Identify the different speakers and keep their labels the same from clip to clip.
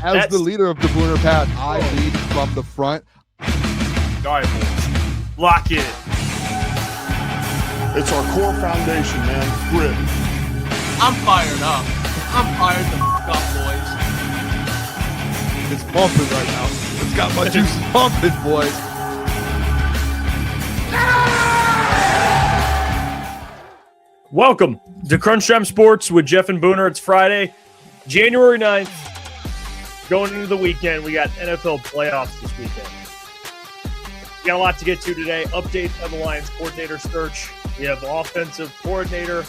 Speaker 1: As the leader of the Booner Path, I lead from the front.
Speaker 2: All right, boys. Lock in.
Speaker 3: It's our core foundation, man. Grit.
Speaker 4: I'm fired up. I'm fired the fuck up, boys.
Speaker 1: It's pumping right now. It's got my juice pumping, boys.
Speaker 2: Welcome to Crunch Time Sports with Jeff and Booner. It's Friday, January 9th. Going into the weekend, we got NFL playoffs this weekend. We got a lot to get to today. Updates on the Lions coordinator search. We have the offensive coordinator.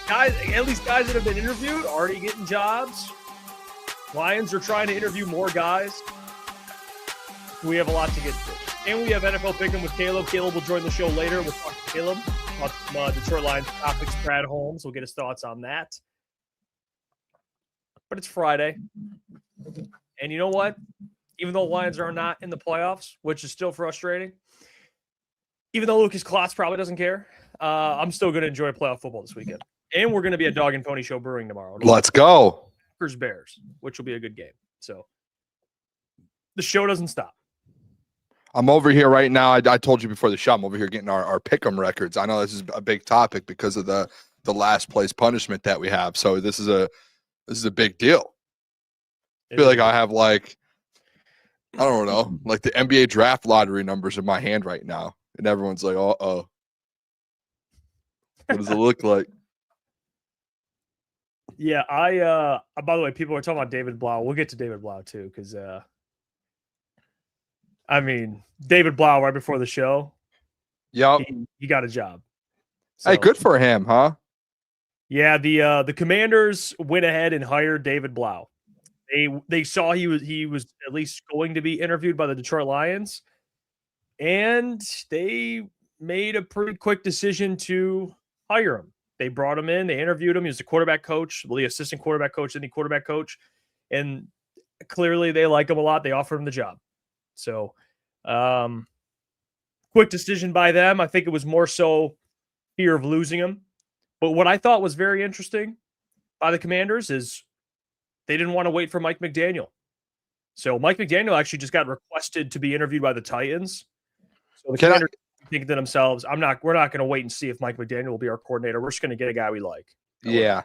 Speaker 2: Guys, at least guys that have been interviewed, already getting jobs. Lions are trying to interview more guys. We have a lot to get to. And we have NFL Pick'em with Caleb. Caleb will join the show later. We'll talk to Caleb about some Detroit Lions topics. Brad Holmes will get his thoughts on that. But it's Friday. And you know what? Even though Lions are not in the playoffs, which is still frustrating, even though Lukas Klotz probably doesn't care, I'm still going to enjoy playoff football this weekend. And we're going to be at Dog and Pony Show Brewing tomorrow.
Speaker 1: Let's go.
Speaker 2: Packers Bears, which will be a good game. So the show doesn't stop.
Speaker 1: I'm over here right now. I told you before the show, I'm over here getting our pick'em records. I know this is a big topic because of the last place punishment that we have. So this is a big deal. I feel like I have I don't know, like the NBA draft lottery numbers in my hand right now. And everyone's like, uh-oh. What does it look like?
Speaker 2: Yeah, by the way, people are talking about David Blau. We'll get to David Blau too, because David Blau right before the show.
Speaker 1: Yep.
Speaker 2: He got a job. So,
Speaker 1: hey, good for him, huh?
Speaker 2: Yeah, the Commanders went ahead and hired David Blau. They saw he was at least going to be interviewed by the Detroit Lions, and they made a pretty quick decision to hire him. They brought him in, they interviewed him. He was the quarterback coach, the assistant quarterback coach, then the quarterback coach, and clearly they like him a lot. They offered him the job. So, quick decision by them. I think it was more so fear of losing him. But what I thought was very interesting by the Commanders is they didn't want to wait for Mike McDaniel. So Mike McDaniel actually just got requested to be interviewed by the Titans. So the Commanders think to themselves, we're not going to wait and see if Mike McDaniel will be our coordinator. We're just going to get a guy we like.
Speaker 1: Yeah.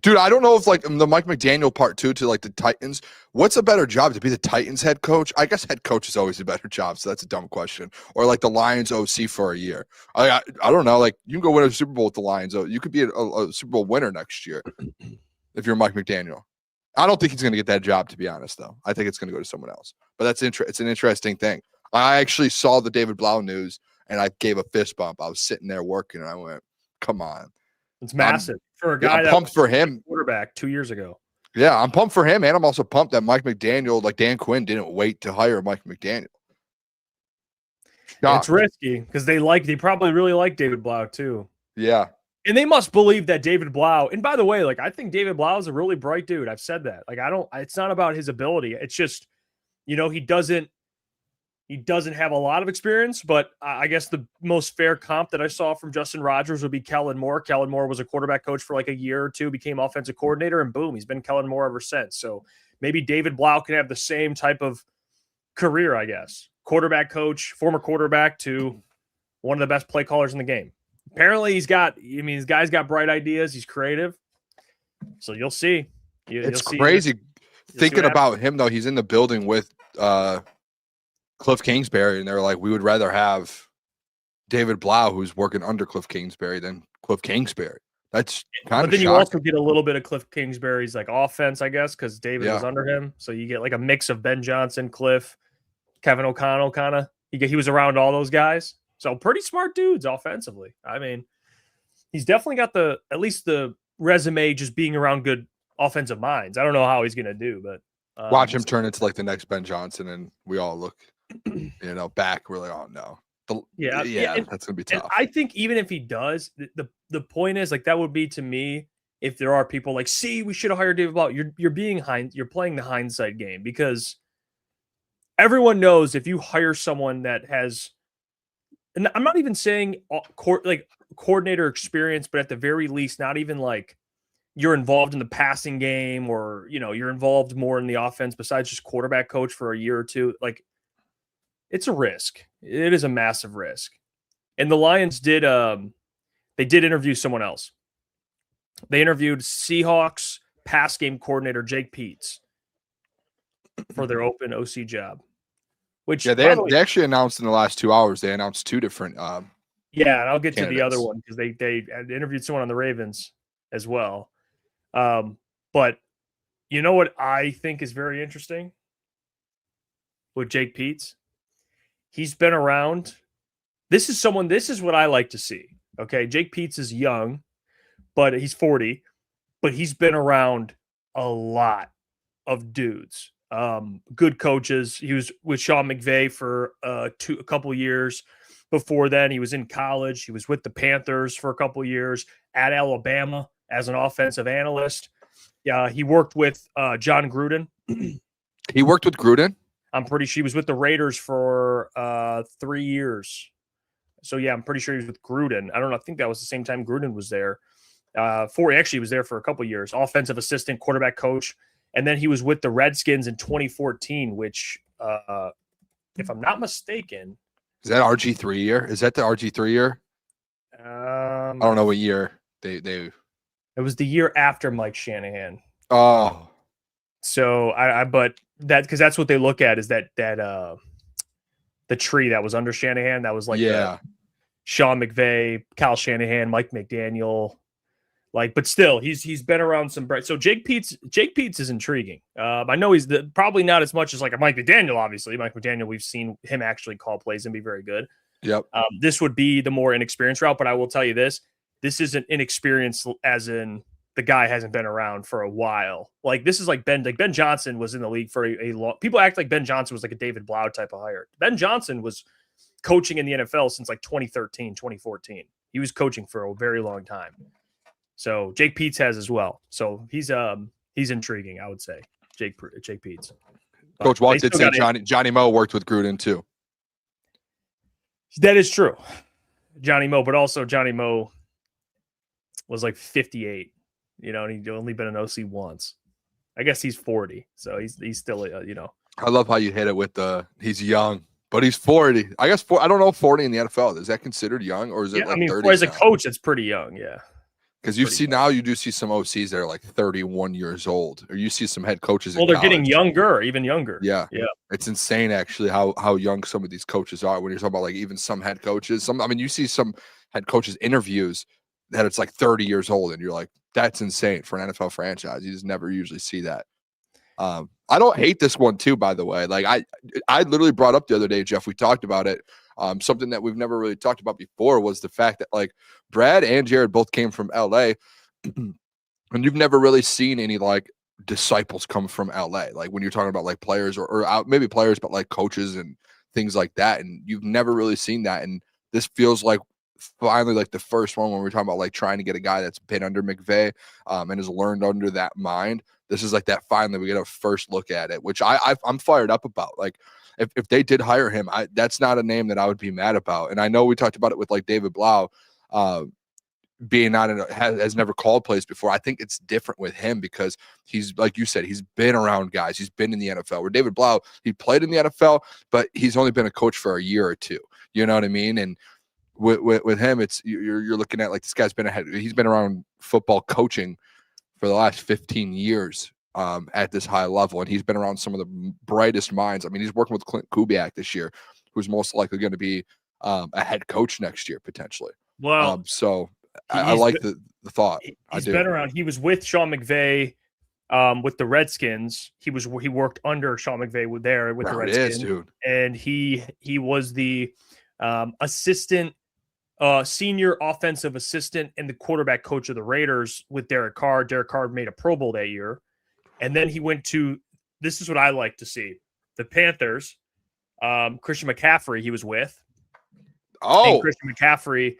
Speaker 1: Dude, I don't know if the Mike McDaniel part two to the Titans, what's a better job, to be the Titans head coach? I guess head coach is always a better job, so that's a dumb question. Or the Lions OC for a year. I don't know. You can go win a Super Bowl with the Lions. You could be a Super Bowl winner next year if you're Mike McDaniel. I don't think he's going to get that job, to be honest, though. I think it's going to go to someone else. But it's an interesting thing. I actually saw the David Blau news, and I gave a fist bump. I was sitting there working, and I went, come on.
Speaker 2: It's massive for a guy
Speaker 1: I'm pumped for him.
Speaker 2: Quarterback 2 years ago.
Speaker 1: Yeah, I'm pumped for him, and I'm also pumped that Mike McDaniel, Dan Quinn, didn't wait to hire Mike McDaniel.
Speaker 2: It's risky because they probably really like David Blau too.
Speaker 1: Yeah.
Speaker 2: And they must believe that David Blau, and by the way, I think David Blau is a really bright dude. I've said that. It's not about his ability. It's just, he doesn't have a lot of experience, but I guess the most fair comp that I saw from Justin Rogers would be Kellen Moore. Kellen Moore was a quarterback coach for a year or two, became offensive coordinator, and boom, he's been Kellen Moore ever since. So maybe David Blau can have the same type of career, I guess. Quarterback coach, former quarterback to one of the best play callers in the game. Apparently this guy's got bright ideas. He's creative. So you'll see.
Speaker 1: It's crazy thinking about him, though. He's in the building with Cliff Kingsbury, and they're like, we would rather have David Blau, who's working under Cliff Kingsbury, than Cliff Kingsbury. That's kind of. But then you
Speaker 2: also get a little bit of Cliff Kingsbury's offense, I guess, because David was under him. So you get a mix of Ben Johnson, Cliff, Kevin O'Connell, kind of. He was around all those guys. So pretty smart dudes offensively. He's definitely got at least the resume just being around good offensive minds. I don't know how he's going to do, but
Speaker 1: watch him turn into the next Ben Johnson, and we all look, back. We're like, oh no, that's gonna be tough.
Speaker 2: I think even if he does, the point is that would be to me if there are people see, we should have hired David Blau. You're playing the hindsight game, because everyone knows if you hire someone that has, and I'm not even saying coordinator experience, but at the very least, not even you're involved in the passing game, or you're involved more in the offense besides just quarterback coach for a year or two. Like, it's a risk. It is a massive risk. And the Lions did interview someone else. They interviewed Seahawks pass game coordinator Jake Peetz for their open OC job. Which
Speaker 1: they actually announced in the last 2 hours. They announced two different.
Speaker 2: Yeah, and I'll get
Speaker 1: candidates
Speaker 2: to the other one because they interviewed someone on the Ravens as well. But you know what I think is very interesting with Jake Peetz? He's been around. This is what I like to see. Okay, Jake Peetz is young, but he's 40, but he's been around a lot of dudes. Good coaches. He was with Sean McVay for a couple years. Before then, he was in college. He was with the Panthers for a couple years, at Alabama as an offensive analyst. Yeah, he worked with John Gruden.
Speaker 1: He worked with Gruden?
Speaker 2: I'm pretty sure he was with the Raiders for 3 years. So, yeah, I'm pretty sure he was with Gruden. I don't know. I think that was the same time Gruden was there. He was there for a couple years. Offensive assistant, quarterback coach. And then he was with the Redskins in 2014, which, if I'm not mistaken.
Speaker 1: Is that RG3 year? Is that the RG3 year? I don't know what year they. It
Speaker 2: was the year after Mike Shanahan.
Speaker 1: Oh.
Speaker 2: So but because that's what they look at is that the tree that was under Shanahan, that was like Sean McVay, Kyle Shanahan, Mike McDaniel. But still, he's been around some bright. So Jake Peetz is intriguing. I know he's probably not as much as like a Mike McDaniel. Obviously, Mike McDaniel, we've seen him actually call plays and be very good.
Speaker 1: Yep.
Speaker 2: This would be the more inexperienced route, but I will tell you this: this isn't inexperienced as in the guy hasn't been around for a while. Like this is like Ben Johnson was in the league for a long. People act like Ben Johnson was like a David Blau type of hire. Ben Johnson was coaching in the NFL since like 2013, 2014. He was coaching for a very long time. So Jake Peetz has as well. So he's intriguing, I would say. Jake Peetz.
Speaker 1: Coach Walt did say Johnny Moe worked with Gruden too.
Speaker 2: That is true. Johnny Moe, but also Johnny Moe was like 58, and he'd only been an OC once. I guess he's 40, so he's still
Speaker 1: I love how you hit it with he's young, but he's 40. I guess I don't know 40 in the NFL. Is that considered young, or is it like 30?
Speaker 2: As a coach, it's pretty young, yeah.
Speaker 1: Because you do see some OCs that are like 31 years old, or you see some head coaches.
Speaker 2: Well, they're getting younger, even younger.
Speaker 1: Yeah. It's insane actually how young some of these coaches are. When you're talking about like even some head coaches, you see some head coaches interviews that it's like 30 years old, and you're like, that's insane for an NFL franchise. You just never usually see that. I don't hate this one too, by the way. Like I literally brought up the other day, Jeff. We talked about it. Something that we've never really talked about before was the fact that like Brad and Jared both came from LA, and you've never really seen any like disciples come from LA. Like when you're talking about like players or maybe players, but like coaches and things like that. And you've never really seen that. And this feels like finally like the first one when we're talking about like trying to get a guy that's been under McVay and has learned under that mind. This is like that finally we get a first look at it, which I'm fired up about. Like if they did hire him, that's not a name that I would be mad about. And I know we talked about it with like David Blau being has never called plays before. I think it's different with him because he's, like you said, he's been around guys. He's been in the NFL. Where David Blau, he played in the NFL, but he's only been a coach for a year or two. You know what I mean? And with him, it's you're looking at like this guy's he's been around football coaching for the last 15 years at this high level, and he's been around some of the brightest minds. He's working with Clint Kubiak this year, who's most likely going to be a head coach next year potentially.
Speaker 2: Well,
Speaker 1: so I like the thought.
Speaker 2: He's been around. He was with Sean McVay with the Redskins. He worked under Sean McVay with the Redskins,
Speaker 1: dude.
Speaker 2: And he was the assistant. Senior offensive assistant and the quarterback coach of the Raiders with Derek Carr. Derek Carr made a Pro Bowl that year. And then he went to, this is what I like to see, the Panthers. Christian McCaffrey he was with.
Speaker 1: Oh.
Speaker 2: And Christian McCaffrey,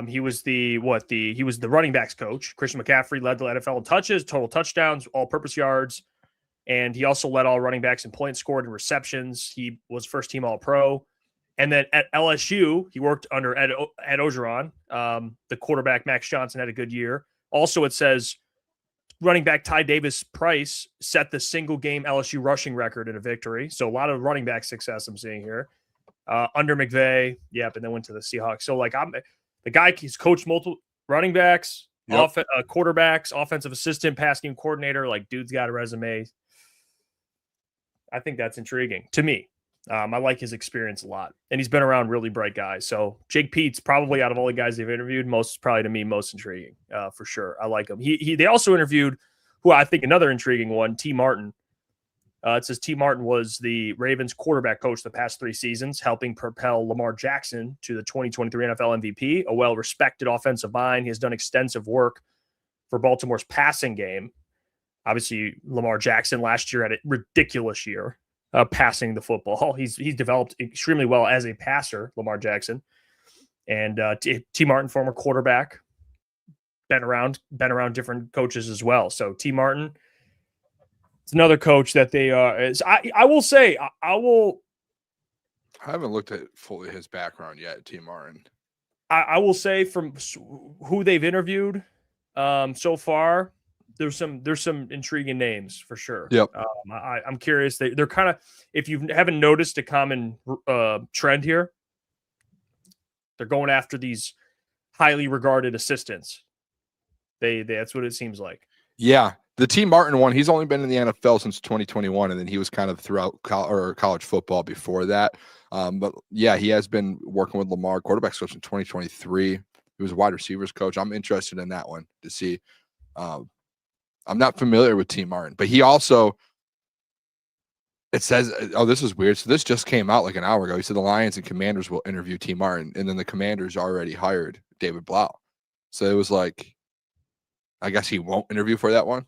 Speaker 2: he was the running backs coach. Christian McCaffrey led the NFL in touches, total touchdowns, all-purpose yards. And he also led all running backs in points scored and receptions. He was first team All-Pro. And then at LSU, he worked under Ed Orgeron. The quarterback, Max Johnson, had a good year. Also, it says running back Ty Davis-Price set the single-game LSU rushing record in a victory. So a lot of running back success I'm seeing here. Under McVay, and then went to the Seahawks. So, the guy, he's coached multiple running backs, quarterbacks, offensive assistant, pass game coordinator. Dude's got a resume. I think that's intriguing to me. I like his experience a lot, and he's been around really bright guys. So Jake Peetz, probably out of all the guys they've interviewed, most intriguing for sure. I like him. They also interviewed who I think another intriguing one, T. Martin. It says T. Martin was the Ravens quarterback coach the past 3 seasons, helping propel Lamar Jackson to the 2023 NFL MVP, a well-respected offensive mind. He has done extensive work for Baltimore's passing game. Obviously, Lamar Jackson last year had a ridiculous year passing the football. He's developed extremely well as a passer, Lamar Jackson. And T. Martin, former quarterback, been around different coaches as well. So T. Martin, it's another coach that they I will say I
Speaker 1: haven't looked at fully his background yet, T. Martin.
Speaker 2: I will say from who they've interviewed so far, there's some intriguing names for sure.
Speaker 1: Yep.
Speaker 2: I'm curious. They're kind of, if you haven't noticed a common trend here, they're going after these highly regarded assistants. That's what it seems like.
Speaker 1: Yeah. The T. Martin one, he's only been in the NFL since 2021, and then he was kind of throughout college football before that. But yeah, he has been working with Lamar, quarterbacks coach in 2023. He was a wide receivers coach. I'm interested in that one to see. I'm not familiar with T. Martin, but he also, it says, oh, this is weird. So this just came out like an hour ago. He said the Lions and Commanders will interview T. Martin, and then the Commanders already hired David Blau. So it was like, I guess he won't interview for that one.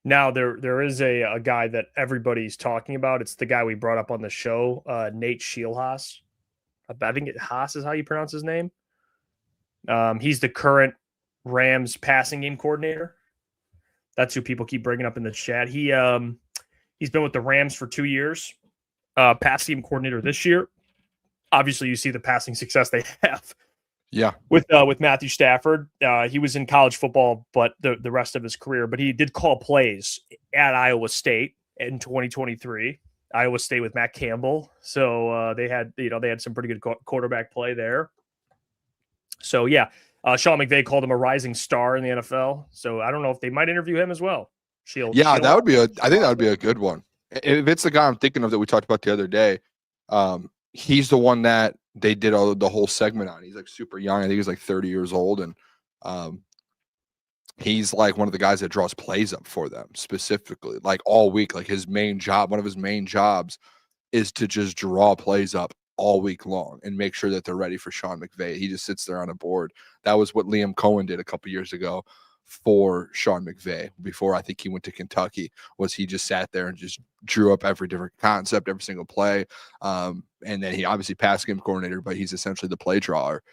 Speaker 2: Now there is a guy that everybody's talking about. It's the guy we brought up on the show, Nate Scheelhaase. I think Haas is how you pronounce his name. He's the current Rams passing game coordinator. That's who people keep bringing up in the chat. He's been with the Rams for 2 years. Passing game coordinator this year. Obviously, you see the passing success they have.
Speaker 1: Yeah,
Speaker 2: with Matthew Stafford, he was in college football, but the rest of his career. But he did call plays at Iowa State in 2023. Iowa State with Matt Campbell, so they had some pretty good quarterback play there. So yeah, Sean McVay called him a rising star in the NFL. So I don't know if they might interview him as well.
Speaker 1: That would be I think that would be a good one. If it's the guy I'm thinking of that we talked about the other day, he's the one that they did the whole segment on. He's like super young. I think he's like 30 years old. And he's like one of the guys that draws plays up for them specifically, like all week. Like one of his main jobs is to just draw plays up all week long and make sure that they're ready for Sean McVay. He just sits there on a board. That was what Liam Cohen did a couple years ago for Sean McVay before I think he went to Kentucky. Was he just sat there and just drew up every different concept, every single play. And then he obviously passed game coordinator, but he's essentially the play drawer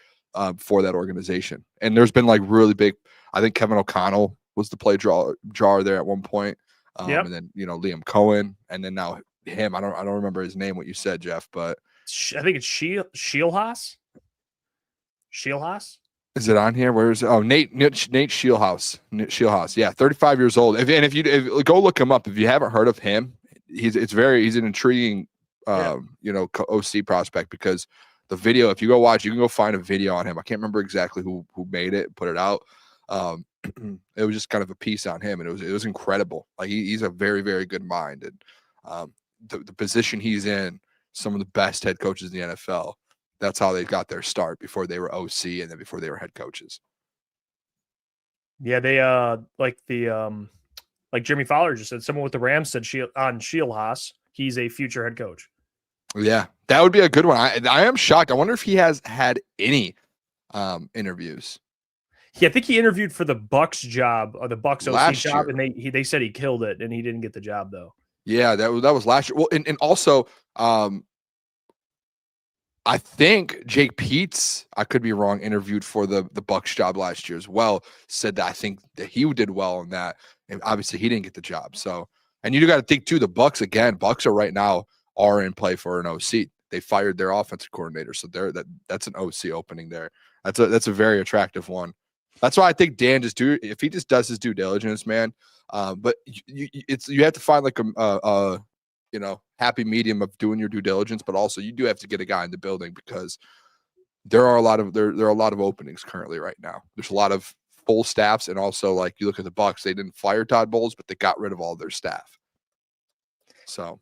Speaker 1: for that organization. And there's been like really big, I think Kevin O'Connell was the play drawer there at one point. And then, Liam Cohen, and then now him. I don't remember his name, what you said, Jeff, but
Speaker 2: I think it's Scheelhaase. Scheelhaase?
Speaker 1: Is it on here? Where is it? Oh, Nate Scheelhaase. Scheelhaase. Yeah, 35 years old. If you go look him up, if you haven't heard of him, he's an intriguing OC prospect, because the video, if you go watch, you can go find a video on him. I can't remember exactly who made it, put it out. It was just kind of a piece on him, and it was incredible. Like he's a very, very good mind, and the position he's in, some of the best head coaches in the NFL. That's how they got their start before they were OC and then before they were head coaches.
Speaker 2: Yeah, they like Jimmy Fowler just said, someone with the Rams said on Scheelhaase, he's a future head coach.
Speaker 1: Yeah, that would be a good one. I am shocked. I wonder if he has had any interviews.
Speaker 2: Yeah, I think he interviewed for the Bucs job, or the Bucs OC
Speaker 1: last
Speaker 2: job,
Speaker 1: year.
Speaker 2: And they said he killed it, and he didn't get the job though.
Speaker 1: Yeah, that was last year. Well, and also I think Jake Peetz, I could be wrong, interviewed for the Bucs job last year as well. Said that I think that he did well on that, and obviously he didn't get the job. So, and you got to think too, the Bucs are right now in play for an OC. They fired their offensive coordinator, so that's an OC opening there. That's a very attractive one. That's why I think Dan if he just does his due diligence, man. But you have to find like a happy medium of doing your due diligence, but also you do have to get a guy in the building because there are a lot of openings currently right now. There's a lot of full staffs, and also like you look at the Bucs, they didn't fire Todd Bowles, but they got rid of all their staff. So.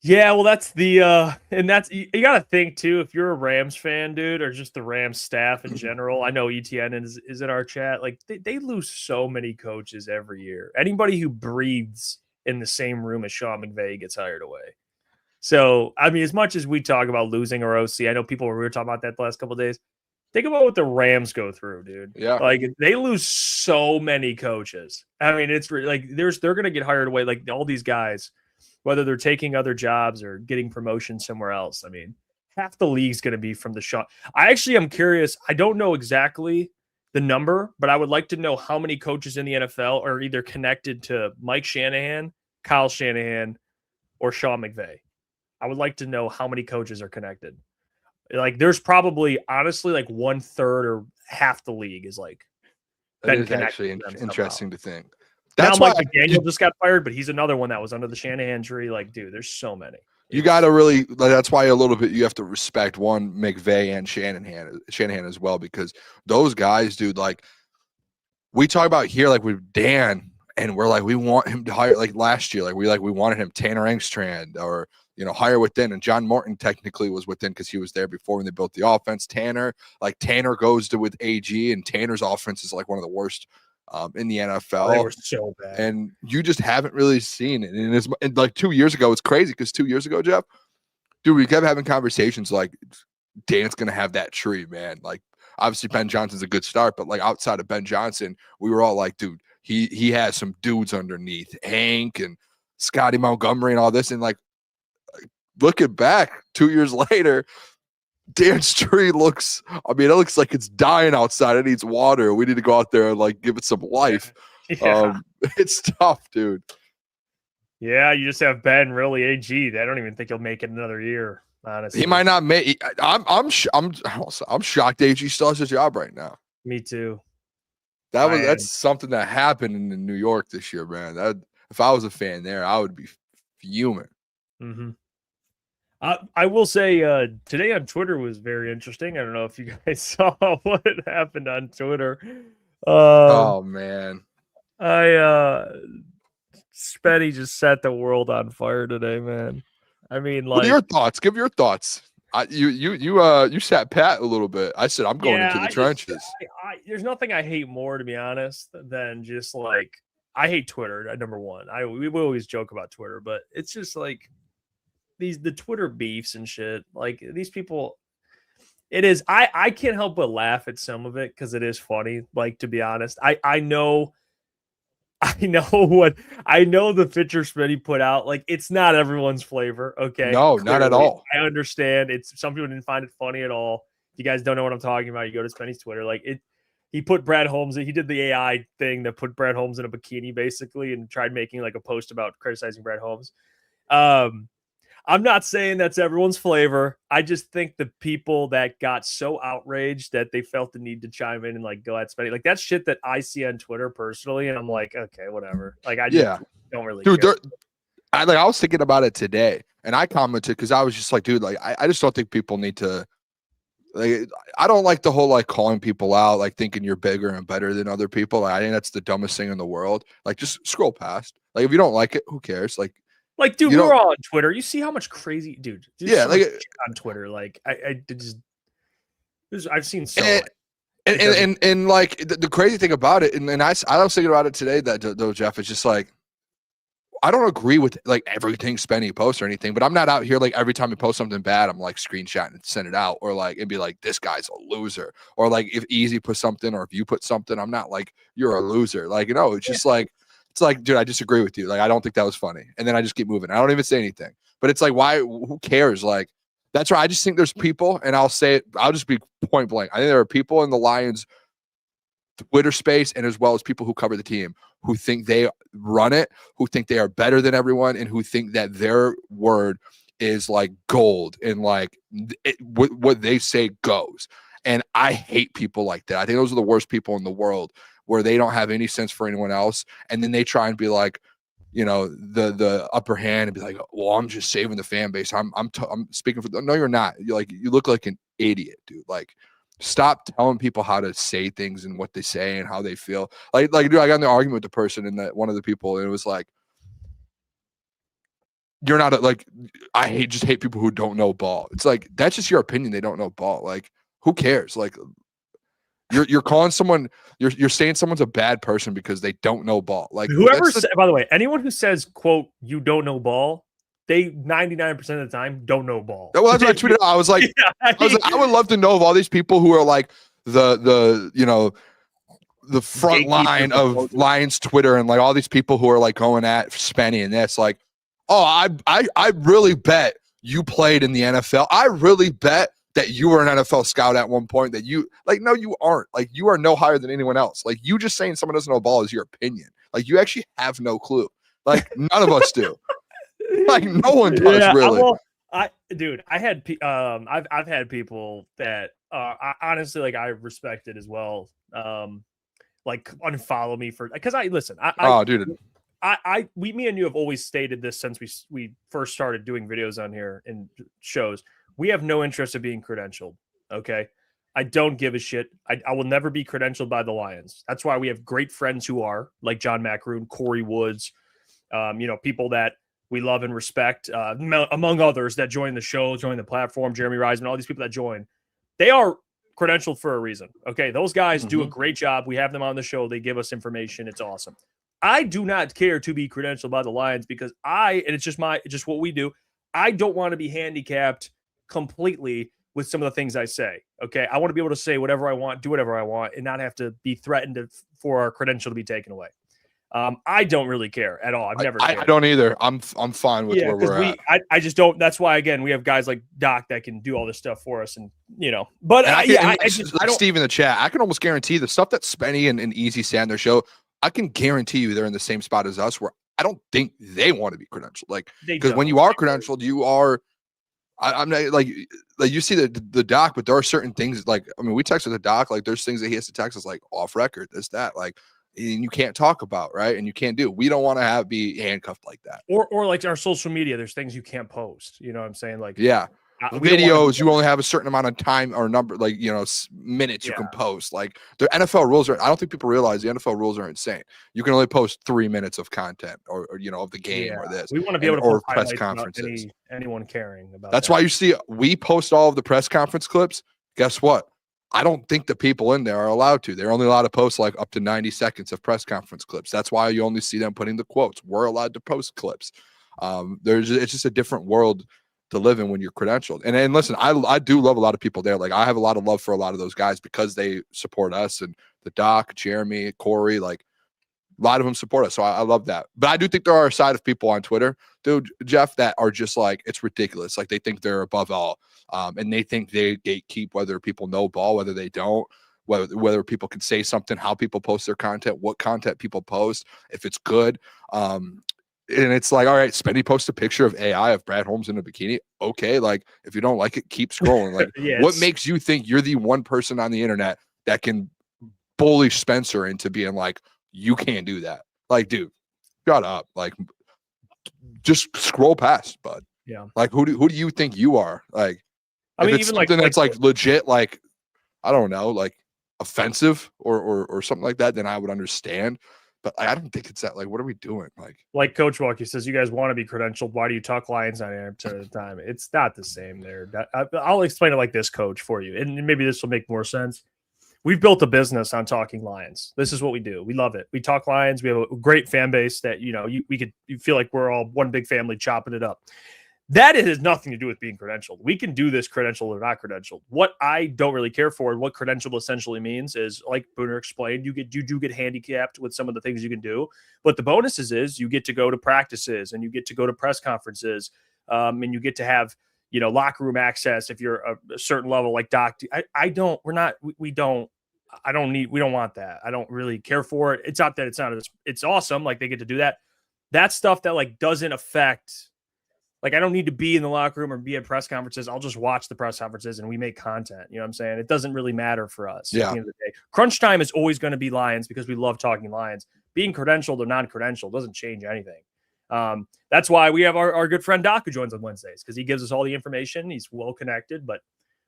Speaker 2: Yeah, well, that's and that's you got to think too. If you're a Rams fan, dude, or just the Rams staff in general, I know ETN is in our chat. Like they lose so many coaches every year. Anybody who breathes in the same room as Sean McVay gets hired away. So I mean, as much as we talk about losing our OC, I know we were talking about that the last couple of days. Think about what the Rams go through, dude.
Speaker 1: Yeah,
Speaker 2: like they lose so many coaches. I mean, it's like they're gonna get hired away. Like all these guys, whether they're taking other jobs or getting promotions somewhere else. I mean, half the league's going to be from the shot. I actually am curious. I don't know exactly the number, but I would like to know how many coaches in the NFL are either connected to Mike Shanahan, Kyle Shanahan, or Sean McVay. I would like to know how many coaches are connected. Like, there's probably, honestly, like 1/3 or half the league is like.
Speaker 1: That is actually interesting to think.
Speaker 2: That's why McDaniel just got fired, but he's another one that was under the Shanahan tree. Like, dude, there's so many.
Speaker 1: You got to really, that's why a little bit you have to respect one McVay and Shanahan as well, because those guys, dude, like we talk about here, like with Dan, and we're like, we want him to hire, like last year, we wanted him Tanner Engstrand or, hire within, and John Morton technically was within because he was there before when they built the offense. Tanner goes with AG, and Tanner's offense is like one of the worst in the NFL.
Speaker 2: They were so bad.
Speaker 1: And you just haven't really seen it. And like 2 years ago, it's crazy because 2 years ago, Jeff, dude, we kept having conversations like Dan's going to have that tree, man. Like, obviously Ben Johnson's a good start, but like outside of Ben Johnson, we were all like, dude, he has some dudes underneath, Hank and Scotty Montgomery and all this. And like, looking back 2 years later, Dan's tree it looks like it's dying outside. It needs water. We need to go out there and like give it some life.
Speaker 2: Yeah.
Speaker 1: It's tough, dude.
Speaker 2: Yeah, you just have Ben really AG. I don't even think he'll make it another year. Honestly,
Speaker 1: he might not make. I'm shocked AG still has a job right now.
Speaker 2: Me too.
Speaker 1: That's something that happened in New York this year, man. That if I was a fan there, I would be fuming.
Speaker 2: Mm-hmm. I will say today on Twitter was very interesting. I don't know if you guys saw what happened on Twitter.
Speaker 1: Oh man,
Speaker 2: Spenny just set the world on fire today, man. I mean, like,
Speaker 1: what are your thoughts? Give your thoughts. You sat pat a little bit. I said I'm going into the trenches.
Speaker 2: There's nothing I hate more, to be honest, than just like I hate Twitter. Number one, we always joke about Twitter, but it's just like. The Twitter beefs and shit, like these people, it is. I can't help but laugh at some of it because it is funny. Like, to be honest, I know the picture Smitty put out. Like, it's not everyone's flavor. Okay,
Speaker 1: no, clearly, not at all.
Speaker 2: I understand. Some people didn't find it funny at all. If you guys don't know what I'm talking about, you go to Spenny's Twitter. Like it, he put Brad Holmes. He did the AI thing that put Brad Holmes in a bikini basically, and tried making like a post about criticizing Brad Holmes. I'm not saying that's everyone's flavor. I just think the people that got so outraged that they felt the need to chime in and like go at Spenny, like that's shit that I see on Twitter personally, and I'm like, okay, whatever. Like I just don't really care.
Speaker 1: I was thinking about it today, and I commented because I was just like, dude, like I just don't think people need to. Like, I don't like the whole like calling people out, like thinking you're bigger and better than other people. Like, I think that's the dumbest thing in the world. Like, just scroll past. Like, if you don't like it, who cares? Like, dude,
Speaker 2: we're all on Twitter. You see how much crazy, dude.
Speaker 1: Yeah, like
Speaker 2: on Twitter. Like, I've seen so.
Speaker 1: And like the crazy thing about it, and I was thinking about it today. That though, Jeff, is just like I don't agree with like everything Spenny posts or anything, but I'm not out here like every time he posts something bad, I'm like screenshotting and send it out, or like it'd be like this guy's a loser, or like if Easy puts something or if you put something, I'm not like you're a loser. Like it's just like. It's like, dude, I disagree with you. Like, I don't think that was funny. And then I just keep moving. I don't even say anything. But it's like, why? Who cares? Like, that's right. I just think there's people, and I'll say it. I'll just be point blank. I think there are people in the Lions Twitter space, and as well as people who cover the team, who think they run it, who think they are better than everyone, and who think that their word is like gold and like what they say goes. And I hate people like that. I think those are the worst people in the world, where they don't have any sense for anyone else. And then they try and be like, the upper hand and be like, well, I'm just saving the fan base. I'm speaking for them. No, you're not. You look like an idiot, dude. Like, stop telling people how to say things and what they say and how they feel. Like, dude, I got in the argument with the person and one of the people, and it was like, you're not I just hate people who don't know ball. It's like, that's just your opinion. They don't know ball. Like, who cares? Like, you're calling someone, you're saying someone's a bad person because they don't know ball. Like,
Speaker 2: by the way, anyone who says, quote, you don't know ball, they 99% of the time don't know ball.
Speaker 1: Well, that's what I tweeted out. I was like, I would love to know of all these people who are like the front line of Lions Twitter, and like all these people who are like going at Spenny and this, like, oh, I really bet you played in the NFL. I really bet that you were an NFL scout at one point. That you, like, no, you aren't. Like, you are no higher than anyone else. Like, you just saying someone doesn't know ball is your opinion. Like, you actually have no clue. Like, none of us do. Like, no one does, really.
Speaker 2: Well, I've had people that I honestly, like, I respected as well. Like, unfollow me because dude. Me and you have always stated this since we first started doing videos on here and shows. We have no interest in being credentialed. Okay. I don't give a shit. I will never be credentialed by the Lions. That's why we have great friends who are, like John Macroon, Corey Woods, people that we love and respect, among others that join the show, join the platform, Jeremy Reisman, all these people that join. They are credentialed for a reason. Okay. Those guys do a great job. We have them on the show. They give us information. It's awesome. I do not care to be credentialed by the Lions because and it's just what we do. I don't want to be handicapped completely with some of the things I say. Okay. I want to be able to say whatever I want, do whatever I want, and not have to be threatened for our credential to be taken away. I don't really care at all. I've never cared.
Speaker 1: I don't either. I'm fine with where we're at.
Speaker 2: I just don't. That's why, again, we have guys like Doc that can do all this stuff for us, and but
Speaker 1: Steve in the chat, I can almost guarantee the stuff that Spenny and Easy say on their show, I can guarantee you they're in the same spot as us, where I don't think they want to be credentialed. Like, because when you are credentialed, you are. I'm not like you see the doc, but there are certain things, like, I mean, we texted the doc, like, there's things that he has to text us, like, off record, this, that, like, and you can't talk about, right? And you can't do. We don't want to be handcuffed like that.
Speaker 2: Or like our social media, there's things you can't post. You know what I'm saying? Like,
Speaker 1: yeah. Videos, you only have a certain amount of time or number, like, minutes you can post. Like, the NFL rules I don't think people realize the NFL rules are insane. You can only post 3 minutes of content or of the game or this.
Speaker 2: We want to be able to post press conferences. Anyone caring about
Speaker 1: that's why you see we post all of the press conference clips. Guess what? I don't think the people in there are allowed to. They're only allowed to post like up to 90 seconds of press conference clips. That's why you only see them putting the quotes. We're allowed to post clips. It's just a different world to live in when you're credentialed. And listen, I do love a lot of people there. Like, I have a lot of love for a lot of those guys because they support us, and the doc, Jeremy, Corey, like, a lot of them support us. So I love that. But I do think there are a side of people on Twitter, dude, Jeff, that are just like, it's ridiculous. Like, they think they're above all. And they think they gatekeep whether people know ball, whether they don't, whether people can say something, how people post their content, what content people post, if it's good. And it's like, all right, Spenny posts a picture of AI of Brad Holmes in a bikini. Okay, like, if you don't like it, keep scrolling. Like, what makes you think you're the one person on the internet that can bully Spencer into being like, you can't do that? Like, dude, shut up. Like, just scroll past, bud.
Speaker 2: Yeah.
Speaker 1: Like, who do you think you are? Like,
Speaker 2: I mean,
Speaker 1: if it's
Speaker 2: even
Speaker 1: something that's like legit, like, I don't know, like offensive or something like that, then I would understand. But I don't think it's that. Like, what are we doing? Like
Speaker 2: Coach Walkie says, you guys want to be credentialed. Why do you talk Lions on air to the time? It's not the same there. I'll explain it like this, Coach, for you. And maybe this will make more sense. We've built a business on talking Lions. This is what we do. We love it. We talk Lions. We have a great fan base that, you feel like we're all one big family chopping it up. That has nothing to do with being credentialed. We can do this credentialed or not credentialed. What I don't really care for and what credentialed essentially means is, like Booner explained, you do get handicapped with some of the things you can do. But the bonuses is you get to go to practices and you get to go to press conferences, and you get to have, locker room access if you're a certain level like Doc. We don't want that. I don't really care for it. It's not that it's awesome. Like, they get to do that. That's stuff that, like, doesn't affect Like, I don't need to be in the locker room or be at press conferences. I'll just watch the press conferences and we make content. You know what I'm saying? It doesn't really matter for us at the end of the day. Crunch time is always going to be Lions because we love talking Lions. Being credentialed or non-credentialed doesn't change anything. That's why we have our good friend Doc who joins on Wednesdays because he gives us all the information. He's well connected, but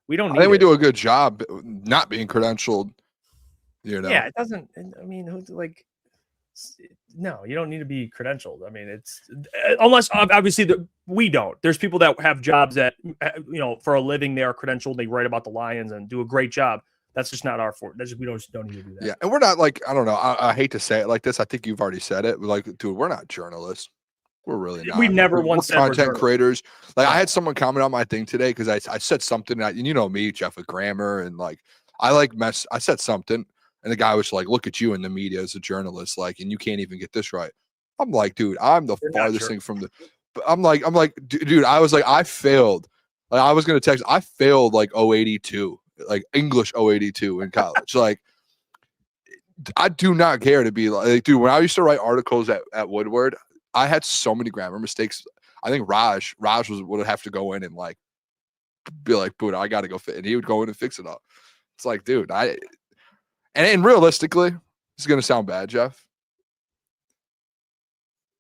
Speaker 2: we don't need
Speaker 1: I think we do a good job not being credentialed. You know?
Speaker 2: Yeah, it doesn't. I mean, like, no, you don't need to be credentialed. I mean, it's unless obviously we don't. There's people that have jobs that, you know, for a living, they are credentialed. They write about the Lions and do a great job. That's just not our fault. That's just, we don't need to do that.
Speaker 1: Yeah, and we're not like, I don't know. I hate to say it like this. I think you've already said it. But like, dude, we're not journalists. We're really not.
Speaker 2: We never
Speaker 1: we're
Speaker 2: once said
Speaker 1: content creators. Like, I had someone comment on my thing today because I said something, and you know me, Jeff, with grammar, and like I said something, and the guy was like, "Look at you in the media as a journalist, like, and you can't even get this right." I'm like, dude, I'm the farthest thing from the. I'm like, dude, I was like, I failed. Like, I was gonna text. I failed like 082, like English 082 in college. Like, I do not care to be like, dude. When I used to write articles at Woodward, I had so many grammar mistakes. I think Raj would have to go in and like be like, "Buddha, I got to go fit," and he would go in and fix it up. It's like, dude, and realistically, this is gonna sound bad, Jeff.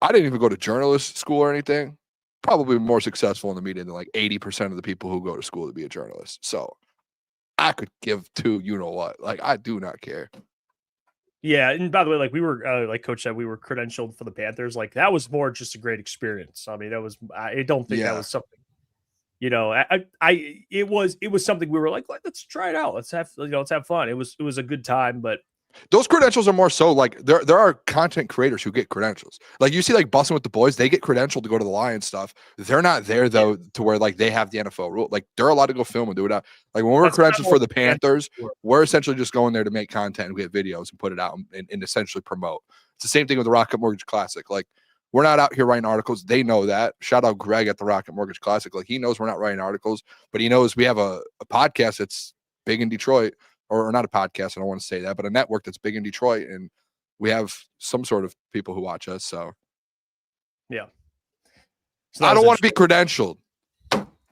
Speaker 1: I didn't even go to journalist school or anything. Probably more successful in the media than like 80% of the people who go to school to be a journalist. So I could give two, you know what? Like, I do not care.
Speaker 2: Yeah, and by the way, like we were, like Coach said, we were credentialed for the Panthers. Like, that was more just a great experience. I mean, that was. I don't think that was something. You know, it was something we were like, let's try it out. Let's have fun. It was a good time, but
Speaker 1: those credentials are more so like there are content creators who get credentials. Like, you see, like Bussin' with the Boys, they get credentialed to go to the Lions stuff. They're not there though to where like they have the NFL rule. Like, they're allowed to go film and do it out. Like, when we're credentialed for the Panthers, we're essentially just going there to make content and get videos and put it out and essentially promote. It's the same thing with the Rocket Mortgage Classic. Like, we're not out here writing articles. They know that. Shout out Greg at the Rocket Mortgage Classic. Like, he knows we're not writing articles, but he knows we have a podcast that's big in Detroit. Or not a podcast, I don't want to say that, but a network that's big in Detroit, and we have some sort of people who watch us. So,
Speaker 2: yeah.
Speaker 1: So I don't want to be credentialed.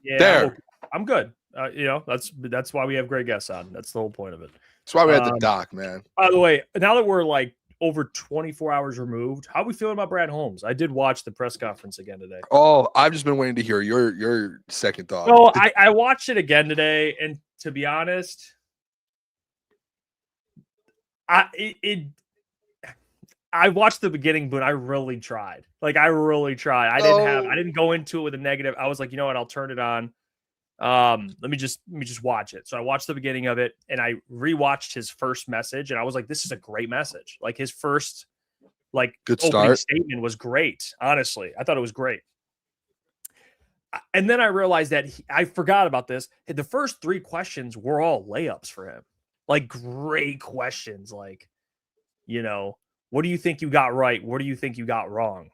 Speaker 2: Yeah,
Speaker 1: there.
Speaker 2: I'm good. You know, that's why we have great guests on. That's the whole point of it.
Speaker 1: That's why we had the doc, man.
Speaker 2: By the way, now that we're like over 24 hours removed, how are we feeling about Brad Holmes? I did watch the press conference again today.
Speaker 1: Oh, I've just been waiting to hear your second thought.
Speaker 2: No, I watched it again today, and to be honest, I watched the beginning, but I really tried. Like, I really tried. I didn't go into it with a negative. I was like, you know what? I'll turn it on. Let me just watch it. So I watched the beginning of it, and I rewatched his first message, and I was like, this is a great message. Like, his first
Speaker 1: good
Speaker 2: opening statement was great. Honestly, I thought it was great. And then I realized that I forgot about this. The first three questions were all layups for him. Like, great questions. Like, you know, what do you think you got right? What do you think you got wrong?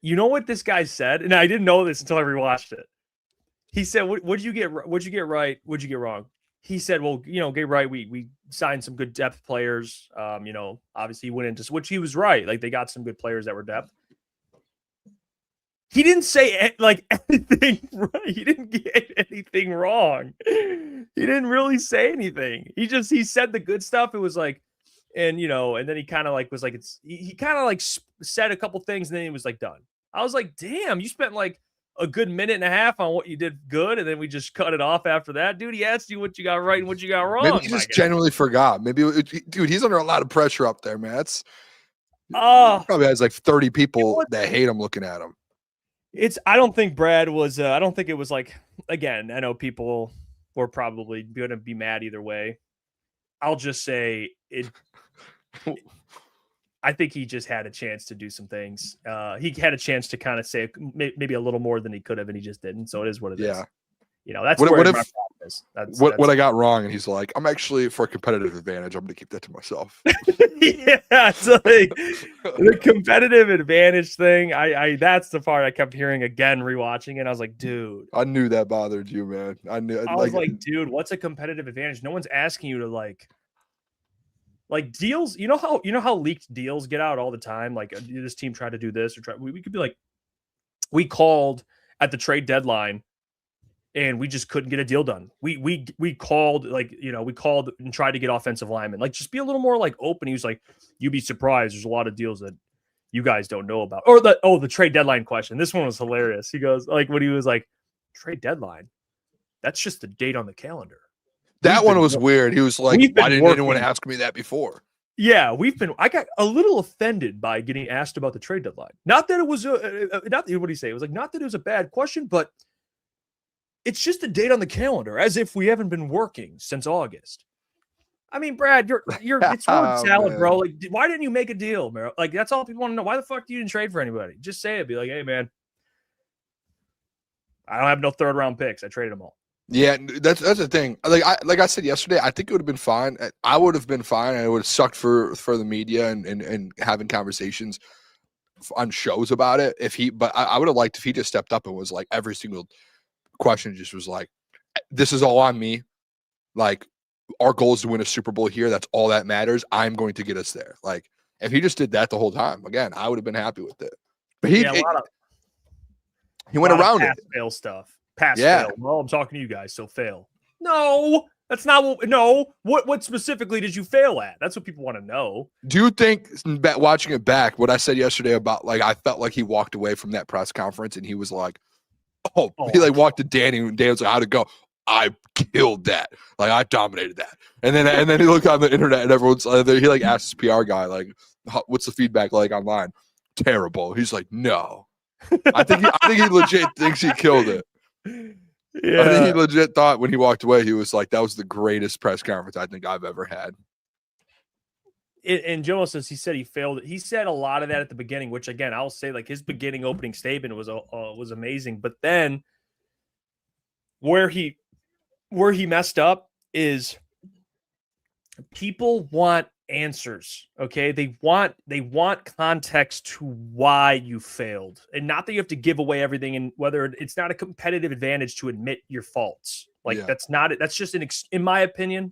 Speaker 2: You know what this guy said? And I didn't know this until I rewatched it. He said, what'd you get right? What'd you get wrong? He said, well, you know, get right. We signed some good depth players. You know, obviously he went into, which he was right. Like, they got some good players that were depth. He didn't say like anything right. He didn't get anything wrong. He didn't really say anything. He said the good stuff. It was like, and you know, and then he kind of like was like, he kind of like said a couple things and then he was like done. I was like, damn, you spent like a good minute and a half on what you did good, and then we just cut it off after that. Dude, he asked you what you got right and what you got wrong.
Speaker 1: Maybe he just genuinely forgot. Maybe, dude, he's under a lot of pressure up there, man. He probably has like 30 people that hate him looking at him.
Speaker 2: I don't think Brad was, I don't think it was like, again, I know people were probably going to be mad either way. I'll just say I think he just had a chance to do some things. He had a chance to kind of say maybe a little more than he could have, and he just didn't. So it is what it is. You know, that's what my problem is.
Speaker 1: What I got wrong, and he's like, I'm actually, for a competitive advantage, I'm going to keep that to myself.
Speaker 2: Yeah, it's like the competitive advantage thing. I that's the part I kept hearing again, rewatching it. I was like, dude,
Speaker 1: I knew that bothered you, man. I was
Speaker 2: like, dude, what's a competitive advantage? No one's asking you to like deals. You know how leaked deals get out all the time. Like, this team tried to do this, or we could be like, we called at the trade deadline and we just couldn't get a deal done. We called we called and tried to get offensive linemen. Like, just be a little more like open. He was like, you'd be surprised. There's a lot of deals that you guys don't know about. Or the trade deadline question. This one was hilarious. He goes, like, when he was like, trade deadline, that's just the date on the calendar.
Speaker 1: That one was weird. He was like, why didn't anyone ask me that before?
Speaker 2: Yeah, I got a little offended by getting asked about the trade deadline. Not that it was what do you say? It was like, not that it was a bad question, but it's just a date on the calendar, as if we haven't been working since August. I mean, Brad, you're it's word salad, bro. Like, why didn't you make a deal, bro? Like, that's all people want to know. Why the fuck you didn't trade for anybody? Just say it. Be like, hey, man, I don't have no third round picks. I traded them all.
Speaker 1: Yeah, that's the thing. Like I said yesterday, I think it would have been fine. I would have been fine, and it would have sucked for the media and having conversations on shows about it. But I would have liked if he just stepped up and was like, every single question just was like, this is all on me. Like, our goal is to win a Super Bowl here. That's all that matters. I'm going to get us there. Like, if he just did that the whole time, again, I would have been happy with it. But he went around it.
Speaker 2: Fail stuff. Fail. Well, I'm talking to you guys, so fail. No, that's not what. No, what specifically did you fail at? That's what people want to know.
Speaker 1: Do you think, watching it back, what I said yesterday about, like, I felt like he walked away from that press conference and he was like, he like walked to Danny and Danny was like, how'd it go? I killed that. Like, I dominated that. And then he looked on the internet and everyone's he like asked his PR guy, like, what's the feedback like online? Terrible. He's like, no. I think he legit thinks he killed it. Yeah. I think he legit thought when he walked away, he was like, that was the greatest press conference I think I've ever had.
Speaker 2: And Joe says he said he failed it. He said a lot of that at the beginning, which, again, I'll say, like, his beginning opening statement was amazing. But then where he messed up is people want answers. Okay. They want context to why you failed, and not that you have to give away everything, and whether it's not a competitive advantage to admit your faults. Like, that's not it. That's just in my opinion,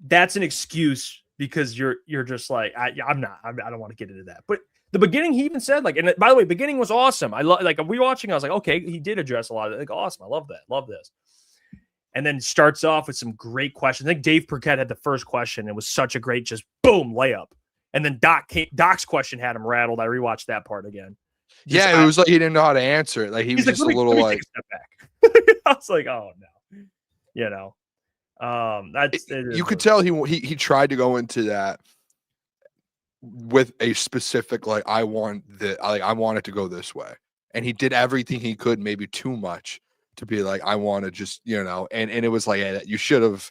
Speaker 2: that's an excuse, because you're just like, I don't want to get into that. But the beginning, he even said, like, and by the way, beginning was awesome. I love, like, we watching, I was like, okay, he did address a lot of it. Like, awesome. I love that. Love this. And then starts off with some great questions. I think Dave Burkett had the first question. It was such a great, just boom, layup. And then Doc's question had him rattled. I rewatched that part again.
Speaker 1: It was like he didn't know how to answer it. Like, he was just a little like,
Speaker 2: step back. I was like, oh no,
Speaker 1: you could tell he tried to go into that with a specific, like, I want it to go this way, and he did everything he could, maybe too much, to be like, I want to just, and it was like, you should have,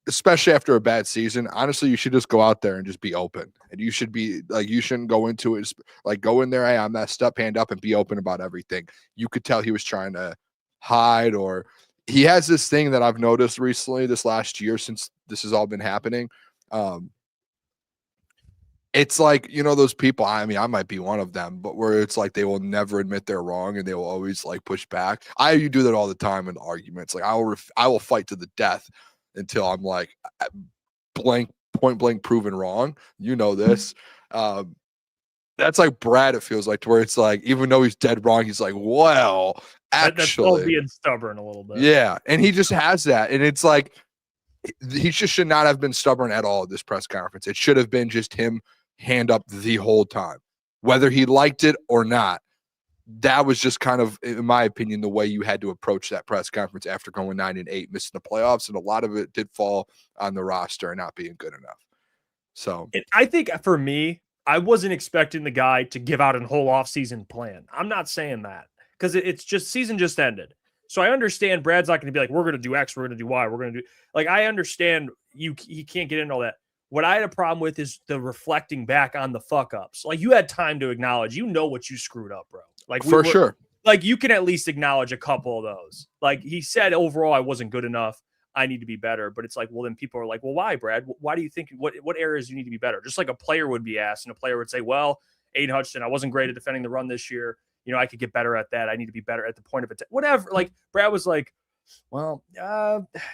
Speaker 1: especially after a bad season, honestly, you should just go out there and just be open. And you should be like, you shouldn't go into it, like, go in there, hey, I messed up, hand up, and be open about everything. You could tell he was trying to hide, or he has this thing that I've noticed recently, this last year, since this has all been happening. It's like, those people, I mean, I might be one of them, but where it's like they will never admit they're wrong and they will always, like, push back. You do that all the time in arguments. Like, I will fight to the death until I'm like point blank proven wrong. You know this. That's like Brad, it feels like, to where it's like, even though he's dead wrong, he's like, well, actually.
Speaker 2: That's all being stubborn a little bit.
Speaker 1: Yeah, and he just has that. And it's like, he just should not have been stubborn at all at this press conference. It should have been just him hand up the whole time, whether he liked it or not. That was just kind of, in my opinion, the way you had to approach that press conference after going 9-8, missing the playoffs, and a lot of it did fall on the roster and not being good enough. So
Speaker 2: I think for me, I wasn't expecting the guy to give out a whole offseason plan. I'm not saying that, because it's just, season just ended. So I understand Brad's not going to be like, we're going to do X, we're going to do Y, we're going to do, like, I understand he can't get into all that. What I had a problem with is the reflecting back on the fuck ups. Like, you had time to acknowledge, what you screwed up, bro. Like,
Speaker 1: sure.
Speaker 2: Like, you can at least acknowledge a couple of those. Like, he said, overall, I wasn't good enough. I need to be better. But it's like, well, then people are like, well, why, Brad? Why do you think, what areas you need to be better? Just like a player would be asked, and a player would say, well, Aiden Hutchinson, I wasn't great at defending the run this year. I could get better at that. I need to be better at the point of attack. Whatever. Like, Brad was like, Well,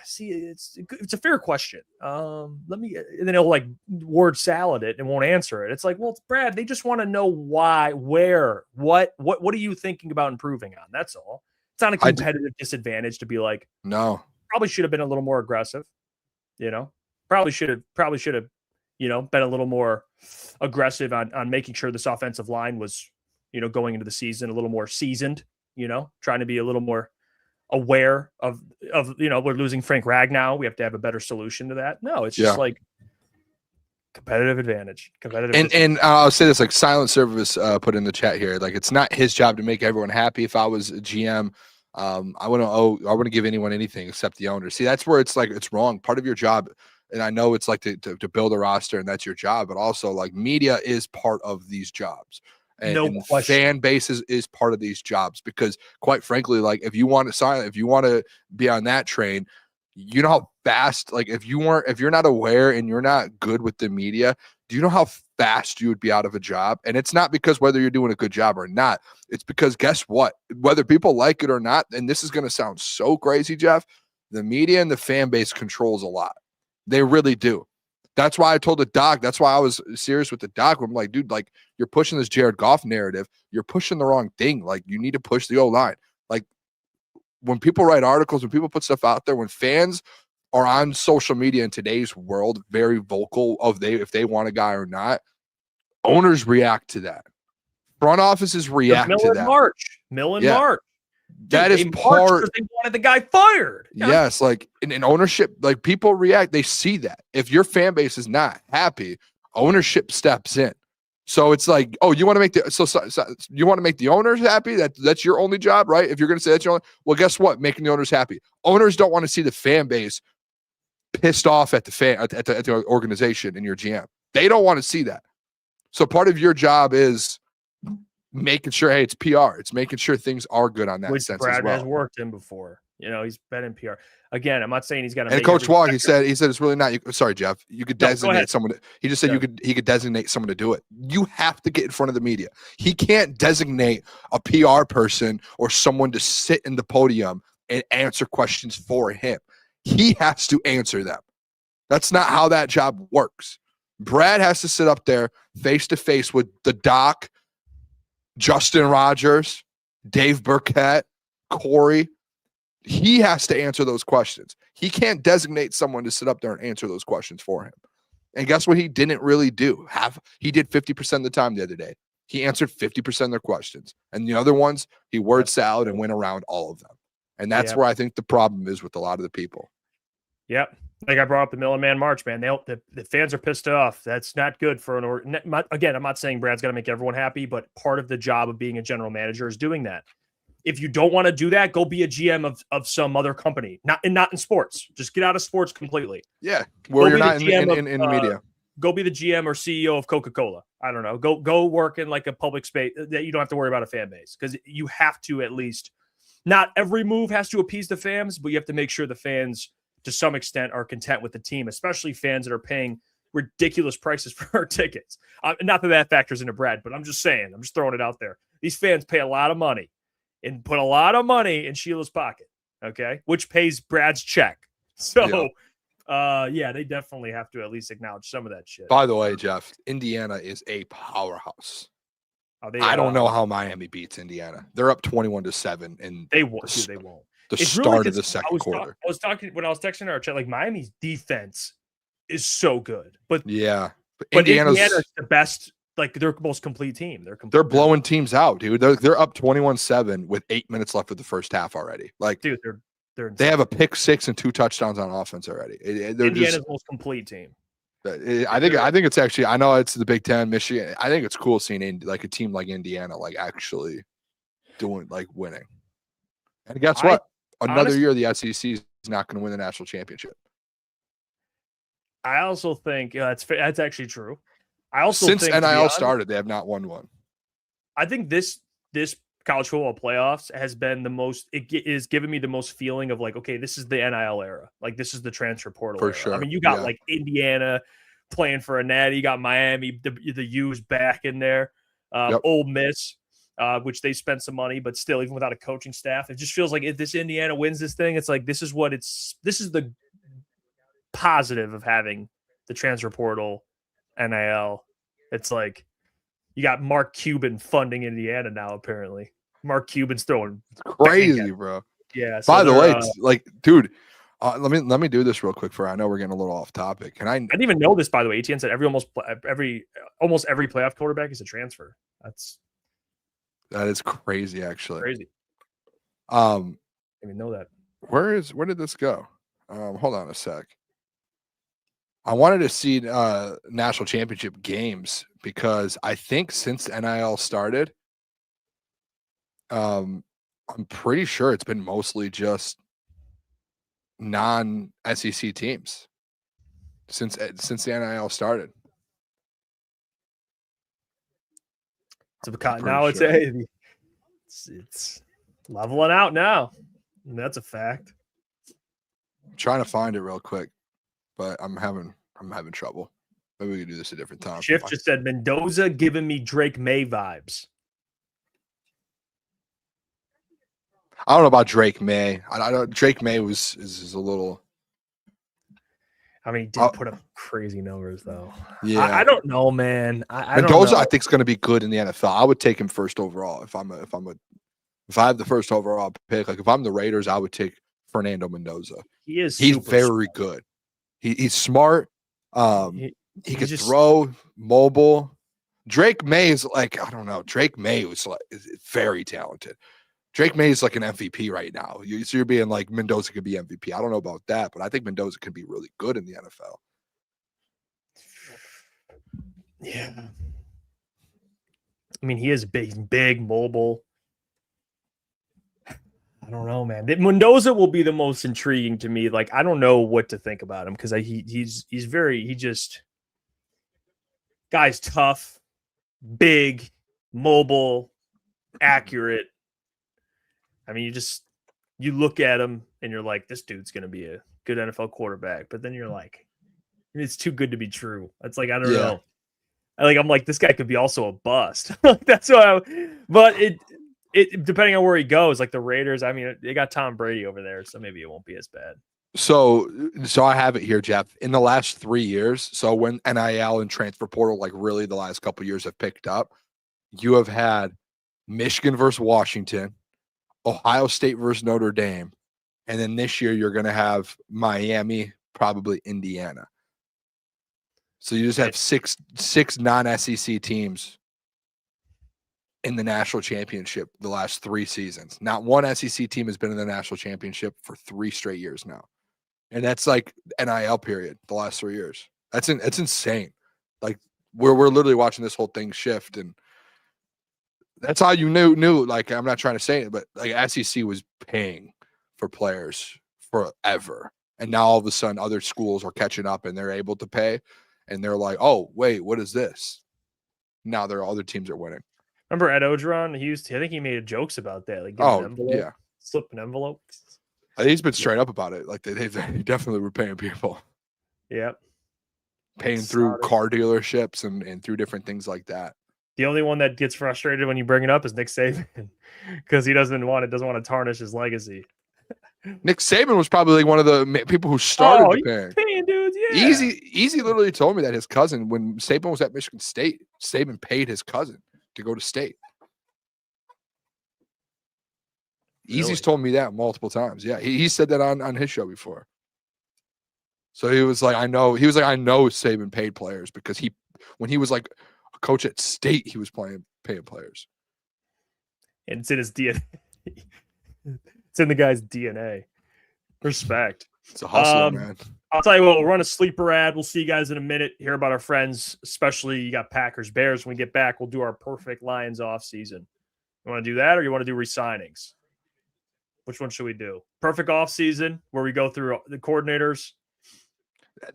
Speaker 2: see, it's a fair question. And then he'll like word salad it and won't answer it. It's like, well, Brad, they just want to know why, where, what are you thinking about improving on? That's all. It's not a competitive disadvantage to be like,
Speaker 1: no,
Speaker 2: probably should have been a little more aggressive. Probably should have, been a little more aggressive on making sure this offensive line was, going into the season a little more seasoned, trying to be a little more aware of we're losing Frank Ragnow. We have to have a better solution to that. No, it's just like competitive advantage.
Speaker 1: And I'll say this, like Silent Service put in the chat here, like it's not his job to make everyone happy. If I was a GM, I wouldn't give anyone anything except the owner. See, that's where it's like it's wrong. Part of your job, and I know it's like to build a roster and that's your job, but also like media is part of these jobs. And fan bases is part of these jobs because, quite frankly, like if you want to be on that train, you know how fast. Like if you're not aware and you're not good with the media, do you know how fast you would be out of a job? And it's not because whether you're doing a good job or not. It's because guess what? Whether people like it or not, and this is going to sound so crazy, Jeff, the media and the fan base controls a lot. They really do. That's why I told the doc. That's why I was serious with the doc. I'm like, dude, like you're pushing this Jared Goff narrative. You're pushing the wrong thing. Like you need to push the O-line. Like when people write articles, when people put stuff out there, when fans are on social media in today's world, very vocal if they want a guy or not, owners react to that. Front offices react to that.
Speaker 2: March.
Speaker 1: That is part.
Speaker 2: They wanted the guy fired.
Speaker 1: Yes, like in ownership, like people react. They see that. If your fan base is not happy, ownership steps in. So it's like, oh, you want to make you want to make the owners happy? That's your only job, right? If you're going to say that's your only, well, guess what? Making the owners happy. Owners don't want to see the fan base pissed off at the organization and your GM. They don't want to see that. So part of your job is making sure, hey, it's PR. It's making sure things are good on that sense
Speaker 2: Brad
Speaker 1: as well.
Speaker 2: has worked in before. He's been in PR. Again, I'm not saying he's got to.
Speaker 1: And Coach Wong, he said it's really not. Sorry, Jeff. You could designate someone. He just said he could designate someone to do it. You have to get in front of the media. He can't designate a PR person or someone to sit in the podium and answer questions for him. He has to answer them. That's not how that job works. Brad has to sit up there face to face with the doc, Justin Rogers, Dave Burkett, Corey. He has to answer those questions. He can't designate someone to sit up there and answer those questions for him. And guess what he didn't really do? He did 50% of the time the other day. He answered 50% of their questions. And the other ones, he word salad and went around all of them. And that's where I think the problem is with a lot of the people.
Speaker 2: Yep. Like I brought up the Million Man March, man. The fans are pissed off. That's not good for again, I'm not saying Brad's got to make everyone happy, but part of the job of being a general manager is doing that. If you don't want to do that, go be a GM of some other company. Not in sports. Just get out of sports completely.
Speaker 1: Yeah. Where you're not in the media.
Speaker 2: Go be the GM or CEO of Coca-Cola. I don't know. Go work in like a public space that you don't have to worry about a fan base, because you have to at least, not every move has to appease the fans, but you have to make sure the fans to some extent are content with the team, especially fans that are paying ridiculous prices for our tickets. Not that factors into Brad, but I'm just saying, I'm just throwing it out there. These fans pay a lot of money and put a lot of money in Sheila's pocket, okay, which pays Brad's check. So, they definitely have to at least acknowledge some of that shit.
Speaker 1: By the way, Jeff, Indiana is a powerhouse. I don't know how Miami beats Indiana. They're up 21-7, and
Speaker 2: they won't. They won't.
Speaker 1: The start of the second quarter.
Speaker 2: I was talking when I was texting our chat, like Miami's defense is so good, but Indiana's the best. Like they're most complete team. They're
Speaker 1: blowing teams out, dude. They're up 21-7 with 8 minutes left of the first half already. Like,
Speaker 2: dude,
Speaker 1: they have a pick six and 2 touchdowns on offense already. They're
Speaker 2: Indiana's most complete team.
Speaker 1: I think it's actually. I know it's the Big Ten, Michigan. I think it's cool seeing like a team like Indiana like actually doing like winning. And guess what? Another year the SEC is not going to win the national championship.
Speaker 2: I also think that's actually true. I also
Speaker 1: since
Speaker 2: think
Speaker 1: NIL started, they have not won one.
Speaker 2: I think this college football playoffs has been the most. It is giving me the most feeling of like, okay, this is the NIL era. Like this is the transfer portal
Speaker 1: for
Speaker 2: era.
Speaker 1: sure.
Speaker 2: I mean, you got like Indiana playing for a natty. You got Miami, the U's back in there. Ole Miss. which they spent some money, but still, even without a coaching staff, it just feels like if this Indiana wins this thing, it's like this is the positive of having the transfer portal, NIL. It's like you got Mark Cuban funding Indiana now. Apparently, Mark Cuban's throwing
Speaker 1: Crazy, bro.
Speaker 2: Yeah.
Speaker 1: So by the way, it's like, dude, let me do this real quick. I know we're getting a little off topic, and I didn't
Speaker 2: even know this, by the way. ETN said almost every playoff quarterback is a transfer.
Speaker 1: That is crazy, actually.
Speaker 2: Crazy. I didn't even know that.
Speaker 1: Where did this go? Hold on a sec. I wanted to see national championship games because I think since NIL started, I'm pretty sure it's been mostly just non-SEC teams since the NIL started.
Speaker 2: Now it's leveling out now. And that's a fact.
Speaker 1: I'm trying to find it real quick, but I'm having trouble. Maybe we can do this a different time.
Speaker 2: Schiff just said Mendoza giving me Drake May vibes.
Speaker 1: I don't know about Drake May. I don't. Drake May is a little.
Speaker 2: I mean, he did put up crazy numbers though.
Speaker 1: Yeah,
Speaker 2: I don't know, man.
Speaker 1: Mendoza, I think, is going to be good in the NFL. I would take him first overall if I have the first overall pick. Like if I'm the Raiders, I would take Fernando Mendoza.
Speaker 2: He's
Speaker 1: very good. He's smart. He can throw, mobile. Drake May is like, I don't know. Drake May is very talented. Drake May is like an MVP right now. You're being like Mendoza could be MVP. I don't know about that, but I think Mendoza could be really good in the NFL.
Speaker 2: Yeah. I mean, he is big, mobile. I don't know, man. Mendoza will be the most intriguing to me. Like, I don't know what to think about him because guy's tough, big, mobile, accurate. I mean, you look at him and you're like, this dude's going to be a good NFL quarterback. But then you're like, it's too good to be true. It's like, I don't know. I'm like, this guy could be also a bust. That's why. But it depending on where he goes, like the Raiders, I mean, they got Tom Brady over there, so maybe it won't be as bad.
Speaker 1: So I have it here, Jeff. In the last 3 years, so when NIL and transfer portal, like really the last couple of years have picked up, you have had Michigan versus Washington, Ohio State versus Notre Dame, and then this year you're going to have Miami, probably Indiana. So you just have six non-SEC teams in the national championship the last 3 seasons. Not one SEC team has been in the national championship for 3 straight years now. And that's like NIL period, the last 3 years. It's insane. Like we're literally watching this whole thing shift, and that's how you knew. Like, I'm not trying to say it, but like SEC was paying for players forever. And now all of a sudden other schools are catching up and they're able to pay. And they're like, oh, wait, what is this? Now other teams are winning.
Speaker 2: Remember Ed Ogeron? I think he made jokes about that. Like, slip an envelope.
Speaker 1: I think he's been straight up about it. Like they definitely were paying people.
Speaker 2: Yep.
Speaker 1: Paying through car dealerships and through different things like that.
Speaker 2: The only one that gets frustrated when you bring it up is Nick Saban because he doesn't want to tarnish his legacy.
Speaker 1: Nick Saban was probably like one of the people who started the
Speaker 2: paying dudes. Yeah.
Speaker 1: Easy literally told me that his cousin, when Saban was at Michigan State, Saban paid his cousin to go to state. Really? Easy's told me that multiple times. Yeah, he said that on his show before. So he was like, I know Saban paid players because when he was like a coach at state, he was paying players.
Speaker 2: And it's in his DNA. It's in the guy's DNA. Respect.
Speaker 1: It's a hustler, man.
Speaker 2: I'll tell you what, we'll run a sleeper ad. We'll see you guys in a minute. Hear about our friends, especially you got Packers, Bears. When we get back, we'll do our perfect Lions off season. You want to do that or you want to do re-signings? Which one should we do? Perfect off season where we go through the coordinators.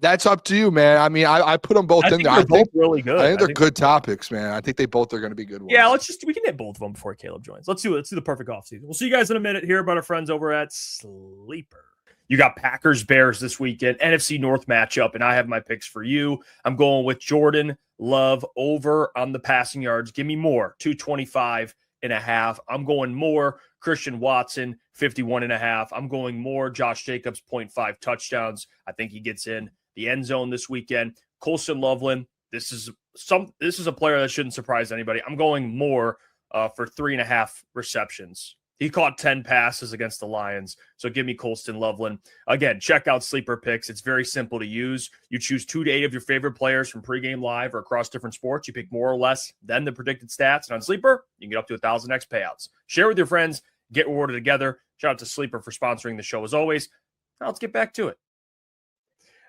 Speaker 1: That's up to you, man. I mean, I put them both in there. I think
Speaker 2: they're really good.
Speaker 1: I think they're good topics, man. I think they both are going to be good ones.
Speaker 2: Yeah, we can hit both of them before Caleb joins. Let's do the perfect offseason. We'll see you guys in a minute. Hear about our friends over at Sleeper. You got Packers, Bears this weekend, NFC North matchup, and I have my picks for you. I'm going with Jordan Love over on the passing yards. Give me more, 225. 50.5. I'm going more Christian Watson, 51.5. I'm going more Josh Jacobs, 0.5 touchdowns. I think he gets in the end zone this weekend. Colston Loveland, this is a player that shouldn't surprise anybody. I'm going more for 3.5 receptions. He caught 10 passes against the Lions. So give me Colston Loveland. Again, check out Sleeper Picks. It's very simple to use. You choose 2 to 8 of your favorite players from pregame live or across different sports. You pick more or less than the predicted stats. And on Sleeper, you can get up to 1,000x payouts. Share with your friends. Get rewarded together. Shout out to Sleeper for sponsoring the show as always. Now let's get back to it.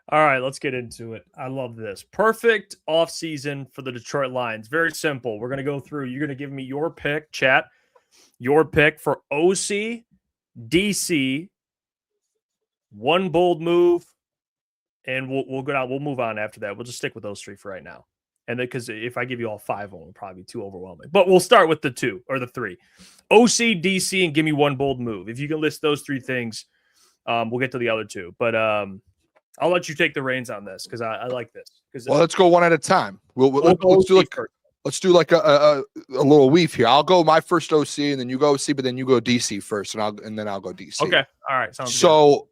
Speaker 2: All right, let's get into it. I love this. Perfect offseason for the Detroit Lions. Very simple. We're going to go through. You're going to give me your pick, chat. Your pick for OC, DC, one bold move, and we'll go out. We'll move on after that. We'll just stick with those 3 for right now. And then, because if I give you all 5, it will probably be too overwhelming. But we'll start with the 2 or the 3. OC, DC, and give me one bold move. If you can list those 3 things, we'll get to the other 2. But I'll let you take the reins on this because I like this.
Speaker 1: Well, let's go one at a time. Let's do like a little weave here. I'll go my first OC, and then you go OC, but then you go DC first, and then I'll go DC.
Speaker 2: Okay, all right, sounds good.
Speaker 1: So,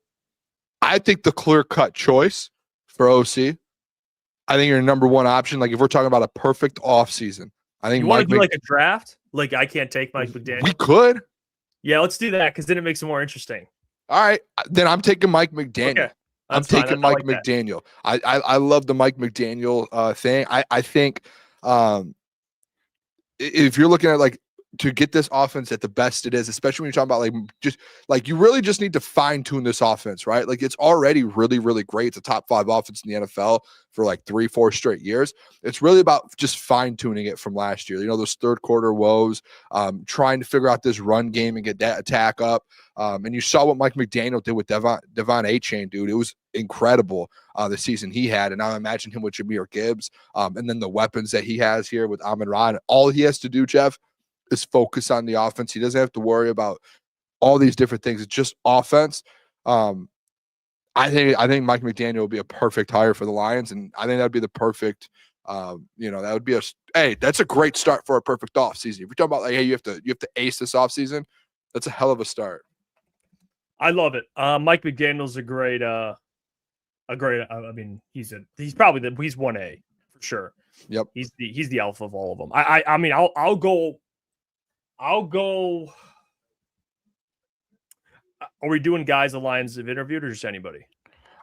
Speaker 1: I think the clear-cut choice for OC, I think your number one option. Like if we're talking about a perfect offseason, I think
Speaker 2: you want to do like a draft. Like I can't take Mike McDaniel.
Speaker 1: We could.
Speaker 2: Yeah, let's do that because then it makes it more interesting.
Speaker 1: All right, then I'm taking Mike McDaniel. Okay. I'm taking Mike McDaniel. I love the Mike McDaniel thing. I think if you're looking at like to get this offense at the best it is, especially when you're talking about you really just need to fine tune this offense, right? Like it's already really, really great. It's a top 5 offense in the NFL for like 3-4 straight years. It's really about just fine tuning it from last year. You know, those third quarter woes, trying to figure out this run game and get that attack up. And you saw what Mike McDaniel did with Devon Achane, dude. It was incredible the season he had. And now I imagine him with Jahmyr Gibbs and then the weapons that he has here with Amon-Ra. All he has to do, Jeff, is focus on the offense. He doesn't have to worry about all these different things. It's just offense. I think Mike McDaniel would be a perfect hire for the Lions, and I think that'd be the perfect. That would be that's a great start for a perfect offseason. If you're talking about you have to ace this offseason, that's a hell of a start.
Speaker 2: I love it. Mike McDaniel's a great. I mean, he's 1A for sure.
Speaker 1: Yep.
Speaker 2: He's the alpha of all of them. I mean, I'll go. Are we doing guys the Lions have interviewed or just anybody?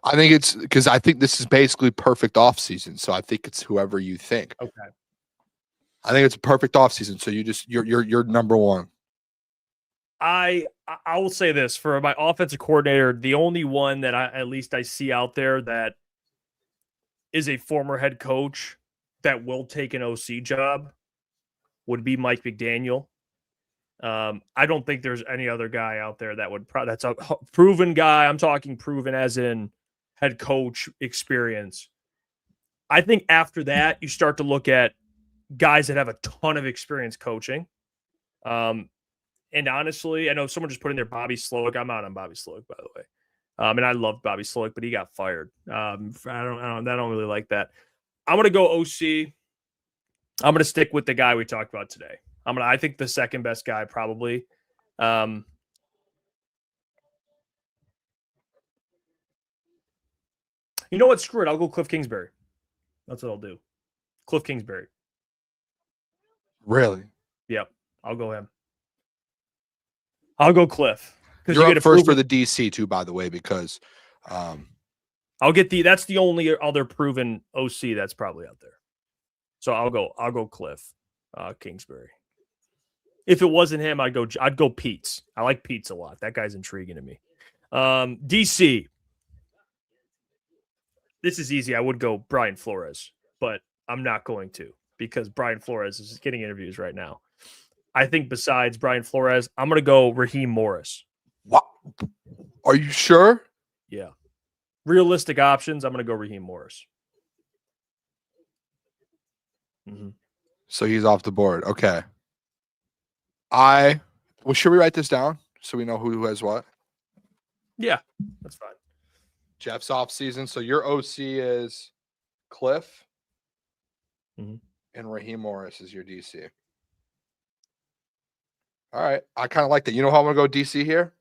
Speaker 1: I think it's because I think this is basically perfect offseason. So I think it's whoever you think.
Speaker 2: Okay.
Speaker 1: I think it's a perfect offseason. So you're number one.
Speaker 2: I will say this for my offensive coordinator, the only one that I see out there that is a former head coach that will take an OC job would be Mike McDaniel. I don't think there's any other guy out there that would that's a proven guy. I'm talking proven as in head coach experience. I think after that, you start to look at guys that have a ton of experience coaching. And honestly, I know someone just put in there Bobby Slowick. I'm out on Bobby Slowick, by the way. And I loved Bobby Slowick, but he got fired. I don't really like that. I'm going to go OC. I'm going to stick with the guy we talked about today. I think the second best guy probably. You know what? Screw it. I'll go Cliff Kingsbury. That's what I'll do. Cliff Kingsbury.
Speaker 1: Really?
Speaker 2: Yep. I'll go him. I'll go Cliff.
Speaker 1: You're up first for the DC too, by the way, because
Speaker 2: I'll get that's the only other proven OC that's probably out there. So I'll go Cliff Kingsbury. If it wasn't him, I'd go Peetz. I like Peetz a lot. That guy's intriguing to me. DC. This is easy. I would go Brian Flores, but I'm not going to because Brian Flores is getting interviews right now. I think besides Brian Flores, I'm going to go Raheem Morris.
Speaker 1: What? Are you sure?
Speaker 2: Yeah. Realistic options, I'm going to go Raheem Morris. Mm-hmm.
Speaker 1: So he's off the board. Okay. Should we write this down so we know who has what?
Speaker 2: Yeah, that's fine.
Speaker 1: Jeff's off season. So your OC is Cliff,
Speaker 2: mm-hmm.
Speaker 1: and Raheem Morris is your DC. All right. I kind of like that. You know how I'm going to go DC here?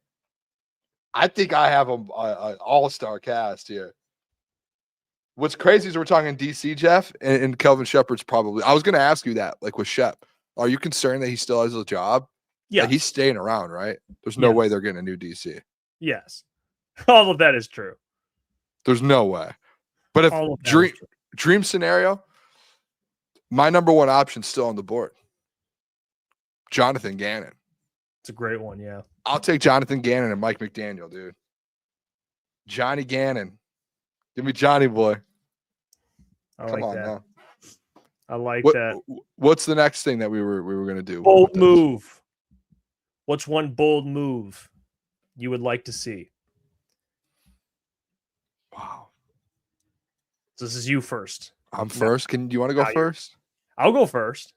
Speaker 1: I think I have an all-star cast here. What's crazy is we're talking DC, Jeff, and Kelvin Shepard's probably. I was going to ask you that, like with Shep. Are you concerned that he still has a job?
Speaker 2: Yeah.
Speaker 1: Like he's staying around, right? There's no way they're getting a new DC.
Speaker 2: Yes. All of that is true.
Speaker 1: There's no way. But if dream scenario, my number one option still on the board. Jonathan Gannon.
Speaker 2: It's a great one, yeah.
Speaker 1: I'll take Jonathan Gannon and Mike McDaniel, dude. Johnny Gannon. Give me Johnny boy.
Speaker 2: Come on
Speaker 1: now.
Speaker 2: I like that.
Speaker 1: What's the next thing that we were going to do?
Speaker 2: Bold move. What's one bold move you would like to see?
Speaker 1: Wow.
Speaker 2: So this is you first.
Speaker 1: I'm first. Do you want to go first?
Speaker 2: I'll go first.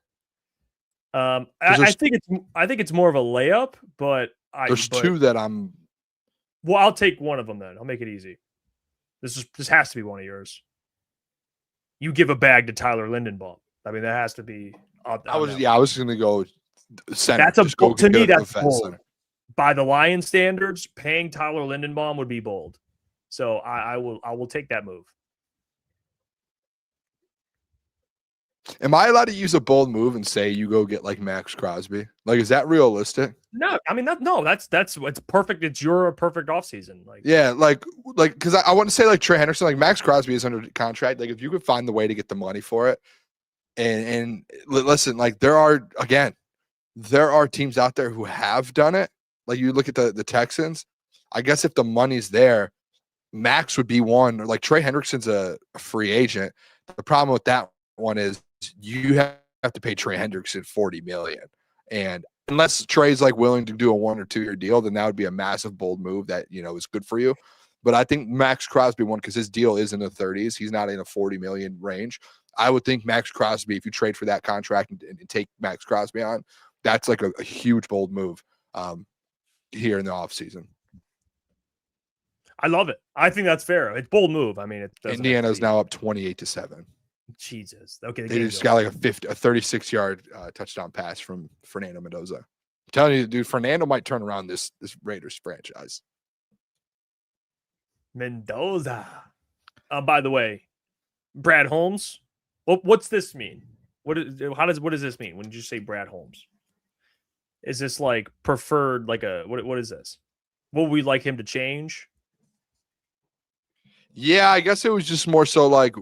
Speaker 2: I think it's more of a layup, but
Speaker 1: there's two that I'm.
Speaker 2: Well, I'll take one of them then. I'll make it easy. This has to be one of yours. You give a bag to Tyler Lindenbaum. I mean, that has to be.
Speaker 1: I was going to go center.
Speaker 2: That's to me. That's bold. Center. By the Lions standards, paying Tyler Lindenbaum would be bold. So I will take that move.
Speaker 1: Am I allowed to use a bold move and say you go get like Max Crosby? Like, is that realistic?
Speaker 2: No, I mean that's it's perfect. It's your perfect offseason. Like,
Speaker 1: yeah, like because I want to say like Trey Henderson, like Max Crosby is under contract. Like, if you could find the way to get the money for it, and listen, like there are teams out there who have done it. Like you look at the Texans. I guess if the money's there, Max would be one. Or like Trey Hendrickson's a free agent. The problem with that one is you have to pay Trey Hendrickson $40 million, and unless Trey's like willing to do a 1 or 2 year deal, then that would be a massive bold move that is good for you. But I think Max Crosby won because his deal is in the 30s. He's not in a 40 million range. I would think Max Crosby, if you trade for that contract and take Max Crosby on, that's like a huge bold move here in the offseason.
Speaker 2: I love it. I think that's fair. It's bold move. I mean,
Speaker 1: Indiana's now up 28-7.
Speaker 2: Jesus. Okay.
Speaker 1: They just got like a 36-yard touchdown pass from Fernando Mendoza. I'm telling you, dude, Fernando might turn around this Raiders franchise.
Speaker 2: Mendoza. By the way, Brad Holmes. What's this mean? What does this mean when you say Brad Holmes? Is this like preferred? Like what is this? Will we like him to change?
Speaker 1: Yeah, I guess it was just more so like.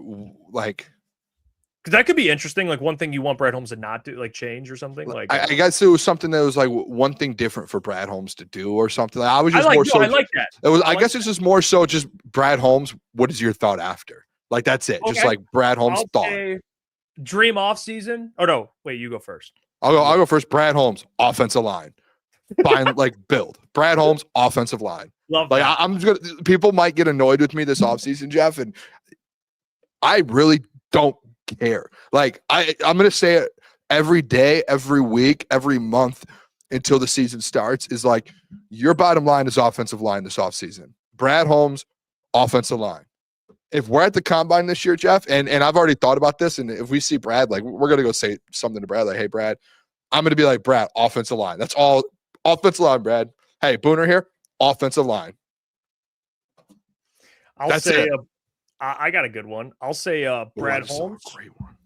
Speaker 2: Because that could be interesting. Like one thing you want Brad Holmes to not do, like change or something. Like
Speaker 1: I guess it was something that was like one thing different for Brad Holmes to do or something. I was just more so.
Speaker 2: I like that.
Speaker 1: It was. I guess it's just more so just Brad Holmes. What is your thought after? Like that's it. Okay. Just like Brad Holmes' thought.
Speaker 2: Dream off season. Oh no, wait, you go first.
Speaker 1: I'll go first. Brad Holmes, offensive line. Find build. Brad Holmes, offensive line.
Speaker 2: Love that.
Speaker 1: I'm just gonna. People might get annoyed with me this offseason, Jeff, and I really don't care. Like I'm gonna say it every day, every week, every month until the season starts is like your bottom line is offensive line this offseason. Brad Holmes, offensive line. If we're at the combine this year, Jeff, and I've already thought about this, and if we see Brad, like we're gonna go say something to Brad, like, hey Brad, I'm gonna be like, Brad, offensive line. That's all offensive line, Brad. Hey, Booner here, offensive line.
Speaker 2: That's say it. I got a good one. I'll say Brad Holmes.
Speaker 1: Great one.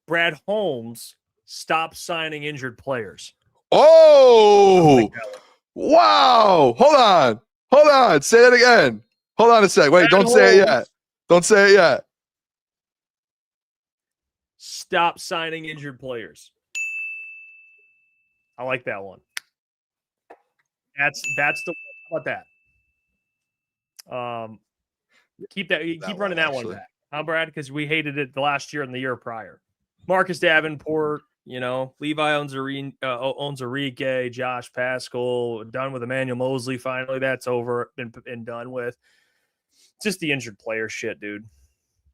Speaker 2: Brad Holmes, stop signing injured players.
Speaker 1: Oh, wow. Hold on. Say that again. Hold on a sec. Wait, don't say it yet.
Speaker 2: Stop signing injured players. I like that one. That's the how about that? Keep running that one back. Huh, Brad? Because we hated it the last year and the year prior. Marcus Davenport, Levi Onwuzurike, Josh Paschal, done with Emmanuel Mosley. Finally, that's over and done with. Just the injured player shit, dude.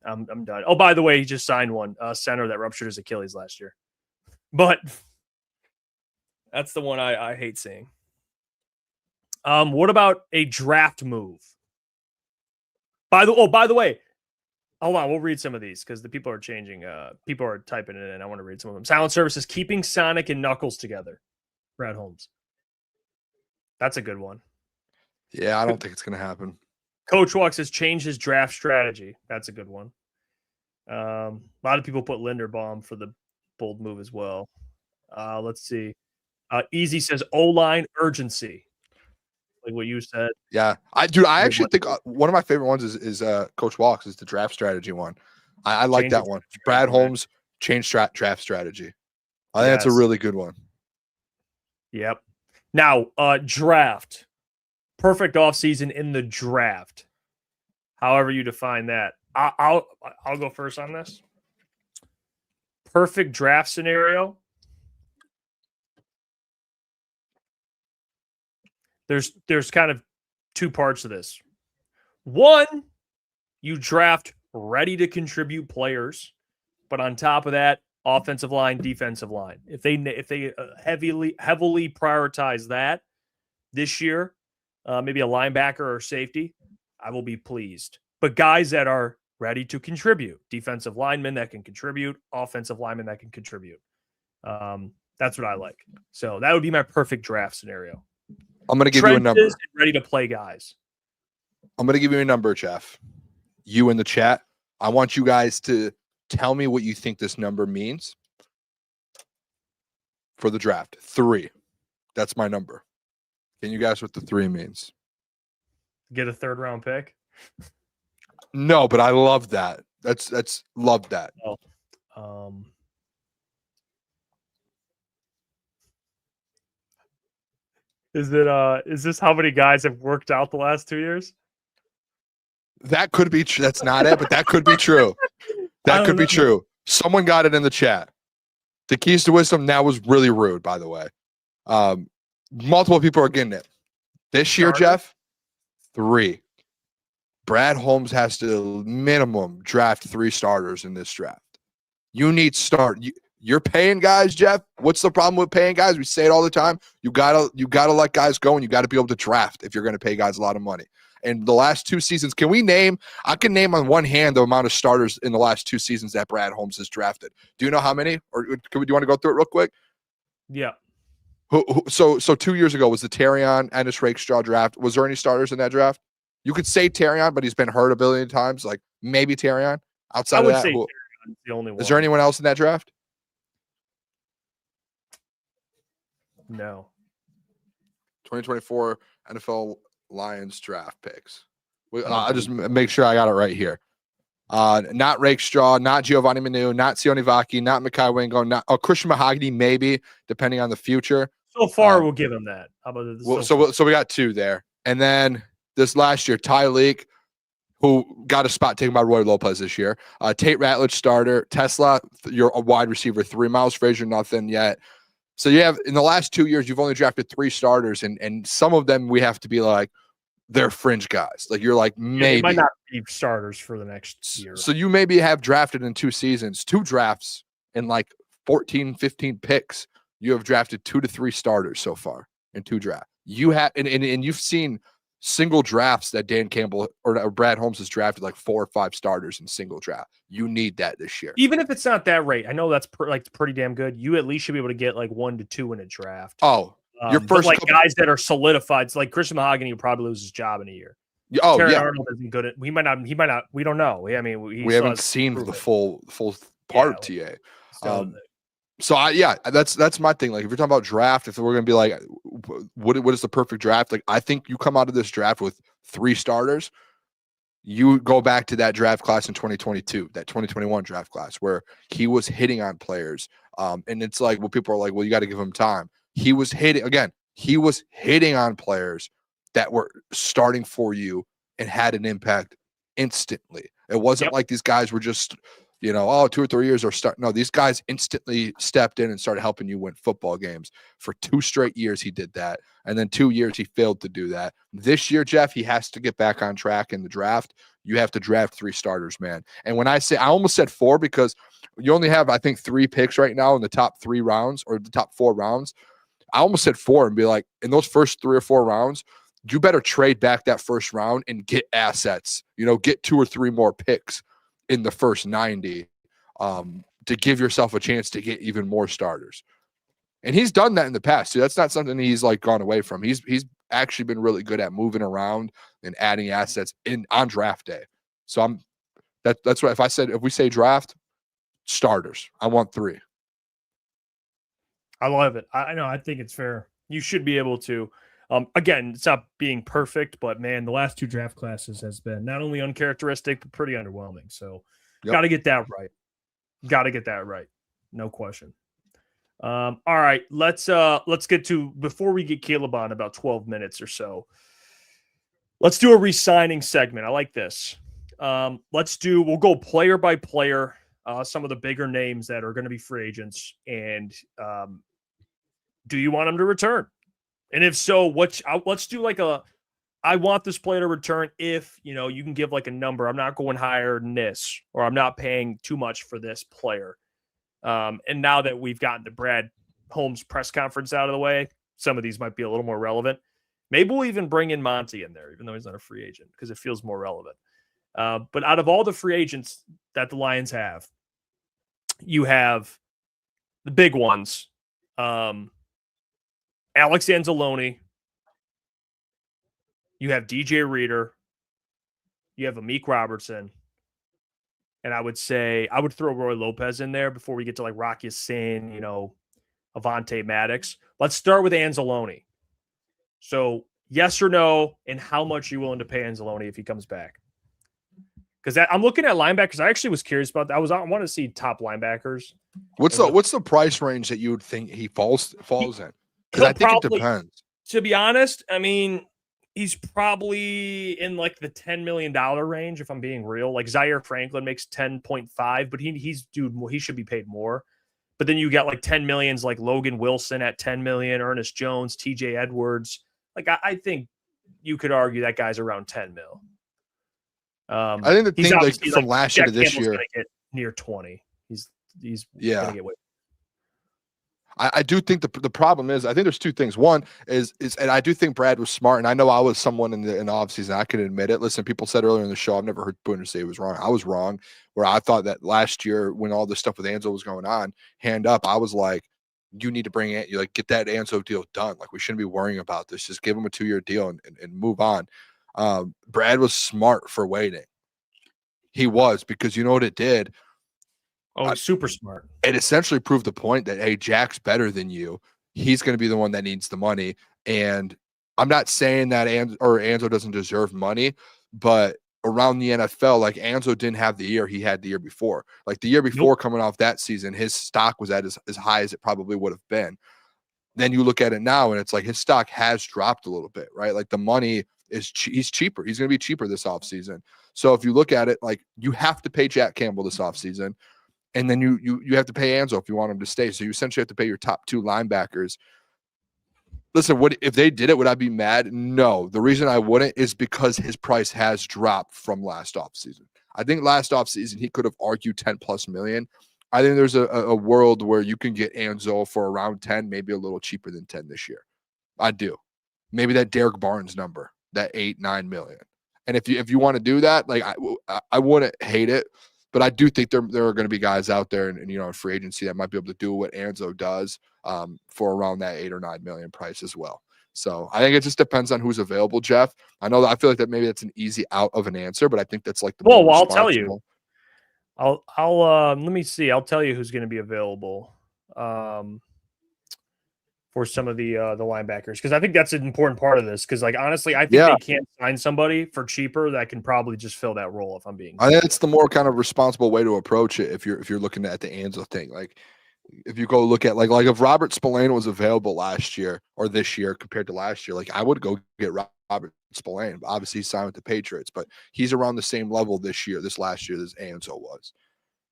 Speaker 2: I'm done. Oh, by the way, he just signed one center that ruptured his Achilles last year. But that's the one I hate seeing. What about a draft move? By the way, hold on. We'll read some of these because the people are changing. People are typing it in. I want to read some of them. Silent Service is keeping Sonic and Knuckles together. Brad Holmes. That's a good one.
Speaker 1: Yeah, I don't think it's going to happen.
Speaker 2: Coach Walks has changed his draft strategy. That's a good one. A lot of people put Linderbaum for the bold move as well. Let's see. Easy says O-line urgency. Like what you said.
Speaker 1: Yeah. I actually think one of my favorite ones is Coach Walks is the draft strategy one. I like that one. Brad Holmes changed draft strategy. I think that's a really good one.
Speaker 2: Yep. Now, draft. Perfect offseason in the draft. However you define that. I'll go first on this. Perfect draft scenario. There's kind of two parts of this. One, you draft ready to contribute players, but on top of that, offensive line, defensive line. If they heavily prioritize that this year, maybe a linebacker or safety, I will be pleased. But guys that are ready to contribute, defensive linemen that can contribute, offensive linemen that can contribute. That's what I like. So that would be my perfect draft scenario.
Speaker 1: I'm going to give you a number.
Speaker 2: Ready to play guys.
Speaker 1: I'm going to give you a number, Jeff. You in the chat. I want you guys to tell me what you think this number means for the draft. 3. That's my number. Can you guess what the 3 means?
Speaker 2: Get a 3rd round pick?
Speaker 1: No, but I love that. That's love that.
Speaker 2: Oh. Is this how many guys have worked out the last 2 years?
Speaker 1: That could be true. That's not it, but that could be true. That could be true. Someone got it in the chat. The keys to wisdom, that was really rude, by the way. Multiple people are getting it. This year, Jeff, 3. Brad Holmes has to minimum draft 3 starters in this draft. You need start. You're paying guys, Jeff. What's the problem with paying guys? We say it all the time. You gotta let guys go, and you got to be able to draft if you're going to pay guys a lot of money. And the last 2 seasons, I can name on one hand the amount of starters in the last 2 seasons that Brad Holmes has drafted. Do you know how many? Or do you want to go through it real quick?
Speaker 2: Yeah.
Speaker 1: So 2 years ago was the Terrion Ennis Rakestraw draft. Was there any starters in that draft? You could say Terrion, but he's been hurt a billion times. Like maybe Terrion. Outside of that,
Speaker 2: Terrion's the only one.
Speaker 1: Is there anyone else in that draft?
Speaker 2: No.
Speaker 1: 2024 NFL Lions draft picks. I'll just make sure I got it right here. Not Rakestraw, not Giovanni Manu, not Sione Vaki, not Mekhi Wingo, not Christian Mahogany, maybe, depending on the future.
Speaker 2: So far, we'll give him that. How about this?
Speaker 1: So we got 2 there. And then this last year, Ty Leak, who got a spot taken by Roy Lopez this year. Tate Ratledge, starter. Tesla, you're a wide receiver. 3. Miles Frazier, nothing yet. So you have, in the last 2 years, you've only drafted 3 starters, and some of them we have to be like, they're fringe guys. Like you're like, maybe.
Speaker 2: They might not be starters for the next year.
Speaker 1: So you maybe have drafted in 2 seasons, 2 drafts, and like 14, 15 picks. You have drafted 2 to 3 starters so far in 2 drafts. You have, and you've seen single drafts that Dan Campbell or Brad Holmes has drafted like 4 or 5 starters in single draft. You need that this year.
Speaker 2: Even if it's not that rate, I know that's pretty damn good. You at least should be able to get like 1 to 2 in a draft.
Speaker 1: Oh, your first
Speaker 2: guys that are solidified. It's like Christian Mahogany will probably lose his job in a year.
Speaker 1: Oh,
Speaker 2: Terry
Speaker 1: yeah.
Speaker 2: Arnold isn't good at. He might not. We don't know. I mean,
Speaker 1: we haven't seen the full part of TA. That's my thing. Like if you're talking about draft, if we're gonna be like, what is the perfect draft? Like I think you come out of this draft with 3 starters. You go back to that draft class in 2022, that 2021 draft class where he was hitting on players. And it's like, well, people are like, well, you got to give him time. He was hitting on players that were starting for you and had an impact instantly. It wasn't like these guys were just, 2 or 3 years or start. No, these guys instantly stepped in and started helping you win football games. For 2 straight years, he did that. And then 2 years, he failed to do that. This year, Jeff, he has to get back on track in the draft. You have to draft 3 starters, man. And when I almost said 4 because you only have, I think, 3 picks right now in the top 3 rounds or the top 4 rounds. I almost said 4 and be like, in those first 3 or 4 rounds, you better trade back that first round and get assets. Get 2 or 3 more picks in the first 90 to give yourself a chance to get even more starters. And he's done that in the past, too. That's not something he's like gone away from. He's actually been really good at moving around and adding assets on draft day. So that's what if we say draft, starters, I want 3.
Speaker 2: I love it. I know. I think it's fair. You should be able to. Again, it's not being perfect, but man, the last 2 draft classes has been not only uncharacteristic but pretty underwhelming. So, got to get that right. Got to get that right. No question. All right, let's get to, before we get Caleb on about 12 minutes or so. Let's do a re-signing segment. I like this. We'll go player by player. Some of the bigger names that are going to be free agents, and do you want them to return? And if so, let's do like I want this player to return if, you can give like a number. I'm not going higher than this, or I'm not paying too much for this player. And now that we've gotten the Brad Holmes press conference out of the way, some of these might be a little more relevant. Maybe we'll even bring in Monty in there, even though he's not a free agent, because it feels more relevant. But out of all the free agents that the Lions have, you have the big ones. Alex Anzalone. You have DJ Reader. You have Amik Robertson. And I would throw Roy Lopez in there before we get to like Rocky Sin, Avonte Maddox. Let's start with Anzalone. So yes or no, and how much are you willing to pay Anzalone if he comes back? Because I'm looking at linebackers. I actually was curious about that. I want to see top linebackers.
Speaker 1: What's the price range that you would think he falls in? Because I think it depends.
Speaker 2: To be honest, I mean, he's probably in like the $10 million range, if I'm being real. Like Zaire Franklin makes 10.5, but he should be paid more. But then you got like 10 millions, like Logan Wilson at 10 million, Ernest Jones, TJ Edwards. Like I think you could argue that guy's around 10 mil.
Speaker 1: I think the thing like from last year to this year,
Speaker 2: get near 20. He's
Speaker 1: yeah.
Speaker 2: Get
Speaker 1: I do think the problem is, I think there's 2 things. One is, and I do think Brad was smart, and I know I was someone in the offseason, I can admit it. Listen, people said earlier in the show, I've never heard Booner say he was wrong. I was wrong, where I thought that last year when all this stuff with Anzo was going on, hand up, I was like, you need to bring it, get that Anzo deal done. Like, we shouldn't be worrying about this. Just give him a 2-year deal and move on. Brad was smart for waiting. He was, because you know what it did?
Speaker 2: Oh, super smart.
Speaker 1: It essentially proved the point that, hey, Jack's better than you. He's going to be the one that needs the money. And I'm not saying that Anzo doesn't deserve money, but around the NFL, like Anzo didn't have the year he had the year before. Like the year before, coming off that season, his stock was at as high as it probably would have been. Then you look at it now, and it's like his stock has dropped a little bit, right? Like the money is he's cheaper. He's going to be cheaper this offseason. So if you look at it, like you have to pay Jack Campbell this offseason. And then you have to pay Anzo if you want him to stay. So you essentially have to pay your top 2 linebackers. Listen, if they did it, would I be mad? No. The reason I wouldn't is because his price has dropped from last offseason. I think last offseason he could have argued 10+ million. I think there's a world where you can get Anzo for around 10, maybe a little cheaper than 10 this year. I do. Maybe that Derek Barnes number, that 8-9 million. And if you want to do that, like I wouldn't hate it. But I do think there are going to be guys out there and in free agency that might be able to do what Anzo does for around that 8 or 9 million price as well. So I think it just depends on who's available, Jeff. I know that I feel like that maybe that's an easy out of an answer, but I think that's like the
Speaker 2: well, I'll tell you. I'll let me see. I'll tell you who's going to be available for some of the linebackers, because I think that's an important part of this. Because like honestly, I think they can't find somebody for cheaper that can probably just fill that role. If I'm being,
Speaker 1: I think it's the more kind of responsible way to approach it. If you're looking at the Anzo thing, like if you go look at like if Robert Spillane was available last year or this year compared to last year, like I would go get Robert Spillane. Obviously, he signed with the Patriots, but he's around the same level this last year as Anzo was.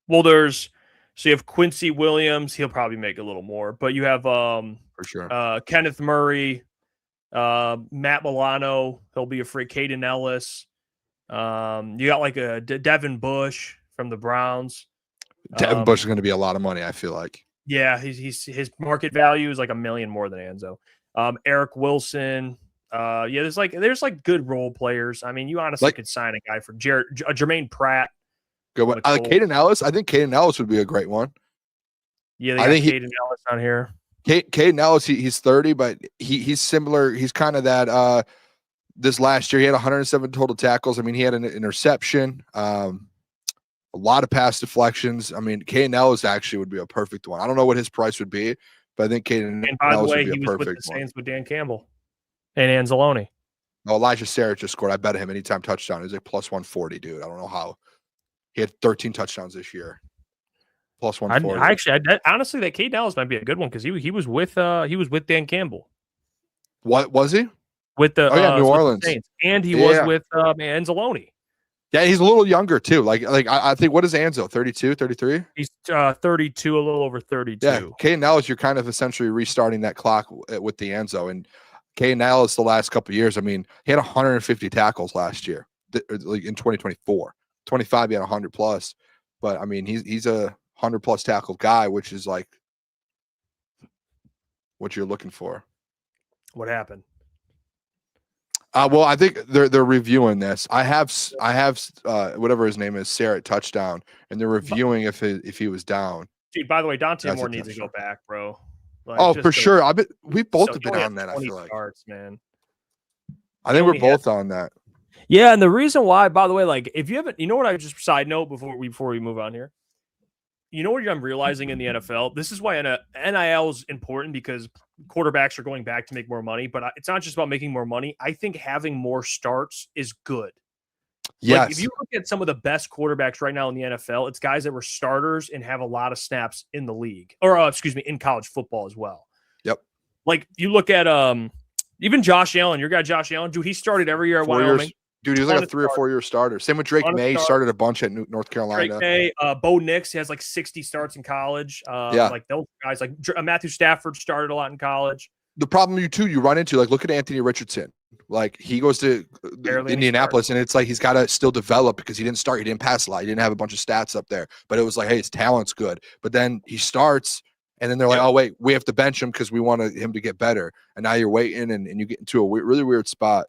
Speaker 2: Well, so you have Quincy Williams. He'll probably make a little more, but you have
Speaker 1: for sure
Speaker 2: Kenneth Murray, Matt Milano. He'll be a free. Caden Ellis. You got like a Devin Bush from the Browns.
Speaker 1: Devin Bush is going to be a lot of money, I feel like.
Speaker 2: Yeah, his market value is like $1 million more than Anzo. Eric Wilson. There's like good role players. I mean, you honestly could sign a guy for Jermaine Pratt.
Speaker 1: Good one. Caden Ellis. I think Caden Ellis would be a great one.
Speaker 2: Yeah, I think Caden Ellis on here.
Speaker 1: Caden Ellis, he's 30, but he's similar. He's kind of that. This last year, he had 107 total tackles. I mean, he had an interception, a lot of pass deflections. I mean, Caden Ellis actually would be a perfect one. I don't know what his price would be, but I think Caden Ellis would be a perfect one. And by the way, he was with the
Speaker 2: Saints with Dan Campbell and Anzalone.
Speaker 1: Oh, Elijah Sarah just scored. I bet him anytime touchdown. He's like plus 140, dude. I don't know how. He had 13 touchdowns this year. Plus 140.
Speaker 2: Honestly, that Caden Ellis might be a good one because he was with Dan Campbell.
Speaker 1: What was he?
Speaker 2: With the
Speaker 1: New Orleans,
Speaker 2: Saints. And he was with Anzalone.
Speaker 1: Yeah, he's a little younger too. Like I think, what is Anzo? 32, 33?
Speaker 2: He's 32, a little over 32.
Speaker 1: Yeah, Caden Ellis, you're kind of essentially restarting that clock with the Anzo. And Caden Ellis, the last couple of years, I mean, he had 150 tackles last year, like in 2024. 25, he had 100 plus. But I mean, he's a 100 plus tackle guy, which is like what you're looking for.
Speaker 2: What happened?
Speaker 1: Well, I think they're reviewing this. I have whatever his name is, Sarah touchdown, and they're reviewing if he was down.
Speaker 2: Dude, by the way, Dante Moore needs to go back, bro.
Speaker 1: Like, for sure. We both have been on that. I feel like,
Speaker 2: starts, man.
Speaker 1: I think we're both on that.
Speaker 2: Yeah, and the reason why, by the way, like if you haven't, you know what? I just side note before we move on here. You know what I'm realizing in the NFL? This is why NIL is important because quarterbacks are going back to make more money, but it's not just about making more money. I think having more starts is good.
Speaker 1: Yes.
Speaker 2: Like if you look at some of the best quarterbacks right now in the NFL, it's guys that were starters and have a lot of snaps in the league, or in college football as well.
Speaker 1: Yep.
Speaker 2: Like you look at even Josh Allen, your guy Josh Allen, dude, he started every year at Wyoming.
Speaker 1: Dude, he was like a 3 or 4 year starter. Same with Drake May. Started a bunch at North Carolina.
Speaker 2: Drake May, Bo Nix has like 60 starts in college. Like those guys, like Matthew Stafford started a lot in college.
Speaker 1: The problem you run into, like, look at Anthony Richardson. Like, he goes to Indianapolis, and it's like he's got to still develop because he didn't start. He didn't pass a lot. He didn't have a bunch of stats up there. But it was like, hey, his talent's good. But then he starts, and then they're like, oh, wait, we have to bench him because we want him to get better. And now you're waiting, and you get into a really weird spot.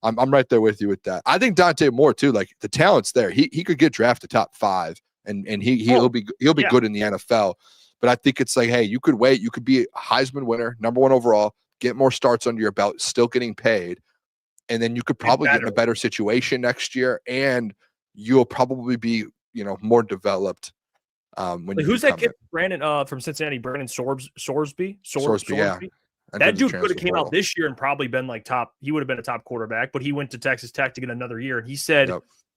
Speaker 1: I'm right there with you with that. I think Dante Moore too. Like the talent's there. He could get drafted top 5, and he'll be good in the NFL. But I think it's like, hey, you could wait. You could be a Heisman winner, #1 overall, get more starts under your belt, still getting paid, and then you could probably get in a better situation next year, and you'll probably be more developed.
Speaker 2: Who's that kid, Brandon from Cincinnati? Brandon Sorsby.
Speaker 1: Yeah.
Speaker 2: That dude could have came out this year and probably been like top. He would have been a top quarterback, but he went to Texas Tech to get another year. And he said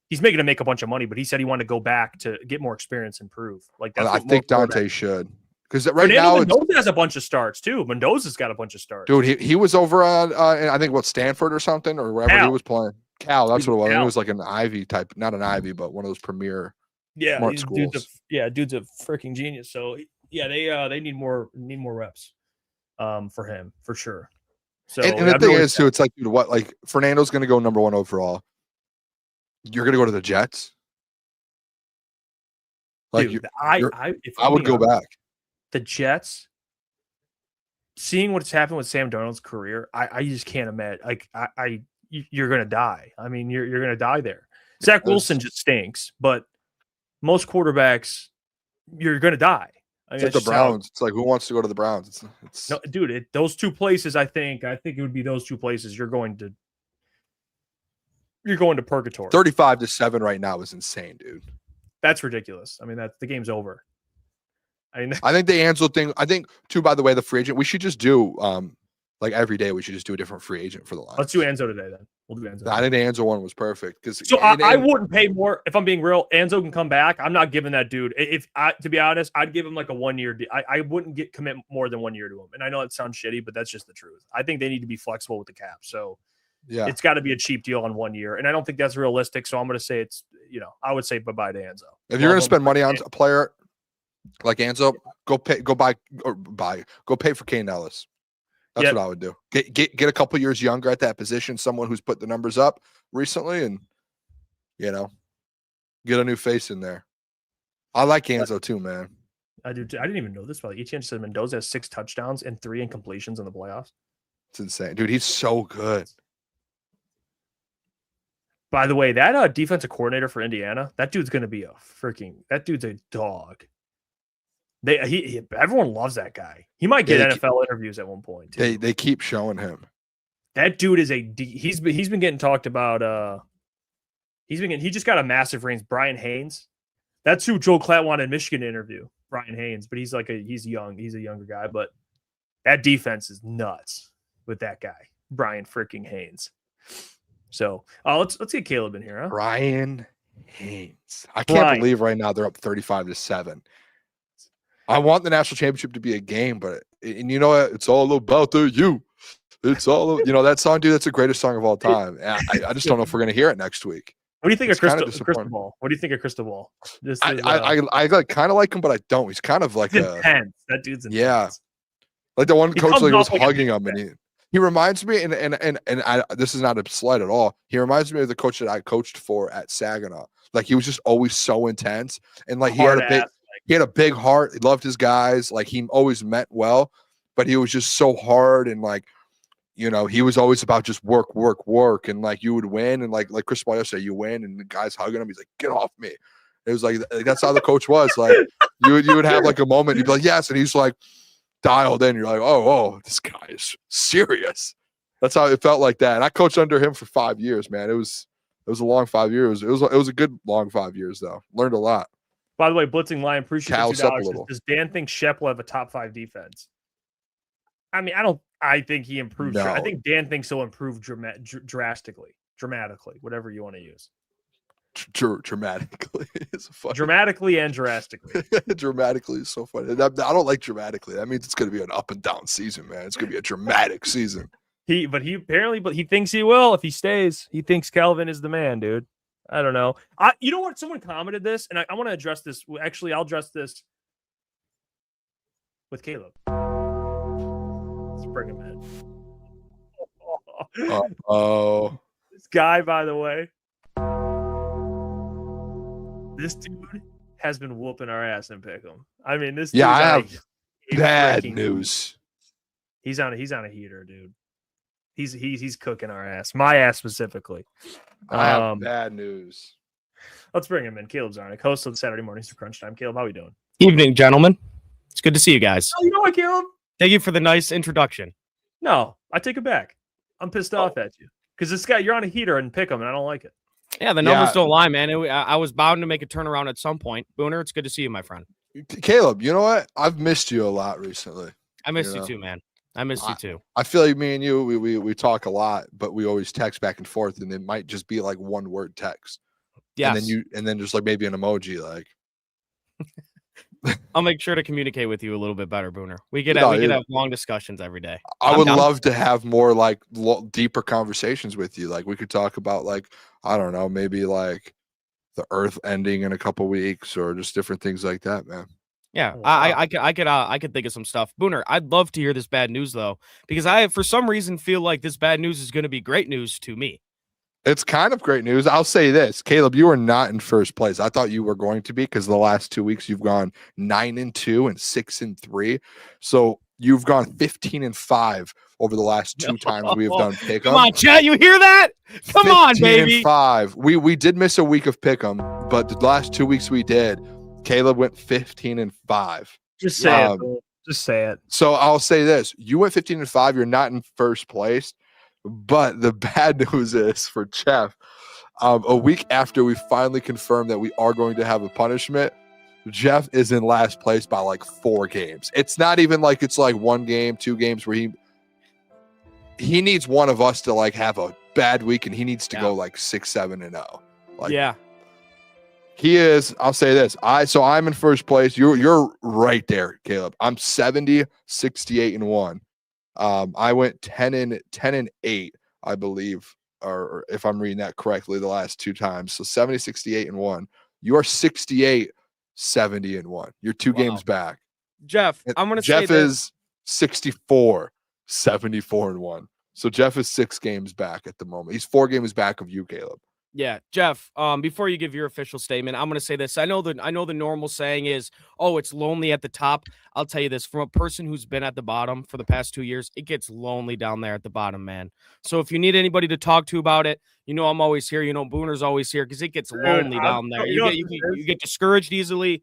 Speaker 2: he's making to make a bunch of money, but he said he wanted to go back to get more experience and prove. Like that's
Speaker 1: I think Dante should, because right now
Speaker 2: Mendoza has a bunch of starts too. Mendoza's got a bunch of starts.
Speaker 1: Dude, he was over on I think Stanford or something or wherever he was playing. Cal, that's what it was. It was like an Ivy type, not an Ivy, but one of those premier smart schools.
Speaker 2: Dude's a freaking genius. So yeah, they need more reps. For him, for sure. So
Speaker 1: and the thing is too, it's like, dude, what, like Fernando's going to go #1 overall. You're going to go to the Jets. Like,
Speaker 2: dude,
Speaker 1: I would go back.
Speaker 2: The Jets, seeing what's happened with Sam Darnold's career, I just can't imagine. Like, you're going to die. I mean, you're going to die there. Zach Wilson just stinks, but most quarterbacks, you're going to die.
Speaker 1: It's like the Browns. It's like, who wants to go to the Browns? It's
Speaker 2: no, dude. Those two places, I think it would be those two places. You're going to purgatory.
Speaker 1: 35-7 right now is insane, dude.
Speaker 2: That's ridiculous. I mean, the game's over. I mean,
Speaker 1: I think the Ansel thing. I think too. By the way, the free agent. We should just do like every day. We should just do a different free agent for the Lions.
Speaker 2: Let's do Anzo today then. We'll do Anzo.
Speaker 1: I think the Anzo one was perfect because.
Speaker 2: So I wouldn't pay more if I'm being real. Anzo can come back. I'm not giving that dude. To be honest, I'd give him like a 1 year. I wouldn't commit more than 1 year to him. And I know it sounds shitty, but that's just the truth. I think they need to be flexible with the cap. So yeah, it's got to be a cheap deal on 1 year, and I don't think that's realistic. So I'm going to say I would say bye to Anzo.
Speaker 1: If you're going to spend money on a player like Anzo, go pay for Caden Ellis. That's what I would do. Get a couple years younger at that position, someone who's put the numbers up recently, and get a new face in there. I like Anzo too, man.
Speaker 2: I do too. I didn't even know this. But ETN said Mendoza has 6 touchdowns and 3 incompletions in the playoffs.
Speaker 1: It's insane, dude. He's so good.
Speaker 2: By the way, that defensive coordinator for Indiana, that dude's going to be that dude's a dog. Everyone loves that guy. He might get NFL interviews at one point. Too.
Speaker 1: They keep showing him.
Speaker 2: That dude is he's been getting talked about. He just got a massive range. Brian Haynes. That's who Joe Klatt wanted in Michigan to interview. Brian Haynes, but he's young. He's a younger guy, but that defense is nuts with that guy, Brian freaking Haynes. So let's get Caleb in here, huh?
Speaker 1: Brian Haynes. I can't believe right now they're up 35-7. I want the national championship to be a game, but you know what? It's all about the you. It's all that song, dude. That's the greatest song of all time. I just don't know if we're gonna hear it next week.
Speaker 2: What do you think of Crystal Ball? What do you think of Crystal Ball?
Speaker 1: I kind of like him, but I don't. He's kind of like
Speaker 2: intense. That dude's intense.
Speaker 1: Yeah, like the one coach was hugging him, and he reminds me, and this is not a slight at all. He reminds me of the coach that I coached for at Saginaw. Like he was just always so intense, and like he had a big heart. He loved his guys. Like he always meant well, but he was just so hard and like. He was always about just work, and like you would win, and like Chris Ball yesterday, you win, and the guy's hugging him. He's like, "Get off me!" It was like that's how the coach was. Like you would have like a moment. You'd be like, "Yes," and he's like dialed in. You're like, "Oh, this guy is serious." That's how it felt like that. And I coached under him for 5 years, man. It was a long 5 years. It was a good long 5 years though. Learned a lot.
Speaker 2: By the way, Blitzing Lion, appreciate $2. Does Dan think Shep will have a top 5 defense? I mean, I think he improved. No. I think Dan thinks he'll improve dramatically, whatever you want to use.
Speaker 1: Dramatically is funny.
Speaker 2: Dramatically and drastically.
Speaker 1: Dramatically is so funny. I don't like dramatically. That means it's going to be an up and down season, man. It's going to be a dramatic season.
Speaker 2: He thinks he will if he stays. He thinks Calvin is the man, dude. I don't know. You know what? Someone commented this, and I want to address this. Actually, I'll address this with Caleb. Let's bring him in.
Speaker 1: Oh,
Speaker 2: this guy, by the way, this dude has been whooping our ass in Pick'em. I mean, this.
Speaker 1: Yeah, I have bad news.
Speaker 2: He's on a heater, dude. He's cooking our ass. My ass specifically.
Speaker 1: I have bad news.
Speaker 2: Let's bring him in. Caleb Czarnik, host of the Saturday Mornings for Crunch Time. Caleb, how are we doing?
Speaker 5: Evening, gentlemen. It's good to see you guys.
Speaker 2: Oh, you know what, Caleb?
Speaker 5: Thank you for the nice introduction.
Speaker 2: No, I take it back. I'm pissed off at you because this guy, you're on a heater and pick him, and I don't like it.
Speaker 5: Yeah, the numbers don't lie, man. I was bound to make a turnaround at some point. Booner, it's good to see you, my friend.
Speaker 1: Caleb, you know what? I've missed you a lot recently.
Speaker 5: I missed you too, man. I missed you too.
Speaker 1: I feel like me and you, we talk a lot, but we always text back and forth, and it might just be like one word text. Yeah, and then just like maybe an emoji, like.
Speaker 5: I'll make sure to communicate with you a little bit better, Booner. We could have long discussions every day.
Speaker 1: I would love to have more like deeper conversations with you. Like we could talk about like, I don't know, maybe like the earth ending in a couple weeks or just different things like that, man.
Speaker 5: Yeah, I could think of some stuff. Booner, I'd love to hear this bad news though, because I for some reason feel like this bad news is going to be great news to me.
Speaker 1: It's kind of great news. I'll say this, Caleb, you are not in first place. I thought you were going to be because the last 2 weeks you've gone 9-2 and 6-3. So you've gone 15-5 over the last 2 times we have done pick'em.
Speaker 5: Come on, chat, you hear that? Come on, baby.
Speaker 1: 15-5. We did miss a week of pick'em, but the last 2 weeks we did. Caleb went 15-5.
Speaker 2: Just say it. Just say it.
Speaker 1: So I'll say this: you went 15-5. You're not in first place. But the bad news is for Jeff, a week after we finally confirmed that we are going to have a punishment, Jeff is in last place by like 4 games. It's not even like it's like 1 game, 2 games where he needs one of us to like have a bad week and he needs to go like 6-7-0. Like, yeah. He is, I'll say this. I'm in first place. You're right there, Caleb. I'm 70-68-1. I went 10-8, I believe, or if I'm reading that correctly, the last 2 times. So 70-68-1. You are 68-70-1. You're 2 games back.
Speaker 5: Jeff, I'm going to say
Speaker 1: Jeff is 64-74-1. So Jeff is 6 games back at the moment. He's 4 games back of you, Caleb.
Speaker 5: Yeah, Jeff, before you give your official statement, I'm going to say this. I know the normal saying is, oh, it's lonely at the top. I'll tell you this, from a person who's been at the bottom for the past 2 years, it gets lonely down there at the bottom, man. So if you need anybody to talk to about it, I'm always here. Booner's always here because it gets lonely down there. You get discouraged easily.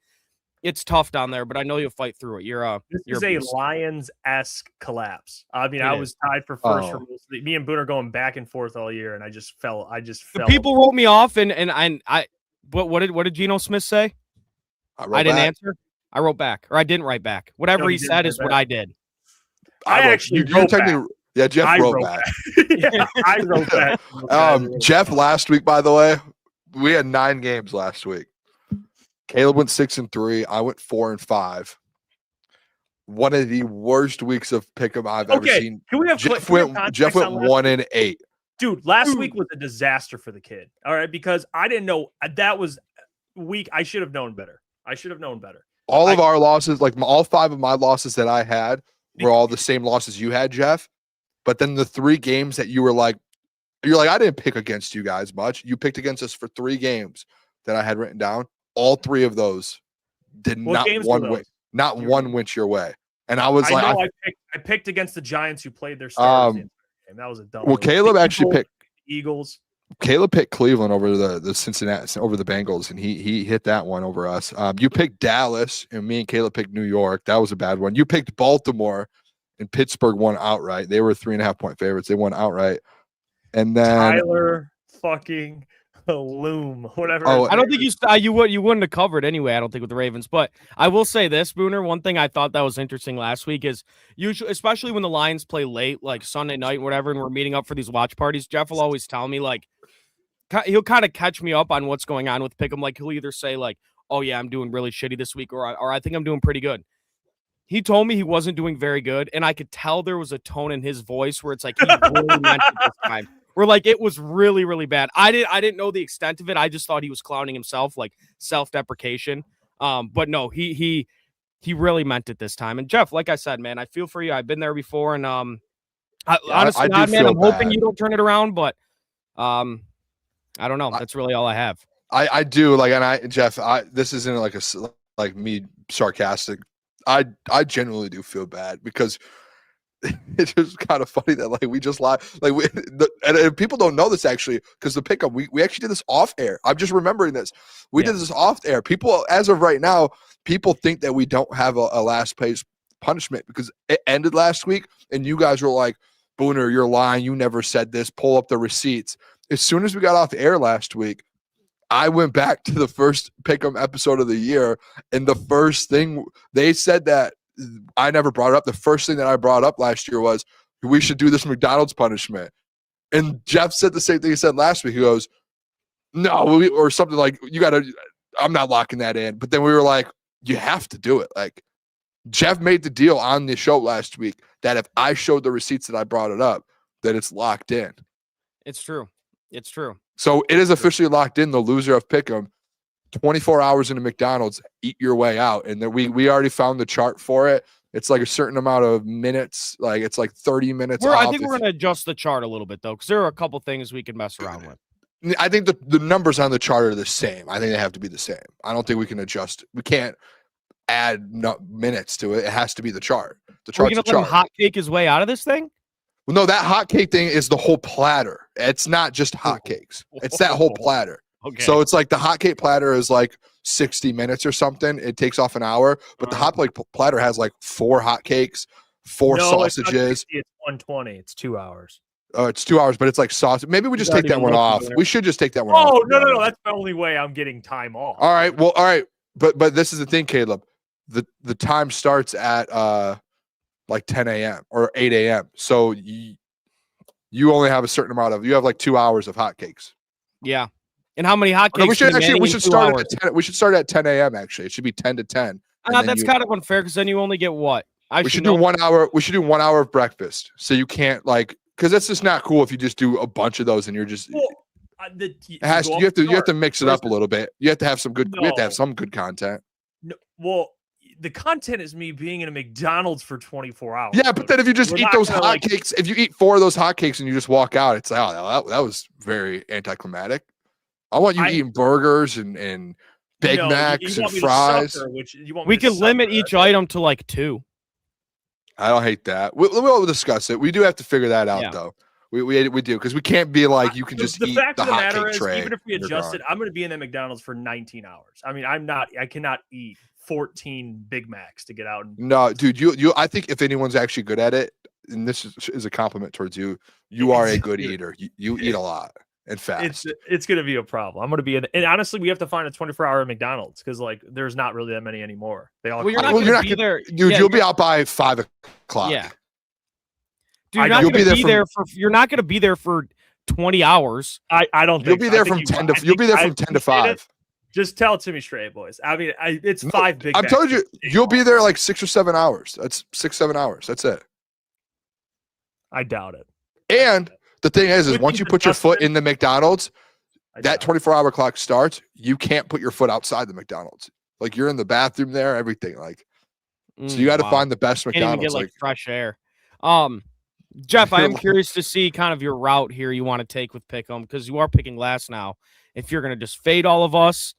Speaker 5: It's tough down there, but I know you'll fight through it.
Speaker 2: This is a Lions-esque collapse. I mean, I was tied for first for most of the, me and Booner going back and forth all year, and I just fell.
Speaker 5: The people wrote me off, and I. What did Geno Smith say? I didn't answer. I wrote back, or I didn't write back. Whatever he said is what I did.
Speaker 2: I actually wrote back.
Speaker 1: Yeah, Jeff wrote back.
Speaker 2: Yeah, I wrote back.
Speaker 1: Jeff, last week, by the way, we had 9 games last week. Caleb went 6-3. I went 4-5. One of the worst weeks of pick'em I've ever seen.
Speaker 2: Can we have
Speaker 1: Jeff went 1-8.
Speaker 2: Dude, last week was a disaster for the kid. All right, because I didn't know that was week. I should have known better. All
Speaker 1: of our losses, like all 5 of my losses that I had, were all the same losses you had, Jeff. But then the 3 games that you're like, I didn't pick against you guys much. You picked against us for 3 games that I had written down. All 3 of those did not one went your way. And I was
Speaker 2: I picked against the Giants who played their starters. And that was a dumb.
Speaker 1: Well, Caleb actually picked
Speaker 2: Eagles.
Speaker 1: Caleb picked Cleveland over the Cincinnati, over the Bengals, and he hit that one over us. You picked Dallas, and me and Caleb picked New York. That was a bad one. You picked Baltimore, and Pittsburgh won outright. They were 3.5-point favorites. They won outright. And then
Speaker 2: Tyler fucking Loom, whatever.
Speaker 1: Oh,
Speaker 5: I don't think you wouldn't have covered anyway. I don't think with the Ravens, but I will say this, Booner. One thing I thought that was interesting last week is usually, especially when the Lions play late, like Sunday night, or whatever, and we're meeting up for these watch parties. Jeff will always tell me like he'll kind of catch me up on what's going on with Pick'em. Like he'll either say like, "Oh yeah, I'm doing really shitty this week," or I think I'm doing pretty good. He told me he wasn't doing very good, and I could tell there was a tone in his voice where it's like he really meant it this time. Where like it was really, really bad. I didn't know the extent of it. I just thought he was clowning himself, like self-deprecation. But no, he really meant it this time. And Jeff, like I said, man, I feel for you. I've been there before, and honestly, man, I'm hoping you don't turn it around. But I don't know. That's really all I have.
Speaker 1: I do Jeff. This isn't like me sarcastic. I genuinely do feel bad because it's just kind of funny that like we just lied. Like and people don't know this actually because the pickup we actually did this off air. I'm just remembering this. We did this off air. People, as of right now, people think that we don't have a last place punishment because it ended last week and you guys were like, Booner, you're lying. You never said this. Pull up the receipts. As soon as we got off the air last week, I went back to the first Pick'em episode of the year, and the first thing they said that I never brought it up. The first thing that I brought up last year was we should do this McDonald's punishment. And Jeff said the same thing he said last week. He goes, no, or something like, I'm not locking that in. But then we were like, you have to do it. Like Jeff made the deal on the show last week that if I showed the receipts that I brought it up, that it's locked in.
Speaker 5: It's true.
Speaker 1: So it is officially locked in. The loser of Pick'em, 24 hours into McDonald's, eat your way out. And then we already found the chart for it. It's like a certain amount of minutes. Like it's like 30 minutes.
Speaker 5: I think we're going to adjust the chart a little bit though, because there are a couple things we can mess around with.
Speaker 1: I think the numbers on the chart are the same. I think they have to be the same. I don't think we can adjust. We can't add minutes to it. It has to be the chart. The chart's the chart. Are we going to
Speaker 5: hot cake his way out of this thing?
Speaker 1: Well, no, that hot cake thing is the whole platter. It's not just hot cakes. It's that whole platter.
Speaker 5: Okay.
Speaker 1: So it's like the hot cake platter is like 60 minutes or something. It takes off an hour, but the hot cake platter has like 4 hot cakes, 4 sausages.
Speaker 2: It's 120. It's 2 hours.
Speaker 1: Oh, it's 2 hours, but it's like sausage. Maybe we just take that one off. We should just take that one off.
Speaker 2: Oh, no. That's the only way I'm getting time off.
Speaker 1: All right. Well, all right. But this is the thing, Caleb. The time starts at like 10 a.m. or 8 a.m. So you only have a certain amount of, you have like 2 hours of hotcakes.
Speaker 5: Yeah. And how many hotcakes?
Speaker 1: We should start at 10. We should start at 10 a.m. Actually, it should be 10 to 10.
Speaker 5: That's kind of unfair because then you only get what?
Speaker 1: We should do 1 hour. We should do 1 hour of breakfast. So you can't because that's just not cool if you just do a bunch of those and you're just. Well, you have to mix it up a little bit. You have to have some good. We have to have some good content.
Speaker 2: No, well, the content is me being in a McDonald's for 24 hours.
Speaker 1: Yeah, but then if you just eat those hotcakes, if you eat 4 of those hotcakes and you just walk out, it's like, oh, that was very anticlimactic. I want you eating burgers and Big Macs and fries.
Speaker 5: We could limit each item to like 2.
Speaker 1: I don't hate that. We'll discuss it. We do have to figure that out, though. We do because we can't be like you can just eat the hot cake tray.
Speaker 2: Even if we adjust it, I'm going to be in that McDonald's for 19 hours. I mean, I cannot eat 14 Big Macs to get out.
Speaker 1: No, dude, you. I think if anyone's actually good at it, and this is a compliment towards you, you are a good eater. You eat a lot and fast.
Speaker 2: It's going to be a problem. I'm going to be and honestly, we have to find a 24-hour McDonald's because like there's not really that many anymore. They all.
Speaker 5: Well, you're not going to be there,
Speaker 1: dude. You'll be out by 5 o'clock.
Speaker 5: Yeah. Dude, you're not going to be there for. You're not going to be there for 20 hours.
Speaker 2: I don't.
Speaker 1: You'll be there from 10 to. You'll be there from 10 to 5.
Speaker 2: Just tell it to me straight, boys. I mean, it's 5 Big Macs.
Speaker 1: I'm telling you, you'll be there like 6 or 7 hours. That's 6-7 hours. That's it.
Speaker 2: I doubt it.
Speaker 1: And the thing is once you put your foot in the McDonald's, that 24-hour clock starts. You can't put your foot outside the McDonald's. Like you're in the bathroom there, everything. Like, so you got to find the best McDonald's.
Speaker 5: Can't even get like fresh air. Jeff, I am curious to see kind of your route here you want to take with Pick'em because you are picking last now. If you're going to just fade all of us.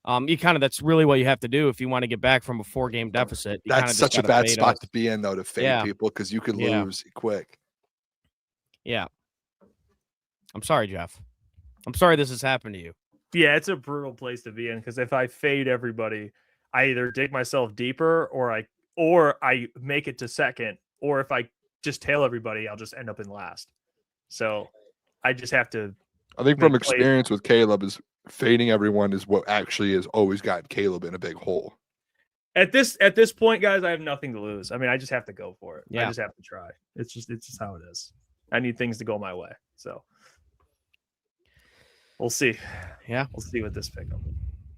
Speaker 5: That's really what you have to do if you want to get back from a 4-game deficit.
Speaker 1: That's such a bad spot to be in, though, to fade people because you could lose quick.
Speaker 5: Yeah. I'm sorry, Jeff. I'm sorry this has happened to you.
Speaker 2: Yeah, it's a brutal place to be in because if I fade everybody, I either dig myself deeper or I make it to second, or if I just tail everybody, I'll just end up in last. So I just have to.
Speaker 1: I think from experience with Caleb is fading everyone is what actually has always gotten Caleb in a big hole.
Speaker 2: At this point, guys, I have nothing to lose. I mean, I just have to go for it. Yeah. I just have to try. It's just how it is. I need things to go my way. So we'll see.
Speaker 5: Yeah.
Speaker 2: We'll see with this Pick'em.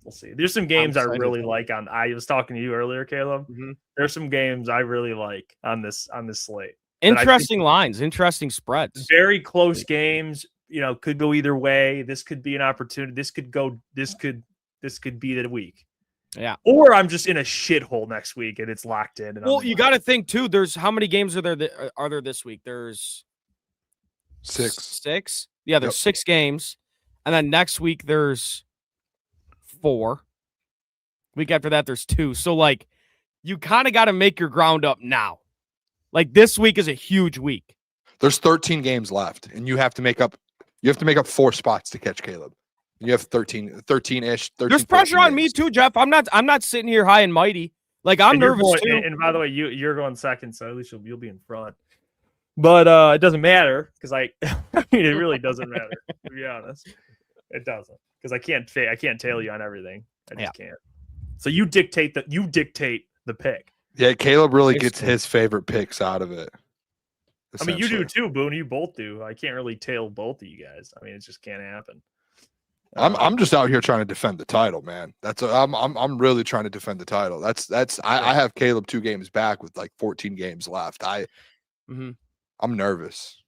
Speaker 2: We'll see. There's some games I really like I was talking to you earlier, Caleb. Mm-hmm. There's some games I really like on this slate.
Speaker 5: Interesting lines, interesting spreads.
Speaker 2: Very close games. Could go either way. This could be an opportunity. This could be the week.
Speaker 5: Yeah.
Speaker 2: Or I'm just in a shithole next week and it's locked in. And
Speaker 5: you got to think too. There's how many games are there this week? There's
Speaker 1: 6.
Speaker 5: 6. Yeah, there's 6 games, and then next week there's 4. Week after that there's 2. So like, you kind of got to make your ground up now. Like this week is a huge week.
Speaker 1: There's 13 games left, and you have to make up. You have to make up 4 spots to catch Caleb. You have 13-ish.
Speaker 5: There's pressure on me too, Jeff. I'm not sitting here high and mighty. Like I'm nervous too.
Speaker 2: And by the way, you're going second, so at least you'll be in front. But it doesn't matter because I mean, it really doesn't matter to be honest. It doesn't because I can't tail you on everything. I just can't. So you dictate the pick.
Speaker 1: Yeah, Caleb really gets his favorite picks out of it.
Speaker 2: I mean, you do too, Boone. You both do. I can't really tail both of you guys. I mean, it just can't happen.
Speaker 1: I'm just out here trying to defend the title, man. I'm really trying to defend the title. I have Caleb 2 games back with like 14 games left. I'm nervous,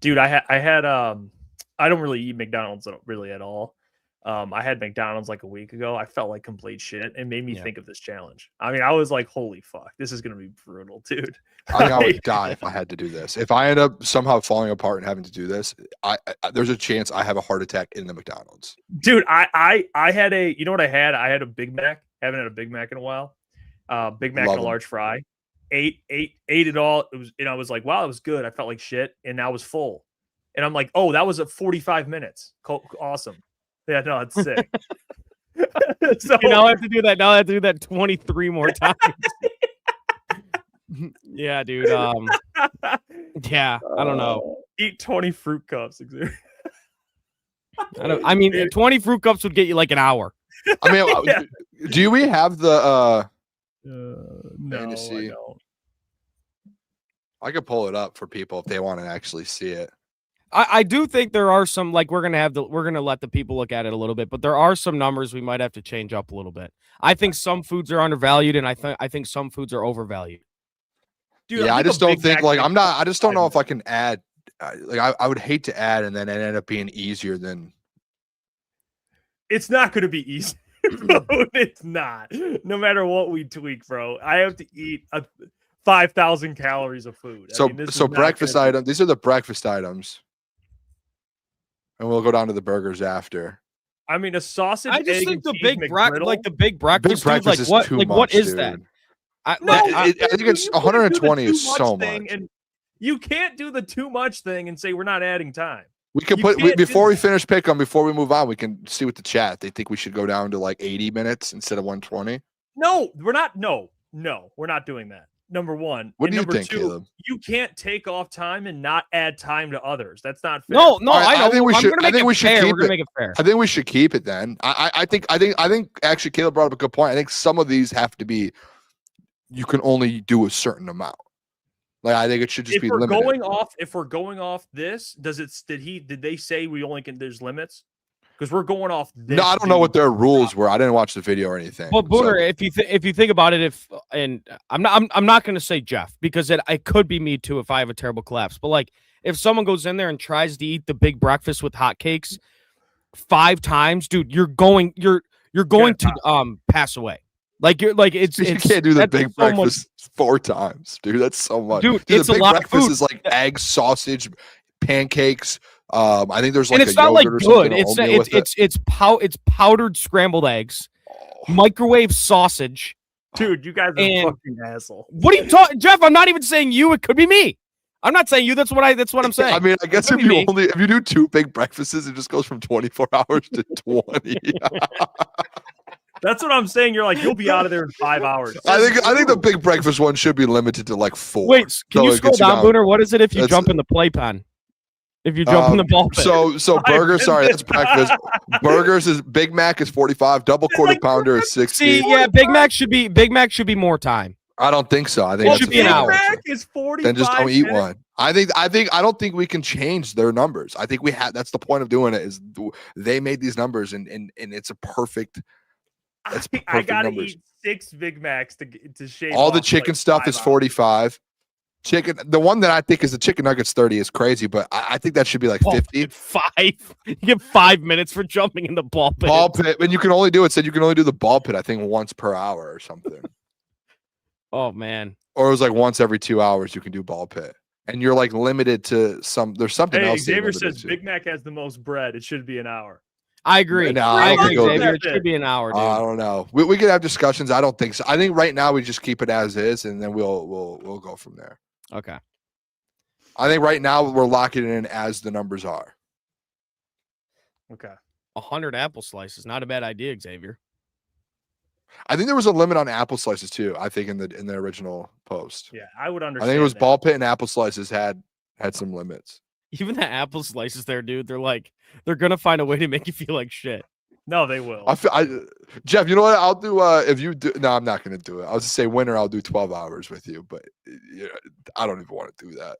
Speaker 2: dude. I had I don't really eat McDonald's really at all. I had McDonald's like a week ago. I felt like complete shit. It made me think of this challenge. I mean, I was like, holy fuck, this is going to be brutal, dude.
Speaker 1: I think I would die if I had to do this. If I end up somehow falling apart and having to do this, there's a chance I have a heart attack in the McDonald's.
Speaker 2: Dude, I had you know what I had? I had a Big Mac. Haven't had a Big Mac in a while. Big Mac and a large fry. Ate it all. It was, and I was like, wow, it was good. I felt like shit, and I was full. And I'm like, oh, that was at 45 minutes. Awesome. Yeah, no, it's sick.
Speaker 5: So now I have to do that. Now I have to do that 23 more times. Yeah, dude. Yeah, I don't know.
Speaker 2: Eat 20 fruit cups.
Speaker 5: I mean, 20 fruit cups would get you like an hour.
Speaker 1: I mean, do we have the
Speaker 2: no,
Speaker 1: fantasy?
Speaker 2: I don't.
Speaker 1: I could pull it up for people if they want to actually see it.
Speaker 5: I do think there are some, like, we're gonna let the people look at it a little bit, but there are some numbers we might have to change up a little bit. I think some foods are undervalued, and I think some foods are overvalued.
Speaker 2: Dude,
Speaker 1: yeah, I just don't think I just don't know if I can add. I would hate to add, and then it end up being easier than.
Speaker 2: It's not going to be easy. Bro. It's not. No matter what we tweak, bro. I have to eat 5,000 calories of food.
Speaker 1: So breakfast items. These are the breakfast items. And we'll go down to the burgers after.
Speaker 2: I mean, a sausage.
Speaker 5: I just think the big breakfast,
Speaker 1: Big breakfast is what? Too much,
Speaker 5: what is
Speaker 1: dude.
Speaker 5: that?
Speaker 1: I think it's 120 is so much.
Speaker 2: And you can't do the too much thing and say we're not adding time.
Speaker 1: We can before we finish pick them. Before we move on, we can see with the chat. They think we should go down to like 80 minutes instead of 120.
Speaker 2: No, we're not. No, we're not doing that. Number one.
Speaker 1: What
Speaker 2: And
Speaker 1: do you
Speaker 2: number
Speaker 1: think,
Speaker 2: two,
Speaker 1: Caleb?
Speaker 2: you can't take off time and not add time to others. That's not fair.
Speaker 5: No,
Speaker 1: All right,
Speaker 5: I know.
Speaker 1: I think we
Speaker 5: I'm
Speaker 1: should-
Speaker 5: gonna
Speaker 1: I
Speaker 5: make
Speaker 1: think
Speaker 5: it
Speaker 1: we should
Speaker 5: fair.
Speaker 1: keep
Speaker 5: We're gonna
Speaker 1: it.
Speaker 5: make it fair.
Speaker 1: I think we should keep it then. I think actually Caleb brought up a good point. I think some of these have to be, you can only do a certain amount. Like I think it should just
Speaker 2: If
Speaker 1: be
Speaker 2: we're
Speaker 1: limited.
Speaker 2: going off this, did they say we only can, there's limits? Because we're going off this.
Speaker 1: No, I don't know what their rules were. I didn't watch the video or anything.
Speaker 5: Well, Booner,
Speaker 1: so-
Speaker 5: if you think about it, and I'm not going to say Jeff because it could be me too if I have a terrible collapse. But like if someone goes in there and tries to eat the big breakfast with hotcakes 5 times, dude, you're going to pass away. Like you
Speaker 1: can't do the
Speaker 5: that's
Speaker 1: big
Speaker 5: so much-
Speaker 1: breakfast 4 times, dude. That's so much.
Speaker 5: Dude,
Speaker 1: the
Speaker 5: it's a
Speaker 1: big
Speaker 5: lot of
Speaker 1: breakfast
Speaker 5: food.
Speaker 1: is like eggs, sausage, pancakes. I think there's like
Speaker 5: and it's
Speaker 1: a
Speaker 5: not like
Speaker 1: yogurt or something.
Speaker 5: good. It's
Speaker 1: oatmeal with it.
Speaker 5: it's powdered scrambled eggs,
Speaker 1: Oh.
Speaker 5: microwave sausage.
Speaker 2: Dude, you guys are
Speaker 5: And-
Speaker 2: fucking asshole.
Speaker 5: What are you talking, Jeff? I'm not even saying you. It could be me. I'm not saying you. That's what I'm saying.
Speaker 1: I mean, I guess
Speaker 5: could
Speaker 1: if
Speaker 5: be me.
Speaker 1: if you do 2 big breakfasts, it just goes from 24 hours to 20.
Speaker 2: That's what I'm saying. You're like, you'll be out of there in 5 hours.
Speaker 1: I think the big breakfast one should be limited to like 4.
Speaker 5: Wait, can
Speaker 1: So
Speaker 5: you
Speaker 1: it
Speaker 5: scroll
Speaker 1: gets you
Speaker 5: down, Booner? What is it if you
Speaker 1: That's-
Speaker 5: jump in the playpen? If you jump in the ball pit.
Speaker 1: So burger, sorry, that's breakfast. Burgers is Big Mac is 45, double quarter
Speaker 2: like
Speaker 1: pounder is 60.
Speaker 5: See, yeah, Big Mac should be more time.
Speaker 1: I don't think so. I think
Speaker 5: Well, it
Speaker 1: that's
Speaker 5: should be an
Speaker 1: a
Speaker 5: hour.
Speaker 1: fair
Speaker 2: Big
Speaker 1: answer.
Speaker 2: Mac is 45
Speaker 1: Then just don't eat
Speaker 2: minutes.
Speaker 1: one. I don't think we can change their numbers. I think we have. That's the point of doing it. Is they made these numbers and it's a perfect. That's
Speaker 2: I
Speaker 1: perfect
Speaker 2: gotta
Speaker 1: numbers.
Speaker 2: eat 6 Big Macs to shave.
Speaker 1: All the
Speaker 2: off,
Speaker 1: chicken
Speaker 2: like,
Speaker 1: stuff
Speaker 2: 5
Speaker 1: is
Speaker 2: hours.
Speaker 1: 45. Chicken. The one that I think is the chicken nuggets 30 is crazy, but I think that should be like
Speaker 5: Oh,
Speaker 1: 50.
Speaker 5: 5. You get 5 minutes for jumping in the ball pit.
Speaker 1: Ball pit, and you can only do it. Said you can only do the ball pit. I think once per hour or something,
Speaker 5: Oh man.
Speaker 1: or it was like once every 2 hours you can do ball pit, and you're like limited to some. There's something
Speaker 2: Hey,
Speaker 1: else. they're
Speaker 2: Xavier
Speaker 1: limited
Speaker 2: says
Speaker 1: to.
Speaker 2: Big Mac has the most bread. It should be an hour.
Speaker 5: I agree.
Speaker 1: No,
Speaker 5: I
Speaker 1: I don't
Speaker 5: agree,
Speaker 1: think
Speaker 5: Xavier.
Speaker 2: it'll-
Speaker 5: It should be an hour, dude.
Speaker 1: I don't know. We could have discussions. I don't think so. I think right now we just keep it as is, and then we'll go from there.
Speaker 5: Okay.
Speaker 1: I think right now we're locking it in as the numbers are.
Speaker 2: Okay.
Speaker 5: 100 apple slices. Not a bad idea, Xavier.
Speaker 1: I think there was a limit on apple slices too. I think in the original post.
Speaker 2: Yeah, I would
Speaker 1: I
Speaker 2: understand.
Speaker 1: think it was
Speaker 2: that.
Speaker 1: ball pit and apple slices had some limits.
Speaker 5: Even the apple slices there, dude. They're gonna find a way to make you feel like shit.
Speaker 2: No, they will.
Speaker 1: Jeff, you know what? I'll do. If you do, no, I'm not going to do it. I'll just say winner. I'll do 12 hours with you, but yeah, I don't even want to do that.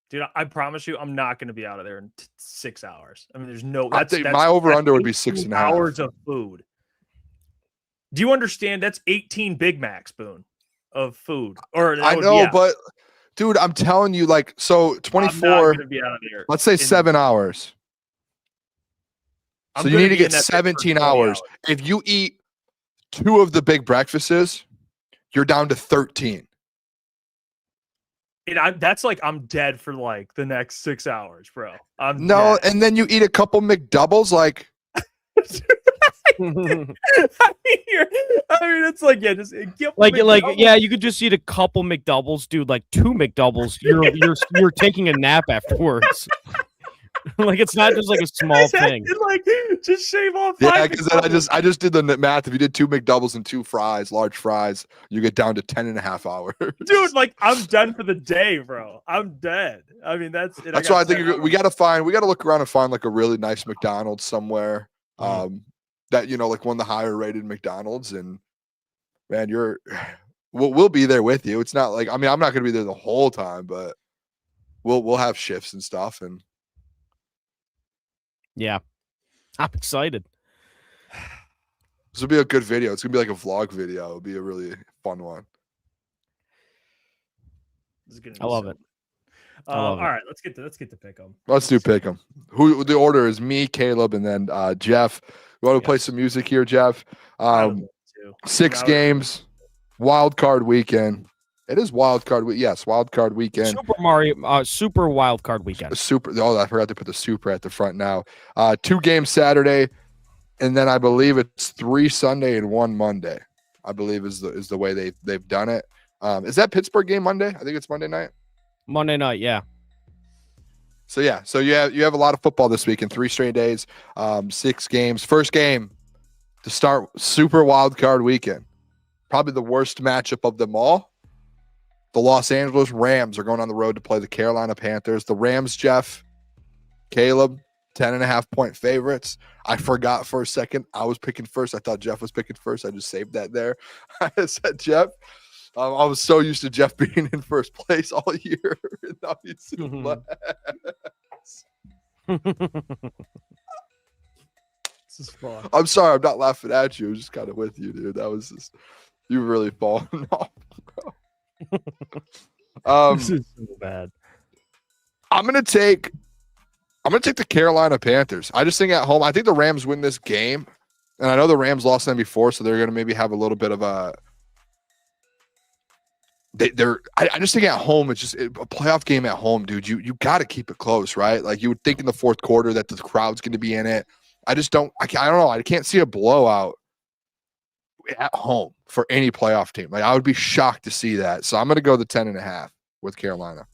Speaker 2: Dude, I promise you, I'm not going to be out of there in 6 hours. I mean, there's no.
Speaker 1: I think my over-under would be 6.5
Speaker 2: hours of food. Do you understand? That's 18 Big Macs, Boone, of food. Or that
Speaker 1: I
Speaker 2: would
Speaker 1: know,
Speaker 2: be out.
Speaker 1: but dude, I'm telling you, like, so
Speaker 2: I'm not
Speaker 1: 24.
Speaker 2: gonna be out of there.
Speaker 1: Let's say
Speaker 2: in-
Speaker 1: 7 hours.
Speaker 2: I'm
Speaker 1: So you
Speaker 2: gonna
Speaker 1: need to
Speaker 2: be in
Speaker 1: get
Speaker 2: that pit for
Speaker 1: 17
Speaker 2: 20
Speaker 1: hours. If you eat 2 of the big breakfasts, you're down to 13.
Speaker 2: That's like I'm dead for like the next 6 hours, bro. I'm
Speaker 1: No,
Speaker 2: dead.
Speaker 1: and then you eat a couple McDoubles, like.
Speaker 2: I mean, it's like just
Speaker 5: yeah, you could just eat a couple McDoubles, dude. Like 2 McDoubles. You're taking a nap afterwards. Like it's not just like a small thing.
Speaker 2: Like just shave off.
Speaker 1: Yeah,
Speaker 2: 5
Speaker 1: because
Speaker 2: McDoubles.
Speaker 1: I just did the math. If you did 2 McDoubles and 2 fries, large fries, you get down to 10.5 hours.
Speaker 2: Dude, like I'm done for the day, bro. I'm dead. I mean, that's
Speaker 1: why I think we got to look around and find like a really nice McDonald's somewhere. That like one of the higher rated McDonald's, and man, we'll be there with you. It's not like I'm not gonna be there the whole time, but we'll have shifts and stuff, and
Speaker 5: Yeah. I'm excited.
Speaker 1: this will be a good video. It's gonna be like a vlog video. It'll be a really fun one.
Speaker 5: I love it.
Speaker 2: All right, let's get to pick 'em.
Speaker 1: Let's do pick 'em. Who the order is me, Caleb, and then Jeff. You want to play some music here, Jeff?
Speaker 2: I would love to.
Speaker 1: 6
Speaker 2: Now-
Speaker 1: games, wild card weekend. It is wild card week. Yes, wild card weekend.
Speaker 5: Super wild card weekend.
Speaker 1: Super. Oh, I forgot to put the super at the front now. 2 games Saturday, and then I believe it's 3 Sunday and 1 Monday. I believe is the way they've done it. Is that Pittsburgh game Monday? I think it's Monday night.
Speaker 5: Monday night, yeah.
Speaker 1: So yeah, so you have a lot of football this week in 3 straight days. 6 games. First game to start super wild card weekend. probably the worst matchup of them all. The Los Angeles Rams are going on the road to play the Carolina Panthers. The Rams, Jeff, Caleb, 10.5-point favorites. I forgot for a second. I was picking first. I thought Jeff was picking first. I just saved that there. I said Jeff. I was so used to Jeff being in first place all year. Now he's in last.
Speaker 2: This is fun.
Speaker 1: I'm sorry. I'm not laughing at you. I'm just kind of with you, dude. That was just, you were really falling off, bro.
Speaker 2: This is so bad.
Speaker 1: I'm gonna take the Carolina Panthers. I just think at home, I think the Rams win this game, and I know the Rams lost them before, so they're gonna maybe have a little bit of a. I just think at home, it's just a playoff game at home, dude. You got to keep it close, right? Like you would think in the fourth quarter that the crowd's going to be in it. I don't know. I can't see a blowout at home for any playoff team. Like I would be shocked to see that. So I'm going to go the 10.5 with Carolina.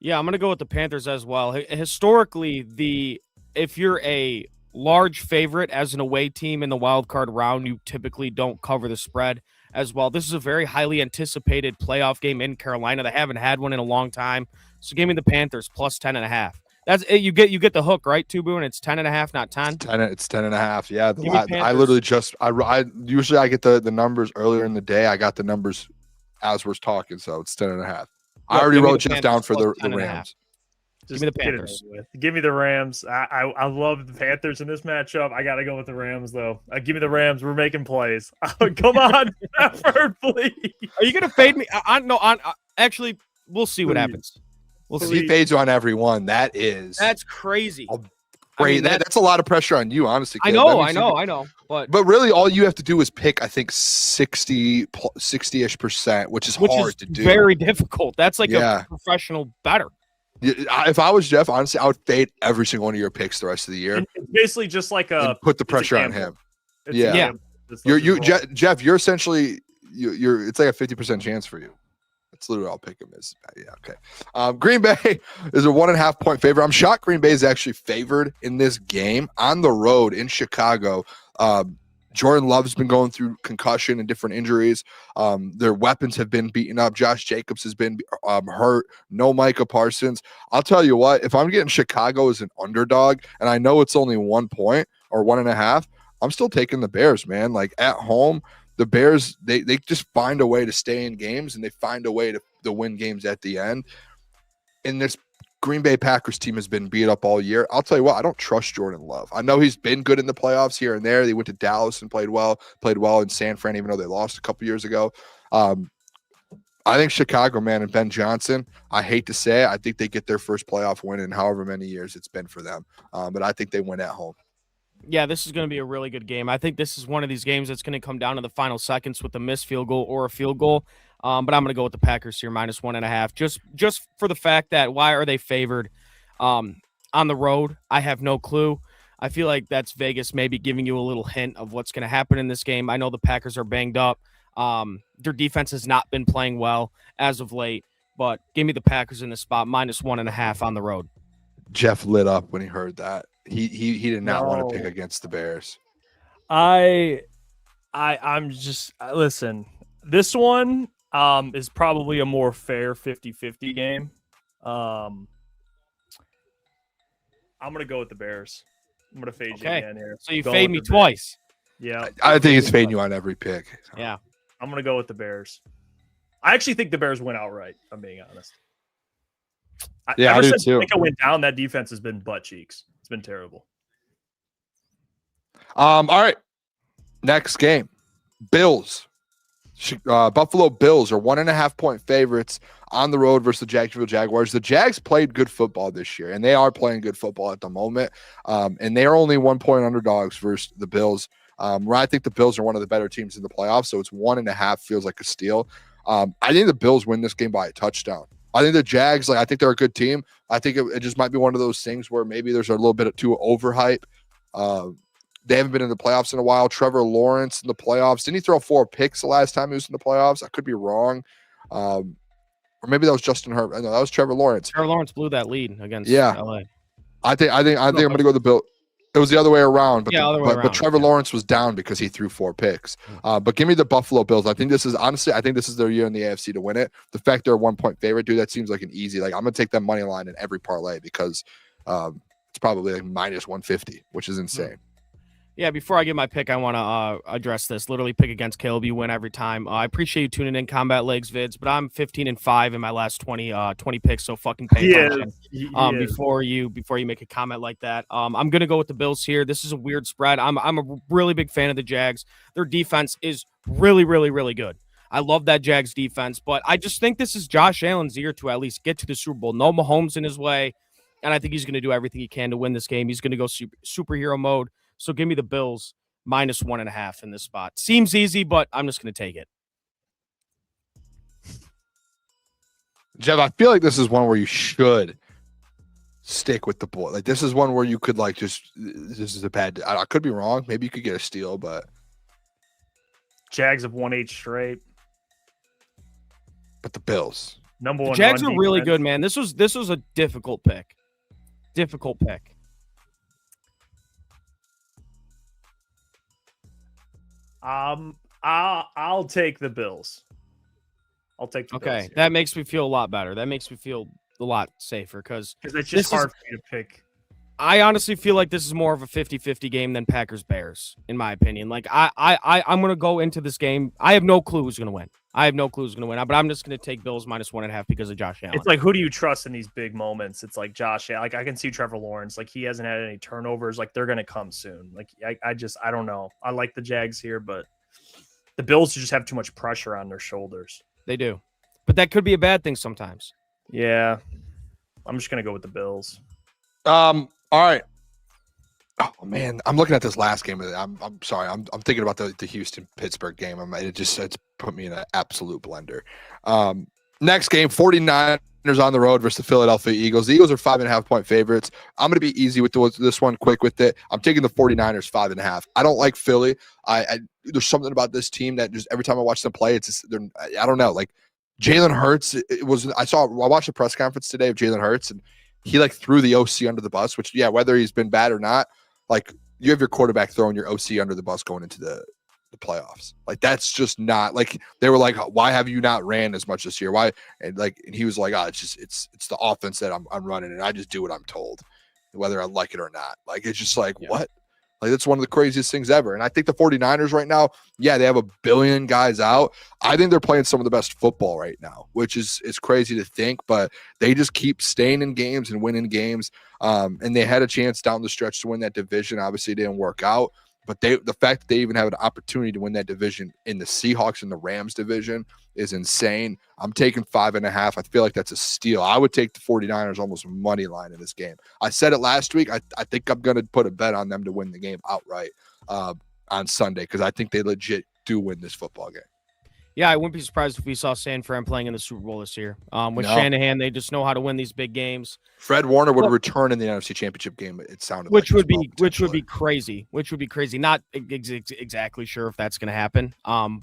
Speaker 5: Yeah, I'm going to go with the Panthers as well. Historically, if you're a large favorite as an away team in the wild card round, you typically don't cover the spread as well. This is a very highly anticipated playoff game in Carolina. They haven't had one in a long time. So give me the Panthers plus 10.5. That's it. You get the hook, right, Tubu? And it's 10.5, not 10.
Speaker 1: It's 10.5. Yeah. I literally just I usually I get the numbers earlier in the day. I got the numbers as we're talking, so it's 10.5. I already wrote Jeff down for the Rams.
Speaker 2: Just
Speaker 5: give me the Panthers.
Speaker 2: Give me the Rams. I love the Panthers in this matchup. I got to go with the Rams, though. Give me the Rams. We're making plays. Come on, Stafford, please.
Speaker 5: Are you going to fade me? Actually, we'll see what happens. We'll see.
Speaker 1: He fades you on every one. That's
Speaker 5: crazy.
Speaker 1: Great. That's a lot of pressure on you, honestly.
Speaker 5: I know. But
Speaker 1: really, all you have to do is pick, I think, 60-ish%, which is hard to do.
Speaker 5: Very difficult. That's like a professional better.
Speaker 1: If I was Jeff, honestly, I would fade every single one of your picks the rest of the year.
Speaker 2: It's basically just like and
Speaker 1: put the pressure on him.
Speaker 5: Yeah.
Speaker 1: Jeff, you're essentially you're. It's like a 50% chance for you. That's literally all pick him is. Yeah, okay. Green Bay is a 1.5-point favorite. I'm shocked Green Bay is actually favored in this game on the road in Chicago. Jordan Love's been going through concussion and different injuries. Their weapons have been beaten up. Josh Jacobs has been hurt. No Micah Parsons. I'll tell you what, if I'm getting Chicago as an underdog, and I know it's only 1 point or 1.5, I'm still taking the Bears, man. Like at home, the Bears, they just find a way to stay in games, and they find a way to win games at the end. And this Green Bay Packers team has been beat up all year. I'll tell you what, I don't trust Jordan Love. I know he's been good in the playoffs here and there. They went to Dallas and played well in San Fran, even though they lost a couple years ago. I think Chicago, man, and Ben Johnson, I hate to say it, I think they get their first playoff win in however many years it's been for them. But I think they win at home.
Speaker 5: Yeah, this is going to be a really good game. I think this is one of these games that's going to come down to the final seconds with a missed field goal or a field goal. But I'm going to go with the Packers here, minus 1.5. Just for the fact that why are they favored on the road? I have no clue. I feel like that's Vegas maybe giving you a little hint of what's going to happen in this game. I know the Packers are banged up. Their defense has not been playing well as of late. But give me the Packers in the spot, minus 1.5 on the road.
Speaker 1: Jeff lit up when he heard that. He did not want to pick against the Bears.
Speaker 2: I'm just listen. This one is probably a more fair 50-50 game. I'm gonna go with the Bears. I'm gonna fade you again here.
Speaker 5: So you fade me twice.
Speaker 2: Yeah,
Speaker 1: I think it's fading you on every pick. So.
Speaker 5: Yeah,
Speaker 2: I'm gonna go with the Bears. I actually think the Bears win outright. I'm being honest.
Speaker 1: I do too.
Speaker 2: Micah went down. That defense has been butt cheeks. It's been terrible.
Speaker 1: All right. Next game. Bills. Buffalo Bills are 1.5-point favorites on the road versus the Jacksonville Jaguars. The Jags played good football this year, and they are playing good football at the moment. And they are only 1-point underdogs versus the Bills. Where I think the Bills are one of the better teams in the playoffs, so it's 1.5 feels like a steal. I think the Bills win this game by a touchdown. I think the Jags, I think they're a good team. I think it just might be one of those things where maybe there's a little bit too overhype. They haven't been in the playoffs in a while. Trevor Lawrence in the playoffs. Didn't he throw 4 picks the last time he was in the playoffs? I could be wrong. Or maybe that was Justin Herbert. No, that was Trevor Lawrence.
Speaker 5: Trevor Lawrence blew that lead against LA.
Speaker 1: I think I'm going to go with the Bills. It was the other way around, but,
Speaker 5: Yeah, other way
Speaker 1: but
Speaker 5: around,
Speaker 1: Trevor
Speaker 5: yeah.
Speaker 1: Lawrence was down because he threw 4 picks. But give me the Buffalo Bills. I think this is their year in the AFC to win it. The fact they're a 1-point favorite, dude, that seems like an easy. Like I'm gonna take that money line in every parlay because it's probably like minus 150, which is insane.
Speaker 5: Yeah, before I give my pick, I want to address this. Literally pick against Caleb. You win every time. I appreciate you tuning in Combat Legs vids, but I'm 15-5 in my last 20 picks, so fucking pay attention. Before you make a comment like that. I'm going to go with the Bills here. This is a weird spread. I'm a really big fan of the Jags. Their defense is really, really, really good. I love that Jags defense, but I just think this is Josh Allen's year to at least get to the Super Bowl. No Mahomes in his way, and I think he's going to do everything he can to win this game. He's going to go superhero mode. So give me the Bills minus 1.5 in this spot. Seems easy, but I'm just going to take it.
Speaker 1: Jeff, I feel like this is one where you should stick with the boy. Like this is one where you could like this is a bad. I could be wrong. Maybe you could get a steal, but
Speaker 2: Jags have won 8 straight.
Speaker 1: But the Bills,
Speaker 2: Number one.
Speaker 5: The Jags are
Speaker 2: run
Speaker 5: really
Speaker 2: defense.
Speaker 5: good, man. This was a difficult pick. Difficult pick.
Speaker 2: I'll take the Bills. I'll take the Bills.
Speaker 5: Okay,
Speaker 2: here.
Speaker 5: that makes me feel a lot better. That makes me feel a lot safer because
Speaker 2: Because it's
Speaker 5: this
Speaker 2: just
Speaker 5: is-
Speaker 2: hard for me to pick.
Speaker 5: I honestly feel like this is more of a 50-50 game than Packers-Bears, in my opinion. Like I'm going to go into this game. I have no clue who's going to win. But I'm just going to take Bills minus 1.5 because of Josh Allen.
Speaker 2: It's like, who do you trust in these big moments? It's like Josh. Like I can see Trevor Lawrence. Like he hasn't had any turnovers. Like they're going to come soon. Like I don't know. I like the Jags here, but the Bills just have too much pressure on their shoulders.
Speaker 5: They do. But that could be a bad thing sometimes.
Speaker 2: Yeah. I'm just going to go with the Bills.
Speaker 1: all right. Oh man, I'm looking at this last game. I'm sorry. I'm thinking about the Houston Pittsburgh game. It's put me in an absolute blender. Next game, 49ers on the road versus the Philadelphia Eagles. The Eagles are 5.5-point favorites. I'm going to be easy with this one, quick with it. I'm taking the 49ers 5.5. I don't like Philly. There's something about this team that just every time I watch them play, it's just, I don't know. Like Jalen Hurts, I watched the press conference today of Jalen Hurts, and he like threw the OC under the bus. Which whether he's been bad or not, like you have your quarterback throwing your OC under the bus going into the playoffs. Like that's just not like they were like, why have you not ran as much this year? Why? And he was like, it's the offense that I'm running, and I just do what I'm told, whether I like it or not. Like it's just like what? Like that's one of the craziest things ever. And I think the 49ers right now, they have a billion guys out. I think they're playing some of the best football right now, which is crazy to think, but they just keep staying in games and winning games. And they had a chance down the stretch to win that division. Obviously it didn't work out, but the fact that they even have an opportunity to win that division in the Seahawks and the Rams division is insane. I'm taking 5.5. I feel like that's a steal. I would take the 49ers almost money line in this game. I said it last week. I think I'm going to put a bet on them to win the game outright on Sunday because I think they legit do win this football game.
Speaker 5: Yeah, I wouldn't be surprised if we saw San Fran playing in the Super Bowl this year. With
Speaker 1: No.
Speaker 5: Shanahan, they just know how to win these big games.
Speaker 1: Fred Warner would return in the NFC Championship game. It sounded
Speaker 5: Which
Speaker 1: like
Speaker 5: would
Speaker 1: as well,
Speaker 5: be crazy. Not exactly sure if that's going to happen.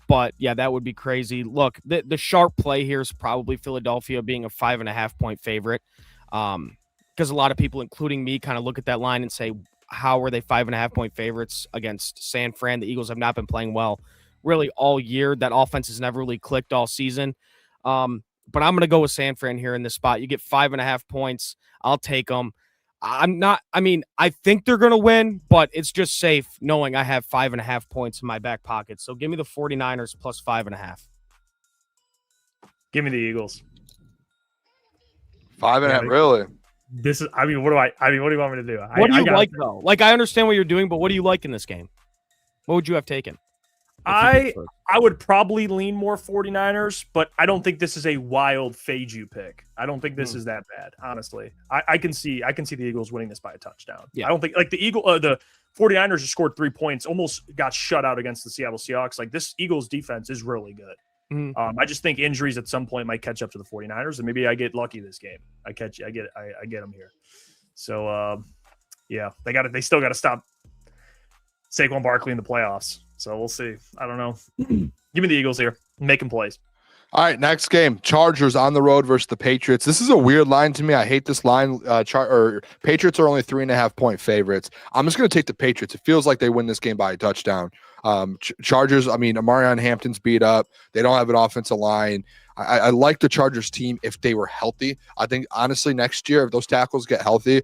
Speaker 5: But yeah, that would be crazy. Look, the sharp play here is probably Philadelphia being a 5.5-point favorite. Because a lot of people, including me, kind of look at that line and say, how are they 5.5-point favorites against San Fran? The Eagles have not been playing well really all year. That offense has never really clicked all season. But I'm going to go with San Fran here in this spot. You get 5.5 points. I'll take them. I think they're going to win, but it's just safe knowing I have 5.5 points in my back pocket. So give me the 49ers plus 5.5.
Speaker 2: Give me the Eagles.
Speaker 1: 5.5, really?
Speaker 2: What do you want me to do?
Speaker 5: What do you like, though? Like, I understand what you're doing, but what do you like in this game? What would you have taken?
Speaker 2: I would probably lean more 49ers, but I don't think this is a wild fade you pick. I don't think this is that bad, honestly. I can see the Eagles winning this by a touchdown.
Speaker 5: Yeah.
Speaker 2: I don't think the 49ers just scored 3 points, almost got shut out against the Seattle Seahawks. Like this Eagles defense is really good.
Speaker 5: Mm-hmm.
Speaker 2: I just think injuries at some point might catch up to the 49ers, and maybe I get lucky this game. I get them here. So they still got to stop Saquon Barkley in the playoffs. So we'll see. I don't know. Give me the Eagles here. Making plays.
Speaker 1: All right, next game. Chargers on the road versus the Patriots. This is a weird line to me. I hate this line. Patriots are only 3.5-point favorites. I'm just going to take the Patriots. It feels like they win this game by a touchdown. Chargers, I mean, Amarian Hampton's beat up. They don't have an offensive line. I like the Chargers team if they were healthy. I think, honestly, next year, if those tackles get healthy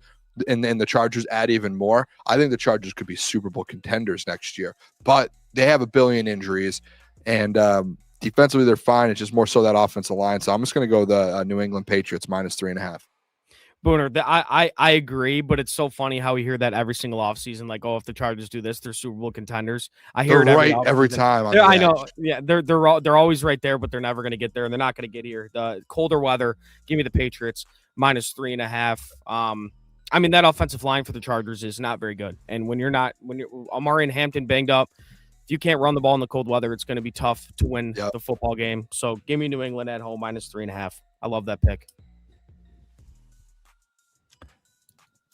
Speaker 1: and the Chargers add even more, I think the Chargers could be Super Bowl contenders next year. But they have a billion injuries, and defensively, they're fine. It's just more so that offensive line. So I'm just going to go the New England Patriots -3.5.
Speaker 5: Booner, I agree, but it's so funny how we hear that every single offseason. Like, oh, if the Chargers do this, they're Super Bowl contenders. I hear
Speaker 1: They're
Speaker 5: it
Speaker 1: right every time.
Speaker 5: I know. Yeah, they're always right there, but they're never going to get there, and they're not going to get here. The colder weather. Give me the Patriots -3.5. I mean, that offensive line for the Chargers is not very good, and when you're Amari and Hampton banged up, if you can't run the ball in the cold weather, it's going to be tough to win the football game. So give me New England at home -3.5. I love that pick.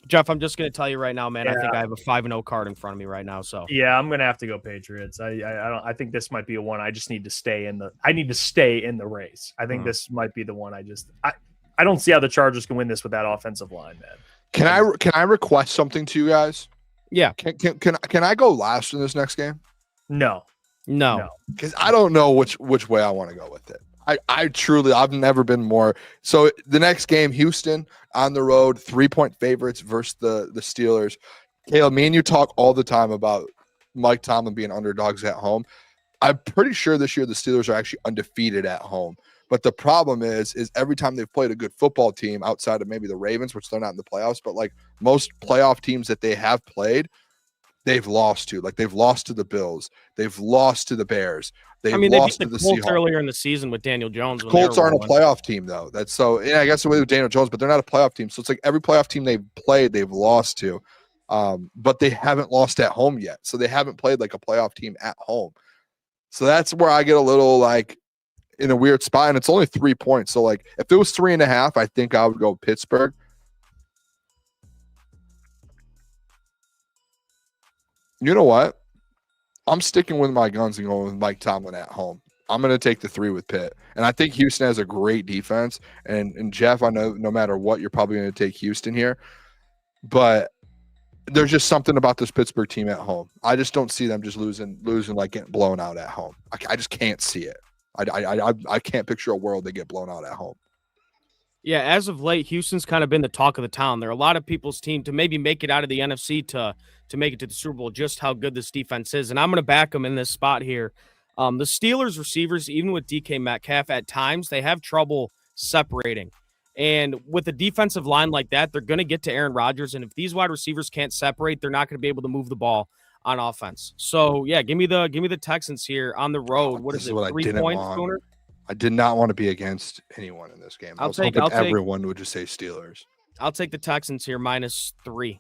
Speaker 5: Jeff, I'm just going to tell you right now, man. I think I have a 5-0 card in front of me right now. So
Speaker 2: yeah, I'm going to have to go Patriots. I think this might be a one. I just need to stay in the race. I think this might be the one. I don't see how the Chargers can win this with that offensive line, man.
Speaker 1: Can I request something to you guys?
Speaker 5: Yeah.
Speaker 1: Can I go last in this next game?
Speaker 2: No.
Speaker 1: Because I don't know which way I want to go with it. I've never been more. So the next game, Houston on the road, 3-point favorites versus the Steelers. Caleb, me and you talk all the time about Mike Tomlin being underdogs at home. I'm pretty sure this year the Steelers are actually undefeated at home. But the problem is every time they've played a good football team outside of maybe the Ravens, which they're not in the playoffs, but like most playoff teams that they have played, they've lost to. Like, they've lost to the Bills. They've lost to the Bears. They beat the
Speaker 5: Colts earlier in the season with Daniel Jones.
Speaker 1: Colts aren't a playoff team, though. That's so. Yeah, I guess the way with Daniel Jones, but they're not a playoff team. So it's like every playoff team they've played, they've lost to, but they haven't lost at home yet. So they haven't played like a playoff team at home. So that's where I get a little like in a weird spot, and it's only 3 points. So like if it was 3.5, I think I would go Pittsburgh. You know what? I'm sticking with my guns and going with Mike Tomlin at home. I'm going to take the 3 with Pitt. And I think Houston has a great defense. And Jeff, I know no matter what, you're probably going to take Houston here. But there's just something about this Pittsburgh team at home. I just don't see them just losing like getting blown out at home. I just can't see it. I can't picture a world they get blown out at home.
Speaker 5: Yeah, as of late, Houston's kind of been the talk of the town. There are a lot of people's team to maybe make it out of the NFC to make it to the Super Bowl, just how good this defense is. And I'm going to back them in this spot here. The Steelers receivers, even with DK Metcalf, at times they have trouble separating. And with a defensive line like that, they're going to get to Aaron Rodgers. And if these wide receivers can't separate, they're not going to be able to move the ball on offense. So yeah, give me the Texans here on the road. What is it? 3 points, Booner?
Speaker 1: I did not want to be against anyone in this game. I was hoping everyone would just say Steelers.
Speaker 5: I'll take the Texans here -3.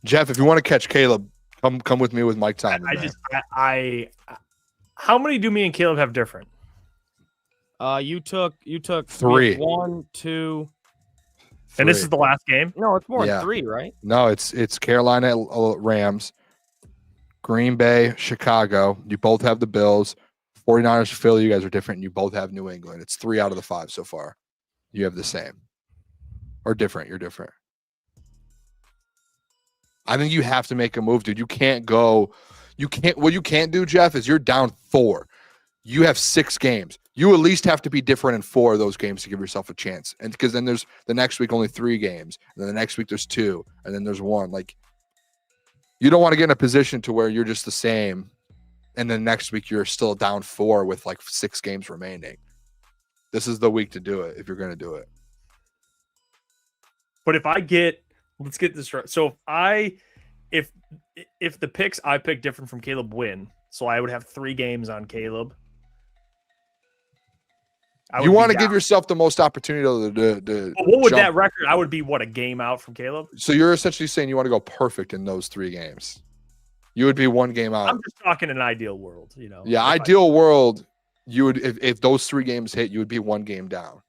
Speaker 1: Jeff, if you want to catch Caleb, come with me with Mike Tomlin.
Speaker 2: How many do me and Caleb have different?
Speaker 5: You took
Speaker 1: 3.
Speaker 5: 1, 2.
Speaker 2: 3. And this is the last game?
Speaker 5: No, it's more than 3, right?
Speaker 1: No, it's Carolina Rams, Green Bay, Chicago. You both have the Bills. 49ers, Philly, you guys are different. You both have New England. It's 3 out of the 5 so far. You have the same. Or different. You're different. I think you have to make a move, dude. You can't go. What you can't do, Jeff, is you're down 4. You have 6 games. You at least have to be different in 4 of those games to give yourself a chance. And because then there's the next week only 3 games. And then the next week there's 2. And then there's 1. Like, you don't want to get in a position to where you're just the same. And then next week you're still down 4 with like 6 games remaining. This is the week to do it if you're going to do it.
Speaker 2: But let's get this right. So if the picks I pick different from Caleb win, so I would have 3 games on Caleb.
Speaker 1: You want to give yourself the most opportunity to
Speaker 2: what would that record? I would be a game out from Caleb.
Speaker 1: So you're essentially saying you want to go perfect in those 3 games. You would be 1 game out.
Speaker 2: I'm just talking an ideal world,
Speaker 1: Yeah, ideal world, you would if those 3 games hit, you would be 1 game down.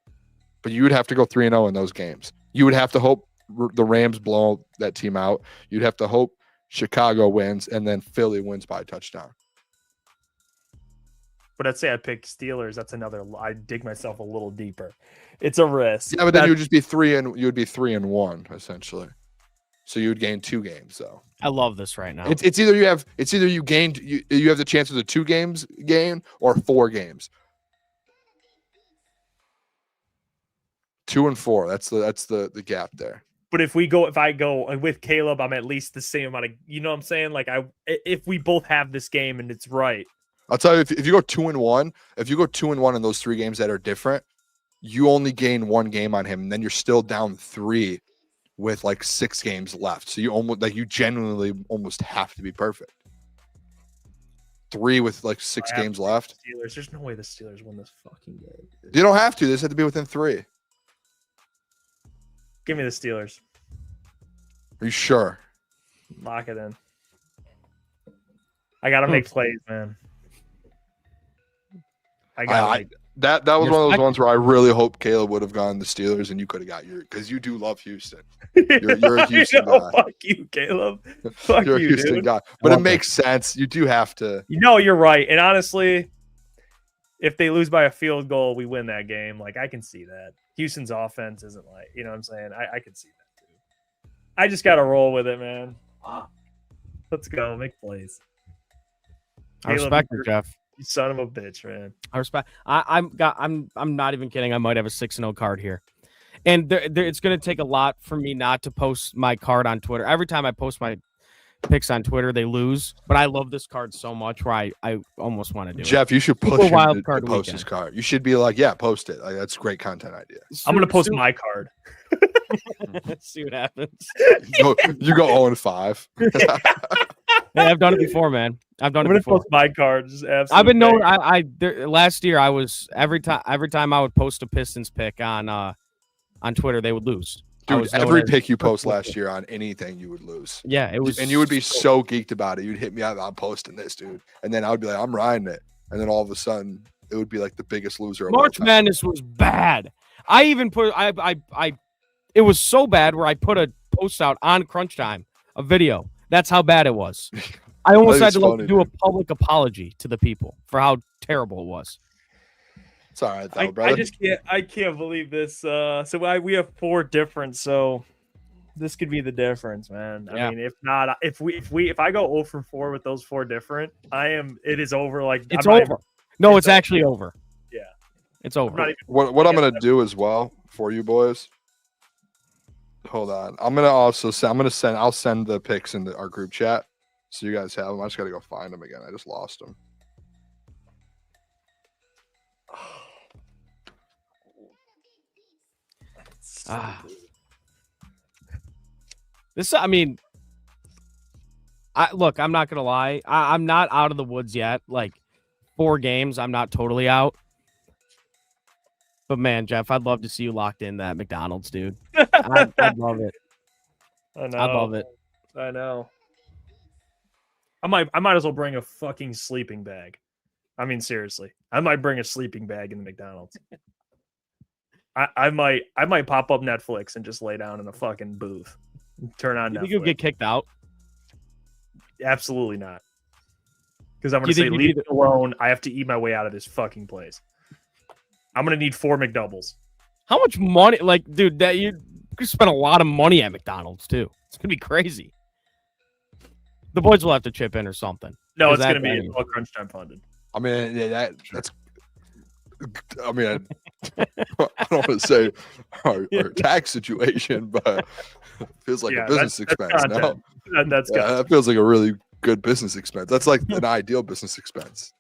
Speaker 1: But you would have to go 3-0 in those games. You would have to hope the Rams blow that team out. You'd have to hope Chicago wins, and then Philly wins by a touchdown.
Speaker 2: But let's say I pick Steelers. That's another. I dig myself a little deeper. It's a risk.
Speaker 1: Yeah, but then you would just be 3-1 essentially. So you would gain 2 games though.
Speaker 5: I love this right now.
Speaker 1: It's either you have you have the chance of the 2 games gain or 4 games. 2 and 4. That's the gap there.
Speaker 2: But if I go with Caleb, I'm at least the same amount of. You know what I'm saying? Like if we both have this game and it's right.
Speaker 1: I'll tell you, if you go 2-1, if you go 2-1 in those 3 games that are different, you only gain 1 game on him, and then you're still down 3 with like 6 games left. So you genuinely almost have to be perfect. 3 with like 6 games left.
Speaker 2: Steelers. There's no way the Steelers win this fucking game.
Speaker 1: You don't have to. They just have to be within 3.
Speaker 2: Give me the Steelers.
Speaker 1: Are you sure?
Speaker 2: Lock it in. I gotta make plays, man.
Speaker 1: That was one of those ones where I really hope Caleb would have gone the Steelers and you could have got because you do love Houston. You're a Houston guy.
Speaker 2: Fuck you, Caleb. Fuck
Speaker 1: you're a Houston
Speaker 2: dude.
Speaker 1: guy. But it makes sense. You do have to.
Speaker 2: You're right. And honestly, if they lose by a field goal, we win that game. Like I can see that. Houston's offense isn't like, you know what I'm saying? I can see that too. I just gotta roll with it, man. Let's go. Make plays.
Speaker 5: I respect it, Jeff.
Speaker 2: You son of a bitch, man.
Speaker 5: I respect. I'm not even kidding. I might have a 6-0 card here, and it's going to take a lot for me not to post my card on Twitter. Every time I post my picks on Twitter, they lose. But I love this card so much where I almost want to do
Speaker 1: Jeff,
Speaker 5: it.
Speaker 1: you should push him
Speaker 5: wild
Speaker 1: to
Speaker 5: card
Speaker 1: post his card. You should be like, yeah, post it. Like, that's a great content idea.
Speaker 2: I'm gonna post my card.
Speaker 5: See what happens.
Speaker 1: You go 0-5.
Speaker 5: Hey, I've done it before, man. I've done
Speaker 2: I'm
Speaker 5: it
Speaker 2: gonna
Speaker 5: before.
Speaker 2: post my card. Just absolutely.
Speaker 5: I've been known. Last year I was every time I would post a Pistons pick on Twitter, they would lose.
Speaker 1: Dude, every pick you post last year on anything, you would lose.
Speaker 5: Yeah, it was,
Speaker 1: and you would be so geeked about it. You'd hit me up, I'm posting this, dude, and then I would be like, I'm riding it, and then all of a sudden, it would be like the biggest loser.
Speaker 5: March Madness was bad. I even put it was so bad where I put a post out on Crunch Time, a video. That's how bad it was. I almost had to do a public apology to the people for how terrible it was.
Speaker 1: It's all right, though, brother.
Speaker 2: I just can't believe this. So we have 4 different. So this could be the difference, man. I mean, if not, if I go 0 for 4 with those 4 different, it is over. Like
Speaker 5: it's over. No, it's actually over.
Speaker 2: Yeah,
Speaker 5: it's over.
Speaker 1: What I'm gonna do as well for you boys. Hold on. I'll send the picks into our group chat so you guys have them. I just gotta go find them again. I just lost them.
Speaker 5: Look, I'm not gonna lie. I'm not out of the woods yet. Like 4 games, I'm not totally out. But man, Jeff, I'd love to see you locked in that McDonald's, dude. I'd love it.
Speaker 2: I know.
Speaker 5: I'd love it.
Speaker 2: I know. I might as well bring a fucking sleeping bag. I mean, seriously, I might bring a sleeping bag in the McDonald's. I might pop up Netflix and just lay down in a fucking booth. Turn on Netflix.
Speaker 5: You think you'll get kicked out?
Speaker 2: Absolutely not. Because I'm going to say, leave it alone. I have to eat my way out of this fucking place. I'm going to need 4 McDoubles.
Speaker 5: How much money? Like, dude, that you spend a lot of money at McDonald's, too. It's going to be crazy. The boys will have to chip in or something.
Speaker 2: No, it's going to be all Crunch Time funded.
Speaker 1: I mean, that's. I mean, I don't want to say our tax situation, but it feels like a business expense now. That feels like a really good business expense. That's like an ideal business expense.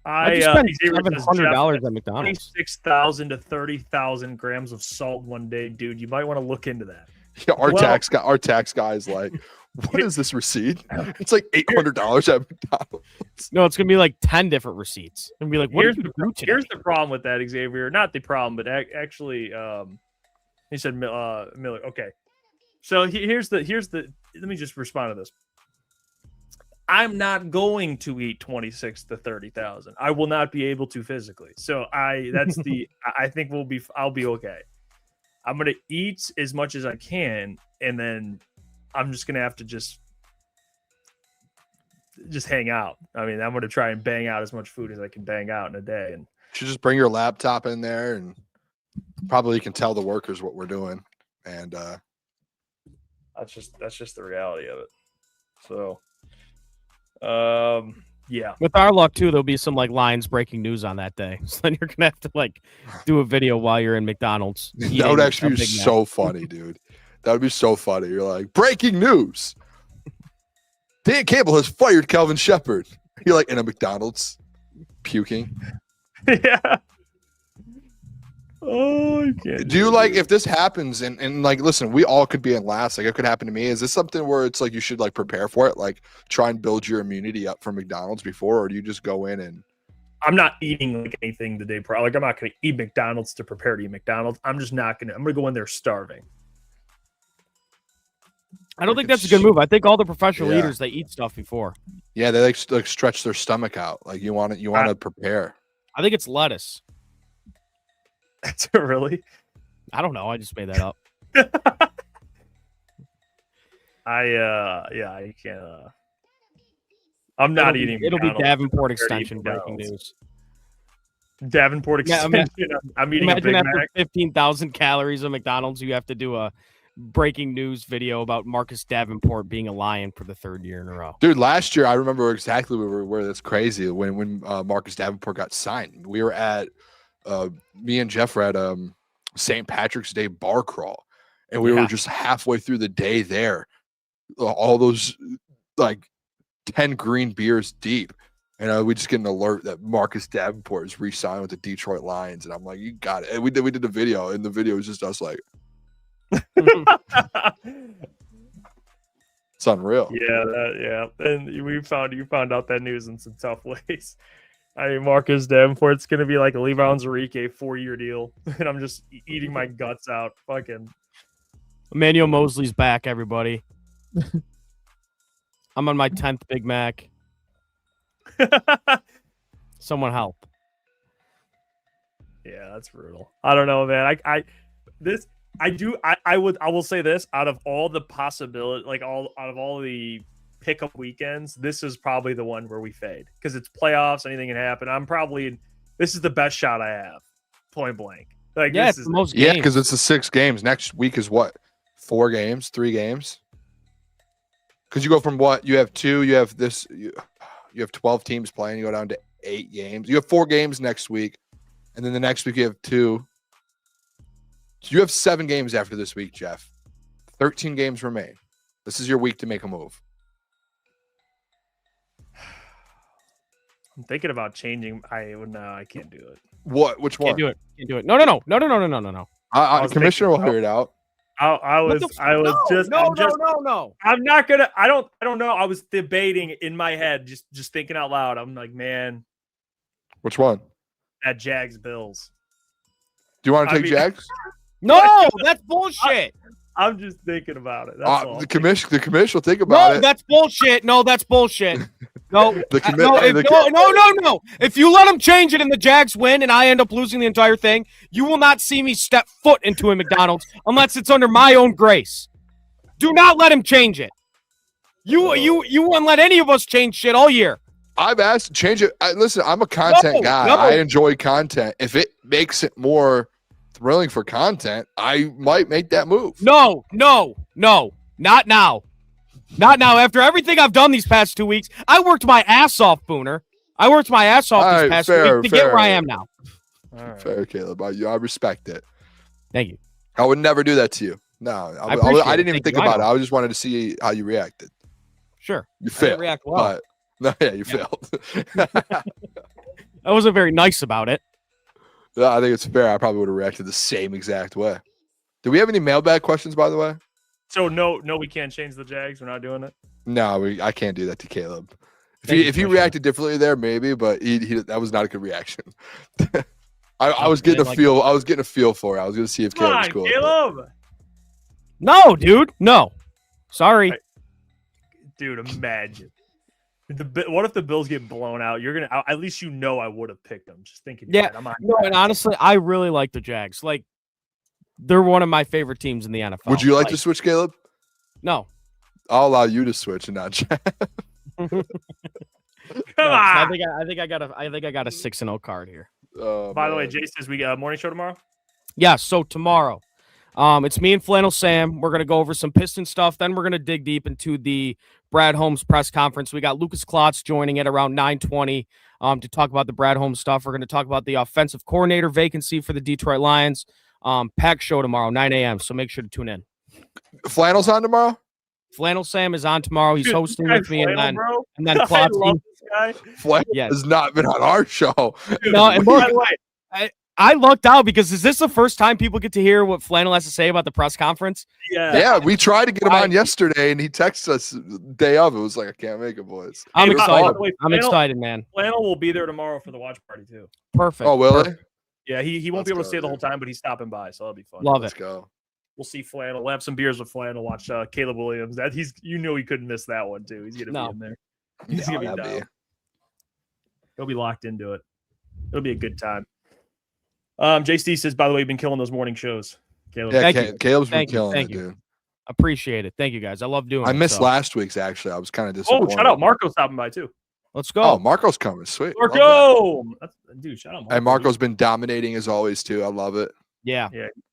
Speaker 5: I spent $700 at McDonald's.
Speaker 2: 26,000 to 30,000 grams of salt one day, dude. You might want to look into that.
Speaker 1: Yeah, our tax guy is like, what is this receipt? It's like $800 at McDonald's.
Speaker 5: No, it's gonna be like 10 different receipts. And be like,
Speaker 2: here's the problem with that, Xavier. Not the problem, but actually, he said Miller. Okay, so here's the. Let me just respond to this. I'm not going to eat 26 to 30,000. I will not be able to physically. So I think I'll be okay. I'm going to eat as much as I can. And then I'm just going to have to just hang out. I mean, I'm going to try and bang out as much food as I can bang out in a day. And
Speaker 1: You should just bring your laptop in there and probably you can tell the workers what we're doing. And
Speaker 2: that's just the reality of it. So, yeah.
Speaker 5: With our luck too, there'll be some like Lions breaking news on that day. So then you're gonna have to like do a video while you're in McDonald's.
Speaker 1: that would actually be so funny, dude. That would be so funny. You're like, breaking news. Dan Campbell has fired Calvin Shepard. You're like in a McDonald's puking.
Speaker 2: Yeah. Oh, I can't.
Speaker 1: Do you like if this happens and like listen, we all could be in last, like it could happen to me. Is this something where it's like you should like prepare for it, like try and build your immunity up for McDonald's before, or do you just go in and
Speaker 2: I'm not eating like anything the day prior. Like I'm not gonna eat McDonald's to prepare to eat McDonald's. I'm gonna go in there starving.
Speaker 5: I don't think that's a good move. I think all the professional eaters, they eat stuff before.
Speaker 1: Yeah, they like stretch their stomach out. Like you want to prepare.
Speaker 5: I think it's lettuce.
Speaker 2: That's really.
Speaker 5: I don't know. I just made that up.
Speaker 2: I can't. I'm not eating.
Speaker 5: It'll be
Speaker 2: McDonald's.
Speaker 5: Davenport extension breaking news.
Speaker 2: Davenport extension. I'm eating a Big
Speaker 5: after
Speaker 2: Mac.
Speaker 5: 15,000 calories of McDonald's, you have to do a breaking news video about Marcus Davenport being a Lion for the third year in a row.
Speaker 1: Dude, last year I remember exactly where that's crazy when Marcus Davenport got signed. We were at me and Jeff were at St. Patrick's Day bar crawl, and we were just halfway through the day there. All those like 10 green beers deep. And we just get an alert that Marcus Davenport is re-signed with the Detroit Lions. And I'm like, you got it. And we did a video, and the video was just us like, it's unreal.
Speaker 2: Yeah. And you found out that news in some tough ways. I mean, Marcus Davenport's going to be like a Levi Onwuzurike 4-year deal. And I'm just eating my guts out. Fucking.
Speaker 5: Emmanuel Mosley's back, everybody. I'm on my 10th Big Mac. Someone help.
Speaker 2: Yeah, that's brutal. I don't know, man. I will say this, out of all the possibility, like out of all the pickup weekends, this is probably the one where we fade because it's playoffs. Anything can happen. This is the best shot I have, point blank. Like,
Speaker 5: yeah,
Speaker 2: this
Speaker 5: it's
Speaker 2: is
Speaker 5: the most games.
Speaker 1: Yeah, because it's the 6 games. Next week is what? 4 games, 3 games. Because you go from what you have 2, you have this, you have 12 teams playing. You go down to 8 games. You have 4 games next week, and then the next week you have 2. So you have 7 games after this week, Jeff. 13 games remain. This is your week to make a move.
Speaker 2: I'm thinking about changing. I can't do it.
Speaker 1: What? Which one?
Speaker 5: Can't do it. No.
Speaker 1: Commissioner will hear it out.
Speaker 5: No.
Speaker 2: I'm not gonna. I don't know. I was debating in my head, just thinking out loud. I'm like, man,
Speaker 1: Which one?
Speaker 2: that Jags Bills.
Speaker 1: Do you want to take Jags?
Speaker 5: No, that's bullshit.
Speaker 2: I'm just thinking about it. That's all.
Speaker 1: The commission will think about it.
Speaker 5: That's bullshit. No, that's bullshit. No,
Speaker 1: The
Speaker 5: no. If you let them change it and the Jags win and I end up losing the entire thing, you will not see me step foot into a McDonald's unless it's under my own grace. Do not let him change it. You won't let any of us change shit all year.
Speaker 1: I've asked to change it. Listen, I'm a content guy.
Speaker 5: No.
Speaker 1: I enjoy content. If it makes it more thrilling for content, I might make that move.
Speaker 5: No. Not now. Not now. After everything I've done these past 2 weeks, I worked my ass off, Booner. I worked my ass off these past 2 weeks to get where I am now.
Speaker 2: Right.
Speaker 1: Fair, Caleb. I respect it.
Speaker 5: Thank you.
Speaker 1: I would never do that to you. No, I didn't even think about it. I just wanted to see how you reacted.
Speaker 5: Sure.
Speaker 1: You failed.
Speaker 5: React well.
Speaker 1: You failed.
Speaker 5: I wasn't very nice about it.
Speaker 1: I think it's fair. I probably would have reacted the same exact way. Do we have any mailbag questions, by the way?
Speaker 2: So no, we can't change the Jags. We're not doing it.
Speaker 1: No, I can't do that to Caleb. If he reacted differently there, maybe, but he that was not a good reaction. I was getting a feel. I was getting a feel for it. I was going to see if Caleb was cool.
Speaker 2: Caleb.
Speaker 5: No, dude. No. Sorry.
Speaker 2: Dude, imagine. What if the Bills get blown out? You're gonna at least I would have picked them. Just thinking.
Speaker 5: Yeah. No, and honestly, I really like the Jags. Like, they're one of my favorite teams in the NFL.
Speaker 1: Would you like to switch, Caleb?
Speaker 5: No.
Speaker 1: I'll allow you to switch and not Jeff.
Speaker 2: Come
Speaker 5: No, I
Speaker 2: on.
Speaker 5: think I got a 6-0 card here.
Speaker 1: Oh,
Speaker 2: By the way,
Speaker 1: man.
Speaker 2: Jay says we got a morning show tomorrow.
Speaker 5: Yeah, so tomorrow, it's me and Flannel Sam. We're gonna go over some Piston stuff. Then we're gonna dig deep into the Brad Holmes press conference. We got Lukas Klotz joining at around 9:20 to talk about the Brad Holmes stuff. We're gonna talk about the offensive coordinator vacancy for the Detroit Lions. Pack show tomorrow, 9 a.m. So make sure to tune in.
Speaker 1: Flannel's on tomorrow?
Speaker 5: Flannel Sam is on tomorrow. He's
Speaker 2: Dude,
Speaker 5: hosting
Speaker 2: this
Speaker 5: with
Speaker 2: guy
Speaker 5: me, and
Speaker 2: Flannel,
Speaker 5: then
Speaker 2: bro.
Speaker 5: and then
Speaker 2: I
Speaker 5: Klotz.
Speaker 2: love this guy.
Speaker 1: Flannel
Speaker 5: Yes.
Speaker 1: has not been on our show.
Speaker 5: No, and
Speaker 2: By
Speaker 5: look,
Speaker 2: the way,
Speaker 5: I lucked out because is this the first time people get to hear what Flannel has to say about the press conference?
Speaker 1: Yeah, we tried to get him on yesterday, and he texted us day of. It was like, I can't make it, boys.
Speaker 5: I'm
Speaker 2: Hey, by
Speaker 5: excited.
Speaker 2: the way,
Speaker 5: I'm
Speaker 2: Flannel-
Speaker 5: excited, man.
Speaker 2: Flannel will be there tomorrow for the watch party too.
Speaker 5: Perfect.
Speaker 1: Oh, will he?
Speaker 5: Perfect.
Speaker 2: Yeah, he won't
Speaker 1: Let's
Speaker 2: be able to
Speaker 1: go,
Speaker 2: stay the whole
Speaker 1: dude.
Speaker 2: time, but he's stopping by, so that'll be fun.
Speaker 5: Love
Speaker 1: Let's
Speaker 5: it.
Speaker 1: go.
Speaker 2: We'll see Flannel. We'll have some beers with Flannel. Watch Caleb Williams. That he couldn't miss that one too. He's gonna
Speaker 5: No.
Speaker 2: be in there. He's
Speaker 1: Yeah,
Speaker 2: gonna be
Speaker 1: that'd
Speaker 2: down. He'll be locked into it. It'll be a good time. JC says, by the way, you've been killing those morning shows. Caleb.
Speaker 1: Yeah,
Speaker 5: Thank you.
Speaker 1: Caleb's been
Speaker 5: Thank you.
Speaker 1: killing
Speaker 5: Thank
Speaker 1: it,
Speaker 5: you.
Speaker 1: dude.
Speaker 5: Appreciate it. Thank you, guys. I love doing it.
Speaker 1: I missed
Speaker 5: so.
Speaker 1: last week's, actually. I was kind of
Speaker 2: Oh,
Speaker 1: disappointed.
Speaker 2: shout out Marco stopping by too.
Speaker 5: Let's go.
Speaker 1: Oh, Marco's coming. Sweet. Love that.
Speaker 2: Marco, dude, shout out Marco.
Speaker 1: And Marco's been dominating as always, too. I love it.
Speaker 5: Yeah.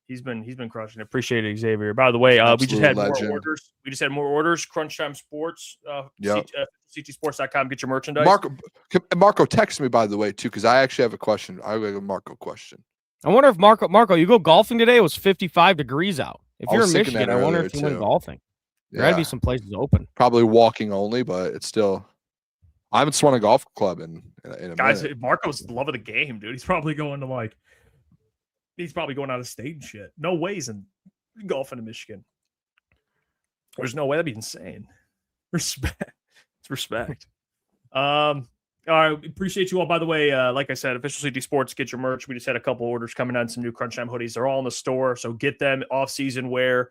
Speaker 2: He's been crushing it. Appreciate it, Xavier. By the way, we just
Speaker 1: Absolute
Speaker 2: had
Speaker 1: legend.
Speaker 2: more orders. We just had more orders. Crunch Time Sports.
Speaker 1: Yep.
Speaker 2: CTsports.com. Get your merchandise.
Speaker 1: Marco texted me, by the way, too, because I actually have a question. I have a Marco question.
Speaker 5: I wonder if Marco, you go golfing today? It was 55 degrees out. If
Speaker 1: I
Speaker 5: you're
Speaker 1: was
Speaker 5: in
Speaker 1: thinking
Speaker 5: Michigan,
Speaker 1: that
Speaker 5: I wonder
Speaker 1: earlier,
Speaker 5: if you went
Speaker 1: too.
Speaker 5: golfing. There
Speaker 1: Yeah,
Speaker 5: had to be some places open.
Speaker 1: probably walking only, but it's still. I haven't swung a golf club in a
Speaker 2: Guys,
Speaker 1: minute.
Speaker 2: Marco's the love of the game, dude. He's probably going to he's probably going out of state and shit. No ways in golfing in Michigan. There's no way. That'd be insane. Respect. It's respect. All right. Appreciate you all. By the way, like I said, Official CT Sports, get your merch. We just had a couple orders coming on, some new Crunch Time hoodies. They're all in the store, so get them. Off-season wear.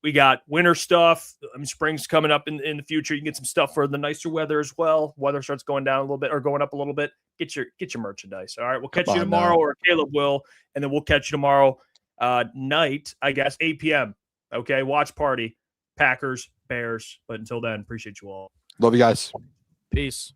Speaker 2: We got winter stuff. Spring's coming up in the future. You can get some stuff for the nicer weather as well. Weather starts going down a little bit or going up a little bit. Get your merchandise. All right. We'll catch
Speaker 1: Come
Speaker 2: you
Speaker 1: on
Speaker 2: tomorrow,
Speaker 1: now.
Speaker 2: or Caleb will, and then we'll catch you tomorrow night, I guess, 8 p.m. Okay. Watch party, Packers, Bears. But until then, appreciate you all.
Speaker 1: Love you guys.
Speaker 5: Peace.